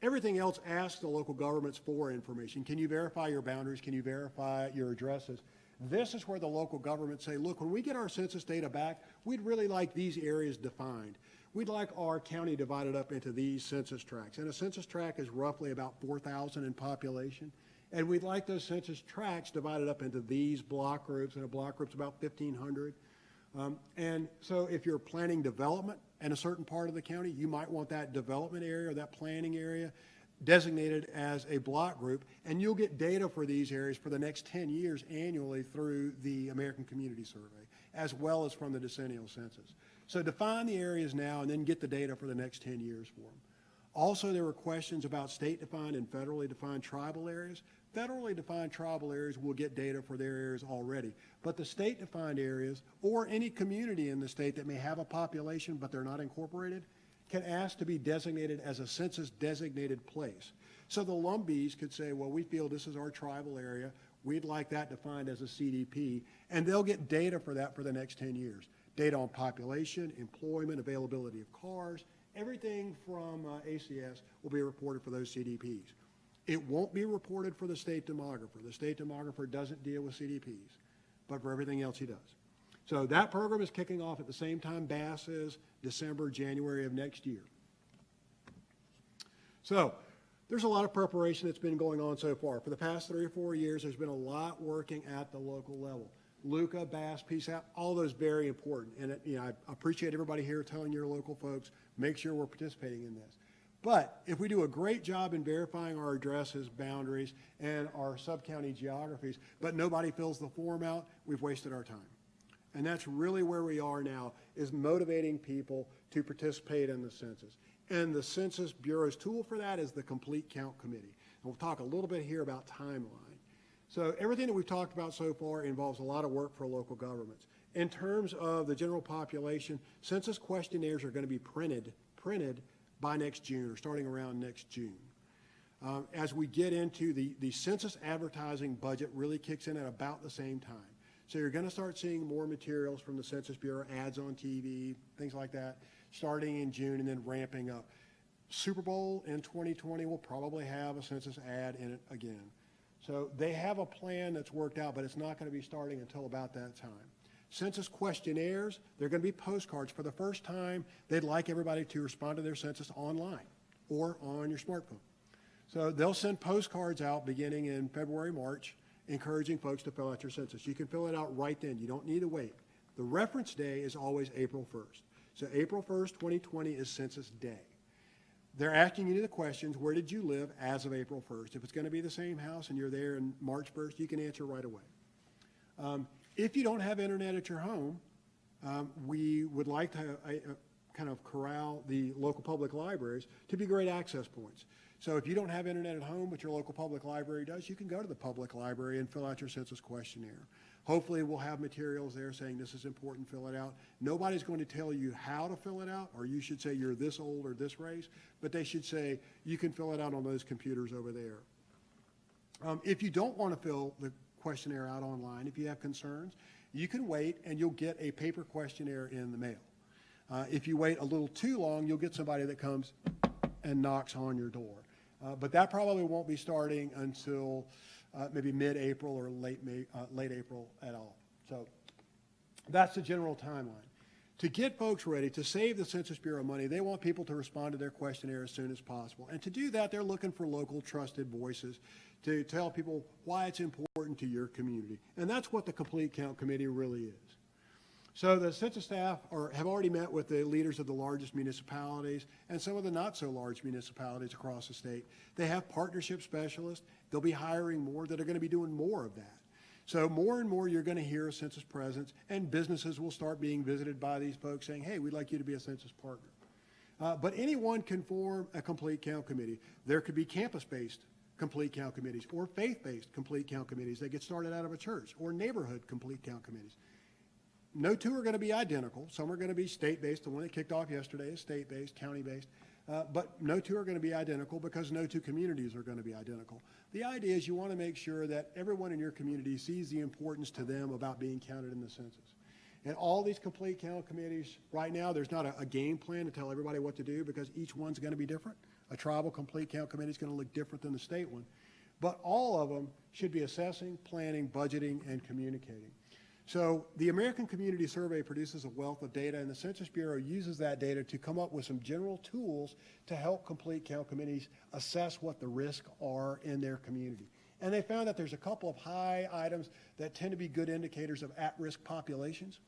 Everything else asks the local governments for information. Can you verify your boundaries? Can you verify your addresses? This is where the local governments say, look, when we get our census data back, we'd really like these areas defined. We'd like our county divided up into these census tracts. And a census tract is roughly about 4,000 in population. And we'd like those census tracts divided up into these block groups, and a block group's about 1,500. And so if you're planning development in a certain part of the county, you might want that development area or that planning area designated as a block group, and you'll get data for these areas for the next 10 years annually through the American Community Survey, as well as from the decennial census. So define the areas now and then get the data for the next 10 years for them. Also, there were questions about state-defined and federally defined tribal areas. Federally defined tribal areas will get data for their areas already, but the state-defined areas or any community in the state that may have a population but they're not incorporated can ask to be designated as a census-designated place. So the Lumbees could say, well, we feel this is our tribal area. We'd like that defined as a CDP, and they'll get data for that for the next 10 years. Data on population, employment, availability of cars, everything from ACS will be reported for those CDPs. It won't be reported for the state demographer. The state demographer doesn't deal with CDPs, but for everything else he does. So that program is kicking off at the same time BAS is, December, January of next year. So there's a lot of preparation that's been going on so far. For the past 3 or 4 years, there's been a lot working at the local level. LUCA, BAS, PSAP, all those very important. And I appreciate everybody here telling your local folks, make sure we're participating in this. But if we do a great job in verifying our addresses, boundaries, and our sub-county geographies, but nobody fills the form out, we've wasted our time. And that's really where we are now, is motivating people to participate in the census. And the Census Bureau's tool for that is the Complete Count Committee. And we'll talk a little bit here about timeline. So everything that we've talked about so far involves a lot of work for local governments. In terms of the general population, census questionnaires are going to be printed by next June, or starting around next June. As we get into the census advertising budget really kicks in at about the same time. So you're going to start seeing more materials from the Census Bureau, ads on TV, things like that, starting in June and then ramping up. Super Bowl in 2020 will probably have a census ad in it again. So they have a plan that's worked out, but it's not going to be starting until about that time. Census questionnaires, they're going to be postcards. For the first time, they'd like everybody to respond to their census online or on your smartphone. So they'll send postcards out beginning in February, March, encouraging folks to fill out your census. You can fill it out right then. You don't need to wait. The reference day is always April 1st. So April 1st, 2020 is Census Day. They're asking you the questions, where did you live as of April 1st? If it's going to be the same house and you're there in March 1st, you can answer right away. If you don't have internet at your home, we would like to kind of corral the local public libraries to be great access points. So if you don't have internet at home, but your local public library does, you can go to the public library and fill out your census questionnaire. Hopefully we'll have materials there saying this is important, fill it out. Nobody's going to tell you how to fill it out, or you should say you're this old or this race, but they should say you can fill it out on those computers over there. If you don't want to fill the questionnaire out online, if you have concerns, you can wait and you'll get a paper questionnaire in the mail. If you wait a little too long, you'll get somebody that comes and knocks on your door. But that probably won't be starting until maybe mid-April or late April at all. So that's the general timeline. To get folks ready, to save the Census Bureau money, they want people to respond to their questionnaire as soon as possible. And to do that, they're looking for local trusted voices to tell people why it's important to your community. And that's what the Complete Count Committee really is. So the census staff have already met with the leaders of the largest municipalities and some of the not so large municipalities across the state. They have partnership specialists. They'll be hiring more that are going to be doing more of that. So more and more you're going to hear a census presence, and businesses will start being visited by these folks saying, hey, we'd like you to be a census partner. But anyone can form a Complete Count Committee. There could be campus-based Complete Count Committees or faith-based Complete Count Committees that get started out of a church, or neighborhood Complete Count Committees. No two are going to be identical. Some are going to be state-based. The one that kicked off yesterday is state-based, county-based. But no two are going to be identical because no two communities are going to be identical. The idea is you want to make sure that everyone in your community sees the importance to them about being counted in the census. And all these Complete Count Committees, right now, there's not a game plan to tell everybody what to do because each one's going to be different. A tribal Complete Count Committee is going to look different than the state one. But all of them should be assessing, planning, budgeting, and communicating. So the American Community Survey produces a wealth of data, and the Census Bureau uses that data to come up with some general tools to help Complete Count Committees assess what the risks are in their community. And they found that there's a couple of high items that tend to be good indicators of at-risk populations.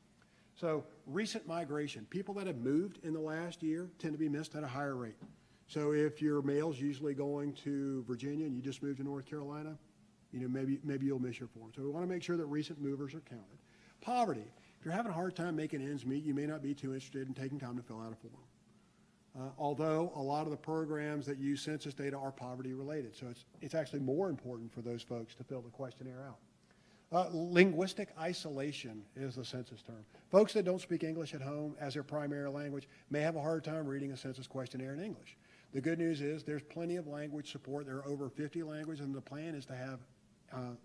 So recent migration, people that have moved in the last year tend to be missed at a higher rate. So if your mail's usually going to Virginia and you just moved to North Carolina, maybe you'll miss your form. So we want to make sure that recent movers are counted. Poverty. If you're having a hard time making ends meet, you may not be too interested in taking time to fill out a form. Although a lot of the programs that use census data are poverty related. So it's actually more important for those folks to fill the questionnaire out. Linguistic isolation is the census term. Folks that don't speak English at home as their primary language may have a hard time reading a census questionnaire in English. The good news is there's plenty of language support. There are over 50 languages, and the plan is to have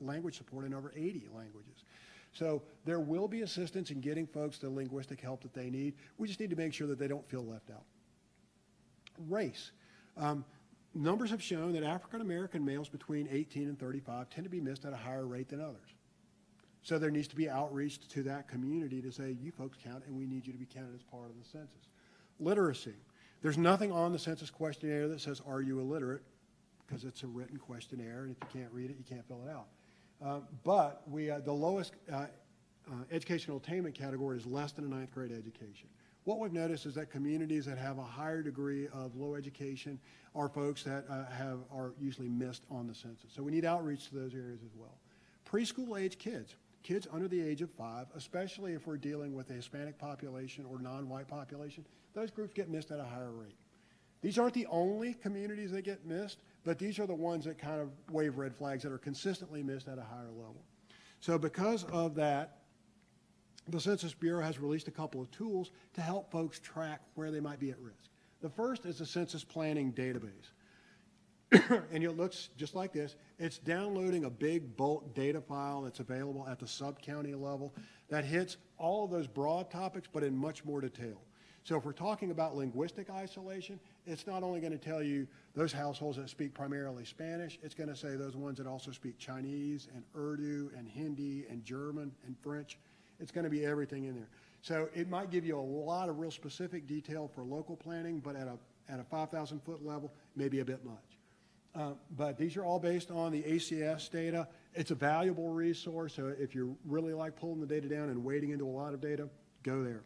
language support in over 80 languages. So there will be assistance in getting folks the linguistic help that they need. We just need to make sure that they don't feel left out. Race. Numbers have shown that African American males between 18 and 35 tend to be missed at a higher rate than others. So there needs to be outreach to that community to say, you folks count and we need you to be counted as part of the census. Literacy. There's nothing on the census questionnaire that says, are you illiterate? Because it's a written questionnaire, and if you can't read it, you can't fill it out. But the lowest educational attainment category is less than a ninth grade education. What we've noticed is that communities that have a higher degree of low education are folks that are usually missed on the census. So we need outreach to those areas as well. Preschool age kids under the age of 5, especially if we're dealing with a Hispanic population or non-white population, those groups get missed at a higher rate. These aren't the only communities that get missed, but these are the ones that kind of wave red flags that are consistently missed at a higher level. So because of that, the Census Bureau has released a couple of tools to help folks track where they might be at risk. The first is the Census Planning Database. And it looks just like this. It's downloading a big bulk data file that's available at the sub-county level that hits all of those broad topics, but in much more detail. So if we're talking about linguistic isolation, it's not only going to tell you those households that speak primarily Spanish, it's going to say those ones that also speak Chinese and Urdu and Hindi and German and French. It's going to be everything in there. So it might give you a lot of real specific detail for local planning, but at a 5,000-foot level, maybe a bit much. But these are all based on the ACS data. It's a valuable resource, so if you really like pulling the data down and wading into a lot of data, go there.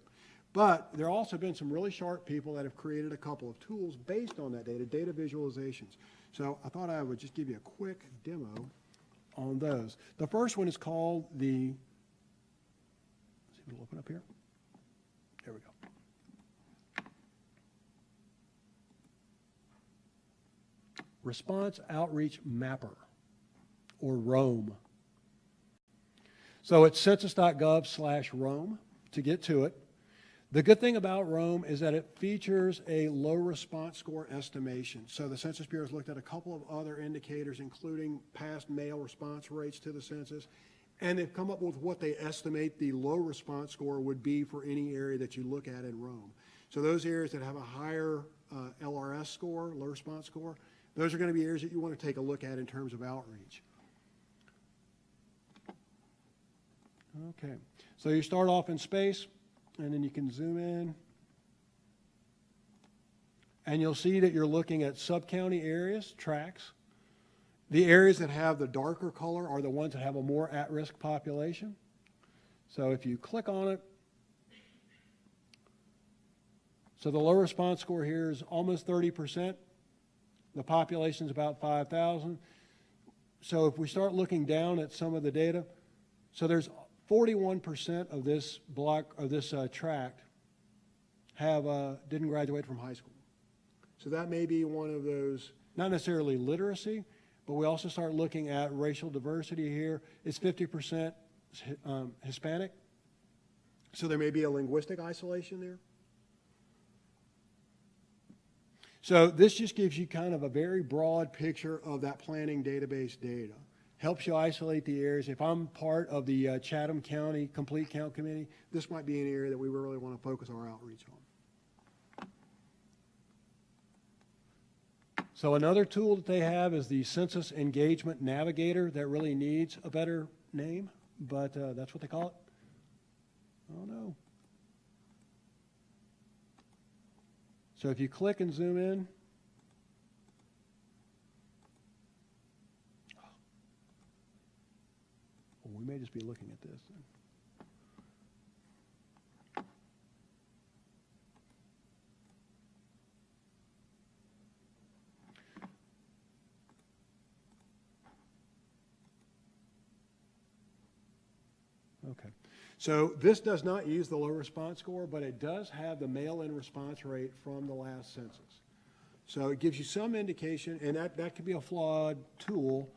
But there have also been some really sharp people that have created a couple of tools based on that data visualizations. So I thought I would just give you a quick demo on those. The first one is called the, let's see if it'll open up here. There we go. Response Outreach Mapper, or ROAM. So it's census.gov/ROAM to get to it. The good thing about ROAM is that it features a low response score estimation. So the Census Bureau has looked at a couple of other indicators, including past mail response rates to the census, and they've come up with what they estimate the low response score would be for any area that you look at in ROAM. So those areas that have a higher LRS score, low response score, those are going to be areas that you want to take a look at in terms of outreach. Okay, so you start off in space, and then you can zoom in. And you'll see that you're looking at sub-county areas, tracts. The areas that have the darker color are the ones that have a more at-risk population. So if you click on it, so the low response score here is almost 30%. The population is about 5,000. So if we start looking down at some of the data, so there's 41% of this block, of this tract, didn't graduate from high school. So that may be one of those, not necessarily literacy, but we also start looking at racial diversity here. It's 50% Hispanic. So there may be a linguistic isolation there. So this just gives you kind of a very broad picture of that planning database data. Helps you isolate the areas. If I'm part of the Chatham County Complete Count Committee, this might be an area that we really want to focus our outreach on. So another tool that they have is the Census Engagement Navigator. That really needs a better name, but that's what they call it. Oh no. So if you click and zoom in, we may just be looking at this. Okay. So this does not use the low response score, but it does have the mail-in response rate from the last census. So it gives you some indication, and that could be a flawed tool,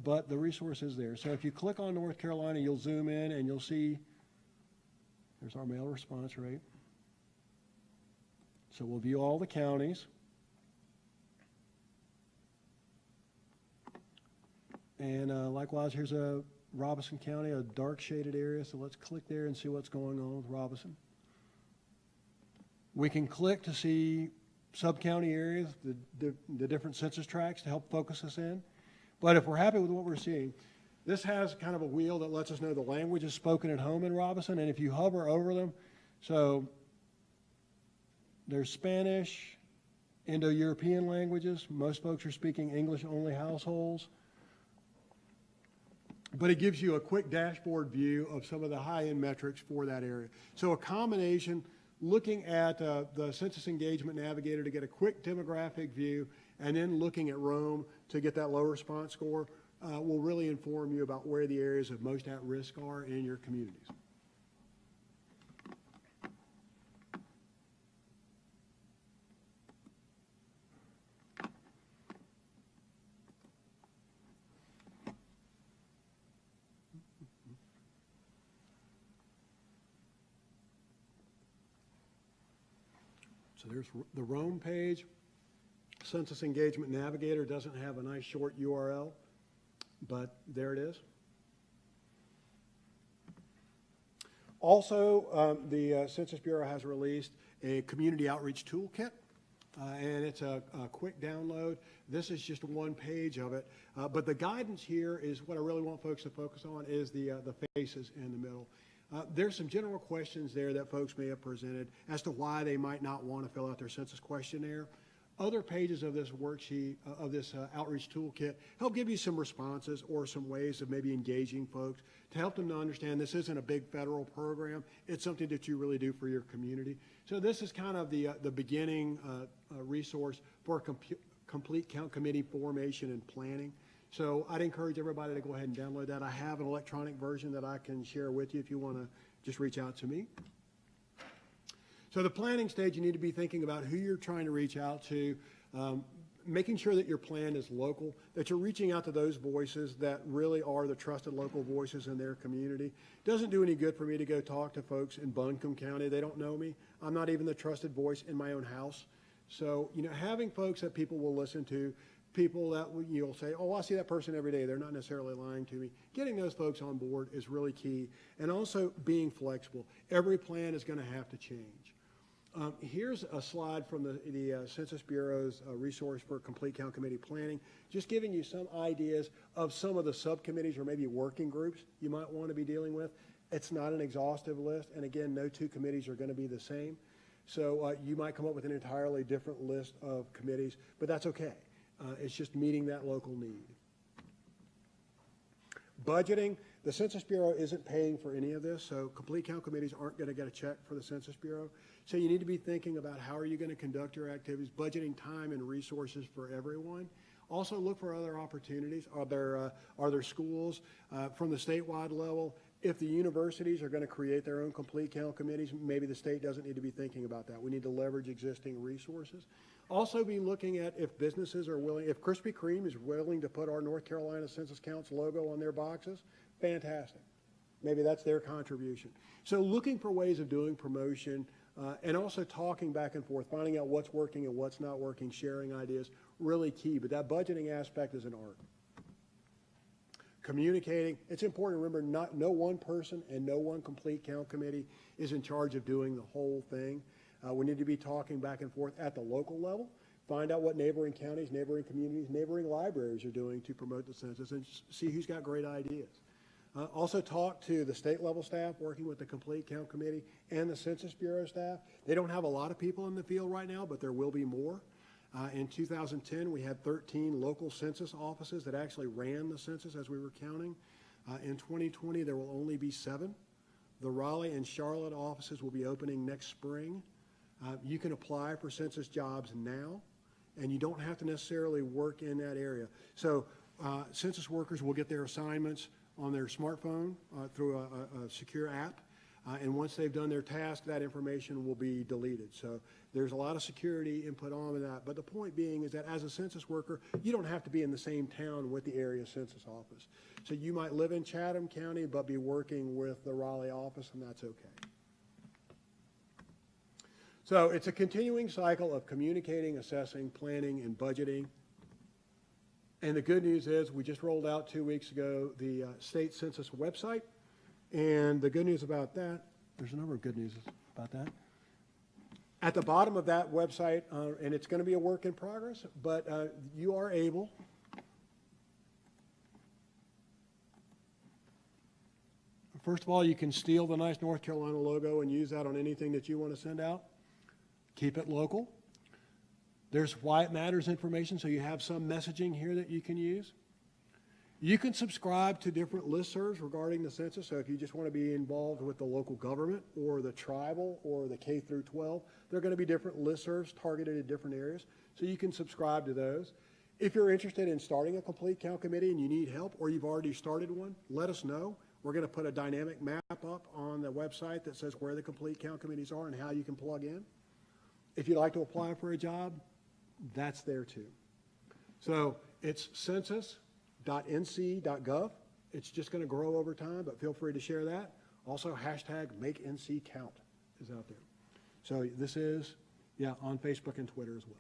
but the resource is there. So if you click on North Carolina, you'll zoom in and you'll see there's our mail response rate. So we'll view all the counties. And likewise, here's a Robeson County, a dark shaded area. So let's click there and see what's going on with Robeson. We can click to see sub-county areas, the different census tracts to help focus us in. But if we're happy with what we're seeing, this has kind of a wheel that lets us know the language is spoken at home in Robeson. And if you hover over them, so there's Spanish, Indo-European languages. Most folks are speaking English-only households. But it gives you a quick dashboard view of some of the high-end metrics for that area. So a combination, looking at the Census Engagement Navigator to get a quick demographic view, and then looking at ROAM to get that low response score will really inform you about where the areas of most at risk are in your communities. So there's the ROAM page. Census Engagement Navigator doesn't have a nice short URL, but there it is. Also, the Census Bureau has released a community outreach toolkit, and it's a quick download. This is just one page of it, but the guidance here is what I really want folks to focus on is the faces in the middle. There's some general questions there that folks may have presented as to why they might not want to fill out their census questionnaire. Other pages of this worksheet, of this outreach toolkit, help give you some responses or some ways of maybe engaging folks to help them to understand this isn't a big federal program. It's something that you really do for your community. So this is kind of the beginning resource for complete count committee formation and planning. So I'd encourage everybody to go ahead and download that. I have an electronic version that I can share with you if you want to just reach out to me. So the planning stage, you need to be thinking about who you're trying to reach out to, making sure that your plan is local, that you're reaching out to those voices that really are the trusted local voices in their community. It doesn't do any good for me to go talk to folks in Buncombe County. They don't know me. I'm not even the trusted voice in my own house. So, having folks that people will listen to, people that you'll say, oh, I see that person every day. They're not necessarily lying to me. Getting those folks on board is really key. And also being flexible. Every plan is going to have to change. Here's a slide from the Census Bureau's resource for complete count committee planning, just giving you some ideas of some of the subcommittees or maybe working groups you might want to be dealing with. It's not an exhaustive list. And again, no two committees are going to be the same. So you might come up with an entirely different list of committees, but that's okay. It's just meeting that local need. Budgeting, the Census Bureau isn't paying for any of this, so complete count committees aren't going to get a check for the Census Bureau. So you need to be thinking about how are you going to conduct your activities, budgeting time and resources for everyone. Also look for other opportunities. Are there schools from the statewide level? If the universities are going to create their own complete count committees, maybe the state doesn't need to be thinking about that. We need to leverage existing resources. Also be looking at if businesses are willing, if Krispy Kreme is willing to put our North Carolina Census Counts logo on their boxes, fantastic. Maybe that's their contribution. So looking for ways of doing promotion and also talking back and forth, finding out what's working and what's not working, sharing ideas, really key. But that budgeting aspect is an art. Communicating, it's important to remember no one person and no one complete count committee is in charge of doing the whole thing. We need to be talking back and forth at the local level, find out what neighboring counties, neighboring communities, neighboring libraries are doing to promote the census and see who's got great ideas. Also talk to the state level staff working with the complete count committee and the Census Bureau staff. They don't have a lot of people in the field right now, but there will be more. In 2010, we had 13 local census offices that actually ran the census as we were counting. In 2020, there will only be 7. The Raleigh and Charlotte offices will be opening next spring. You can apply for census jobs now, and you don't have to necessarily work in that area. So census workers will get their assignments on their smartphone through a secure app. And once they've done their task, that information will be deleted. So there's a lot of security input on that. But the point being is that as a census worker, you don't have to be in the same town with the area census office. So you might live in Chatham County, but be working with the Raleigh office, and that's okay. So it's a continuing cycle of communicating, assessing, planning, and budgeting. And the good news is we just rolled out 2 weeks ago the state census website. And the good news about that, there's a number of good news about that. At the bottom of that website, and it's going to be a work in progress, but you are able first of all, you can steal the nice North Carolina logo and use that on anything that you want to send out. Keep it local. There's why it matters information, so you have some messaging here that you can use. You can subscribe to different listservs regarding the census. So if you just want to be involved with the local government or the tribal or the K through 12, there are going to be different listservs targeted at different areas. So you can subscribe to those. If you're interested in starting a complete count committee and you need help or you've already started one, let us know. We're going to put a dynamic map up on the website that says where the complete count committees are and how you can plug in. If you'd like to apply for a job, that's there too. So it's census.nc.gov. It's just going to grow over time, but feel free to share that. Also, hashtag MakeNCCount is out there. So this is, on Facebook and Twitter as well.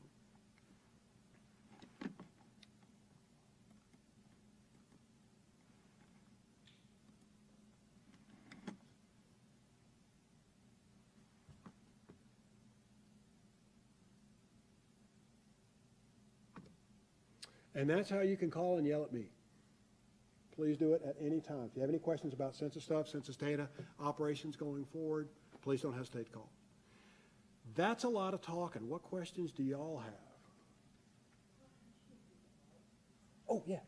And that's how you can call and yell at me. Please do it at any time. If you have any questions about census stuff, census data, operations going forward, please don't hesitate to call. That's a lot of talking. What questions do y'all have? Oh, yeah.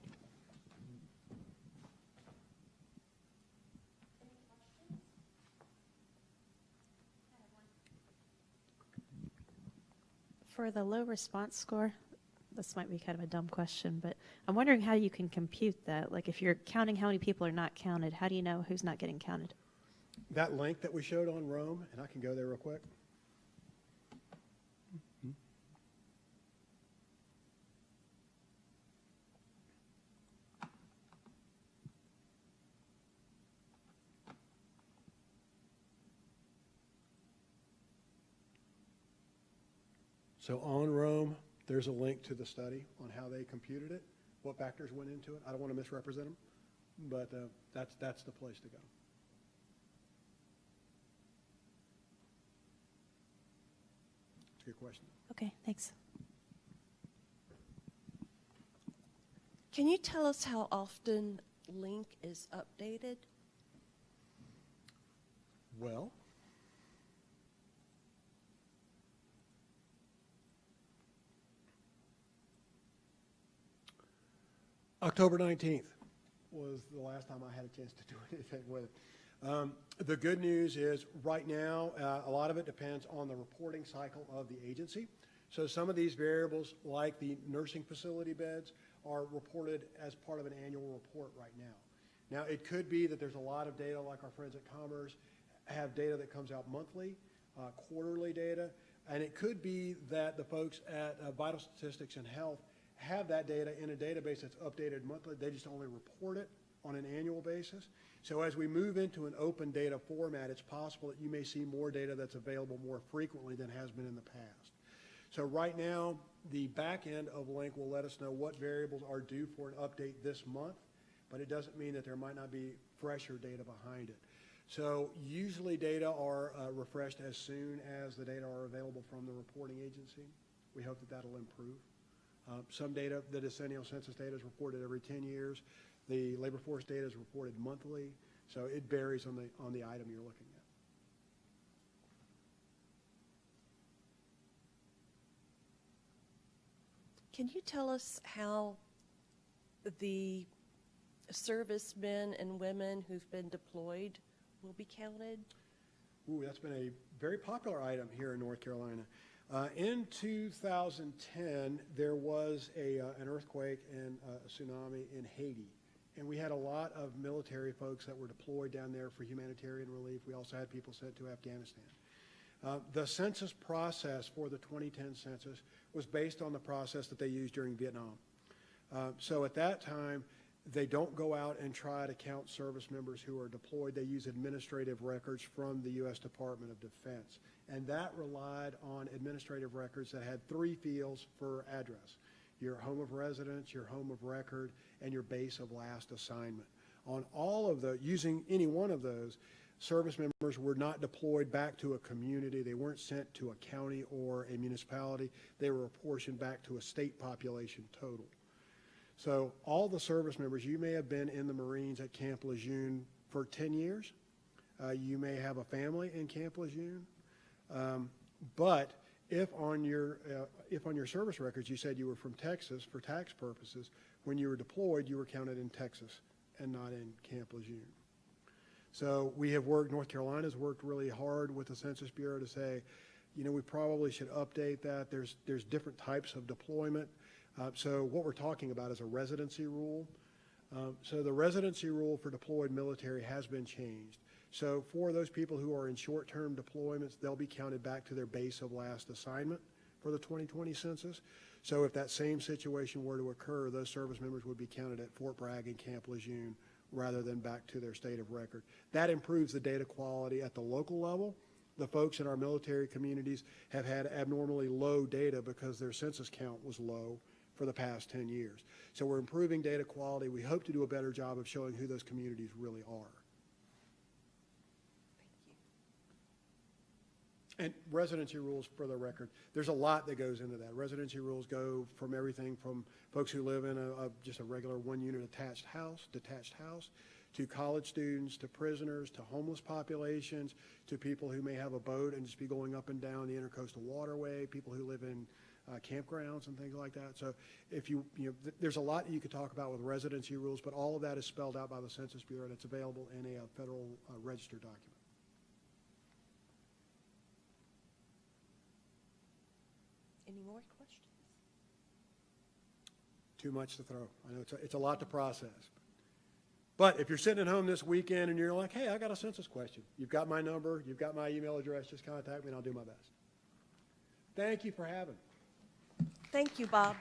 For the low response score, this might be kind of a dumb question, but I'm wondering how you can compute that. Like if you're counting how many people are not counted, how do you know who's not getting counted? That link that we showed on Rome, and I can go there real quick. So on Rome, there's a link to the study on how they computed it, what factors went into it. I don't want to misrepresent them, but that's the place to go. That's a good question. Okay, thanks. Can you tell us how often Link is updated? Well, October 19th was the last time I had a chance to do anything with it. The good news is right now, a lot of it depends on the reporting cycle of the agency. So some of these variables, like the nursing facility beds, are reported as part of an annual report right now. Now, it could be that there's a lot of data, like our friends at Commerce have data that comes out monthly, quarterly data, and it could be that the folks at Vital Statistics and Health have that data in a database that's updated monthly. They just only report it on an annual basis. So as we move into an open data format, it's possible that you may see more data that's available more frequently than has been in the past. So right now, the back end of Link will let us know what variables are due for an update this month, but it doesn't mean that there might not be fresher data behind it. So usually data are refreshed as soon as the data are available from the reporting agency. We hope that that'll improve. Some data, the decennial census data is reported every 10 years. The labor force data is reported monthly. So it varies on the item you're looking at. Can you tell us how the servicemen and women who've been deployed will be counted? Ooh, that's been a very popular item here in North Carolina. In 2010, there was an earthquake and a tsunami in Haiti. And we had a lot of military folks that were deployed down there for humanitarian relief. We also had people sent to Afghanistan. The census process for the 2010 census was based on the process that they used during Vietnam. So at that time, they don't go out and try to count service members who are deployed. They use administrative records from the U.S. Department of Defense. And that relied on administrative records that had 3 fields for address: your home of residence, your home of record, and your base of last assignment. On all of the, using any one of those, service members were not deployed back to a community. They weren't sent to a county or a municipality. They were apportioned back to a state population total. So all the service members, you may have been in the Marines at Camp Lejeune for 10 years. You may have a family in Camp Lejeune. But if on your service records you said you were from Texas for tax purposes, when you were deployed, you were counted in Texas and not in Camp Lejeune. So we have worked, North Carolina's worked really hard with the Census Bureau to say, you know, we probably should update that. There's different types of deployment. So what we're talking about is a residency rule. So the residency rule for deployed military has been changed. So for those people who are in short-term deployments, they'll be counted back to their base of last assignment for the 2020 census. So if that same situation were to occur, those service members would be counted at Fort Bragg and Camp Lejeune rather than back to their state of record. That improves the data quality at the local level. The folks in our military communities have had abnormally low data because their census count was low for the past 10 years. So we're improving data quality. We hope to do a better job of showing who those communities really are. And residency rules, for the record, there's a lot that goes into that. Residency rules go from everything from folks who live in just a regular one-unit detached house, to college students, to prisoners, to homeless populations, to people who may have a boat and just be going up and down the intercoastal waterway, people who live in campgrounds and things like that. So if there's a lot you could talk about with residency rules, but all of that is spelled out by the Census Bureau, and it's available in a federal register document. Any more questions? Too much to throw. I know it's a lot to process. But if you're sitting at home this weekend and you're like, hey, I got a census question, you've got my number, you've got my email address, just contact me and I'll do my best. Thank you for having me. Thank you, Bob.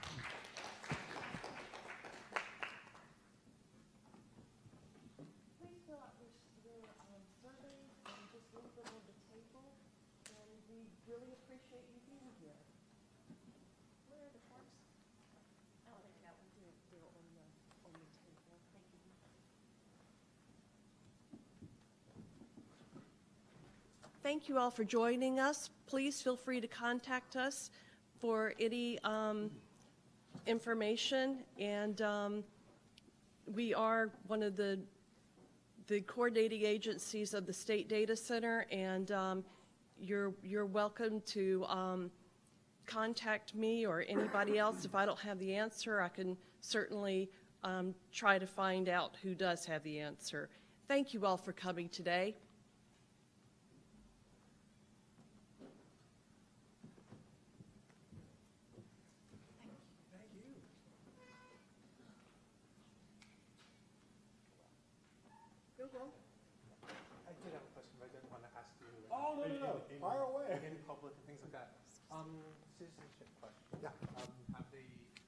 Please fill out your surveys and just leave them on the table, and we really appreciate you being here. Where are the forms? Oh, there you go. They're on the table. Thank you. Thank you all for joining us. Please feel free to contact us for any information, and we are one of the coordinating agencies of the State Data Center, and you're welcome to contact me or anybody else. If I don't have the answer, I can certainly try to find out who does have the answer. Thank you all for coming today. I did have a question, but I didn't want to ask you. Oh, no. Fire away. In public and things like that. Citizenship question. Yeah.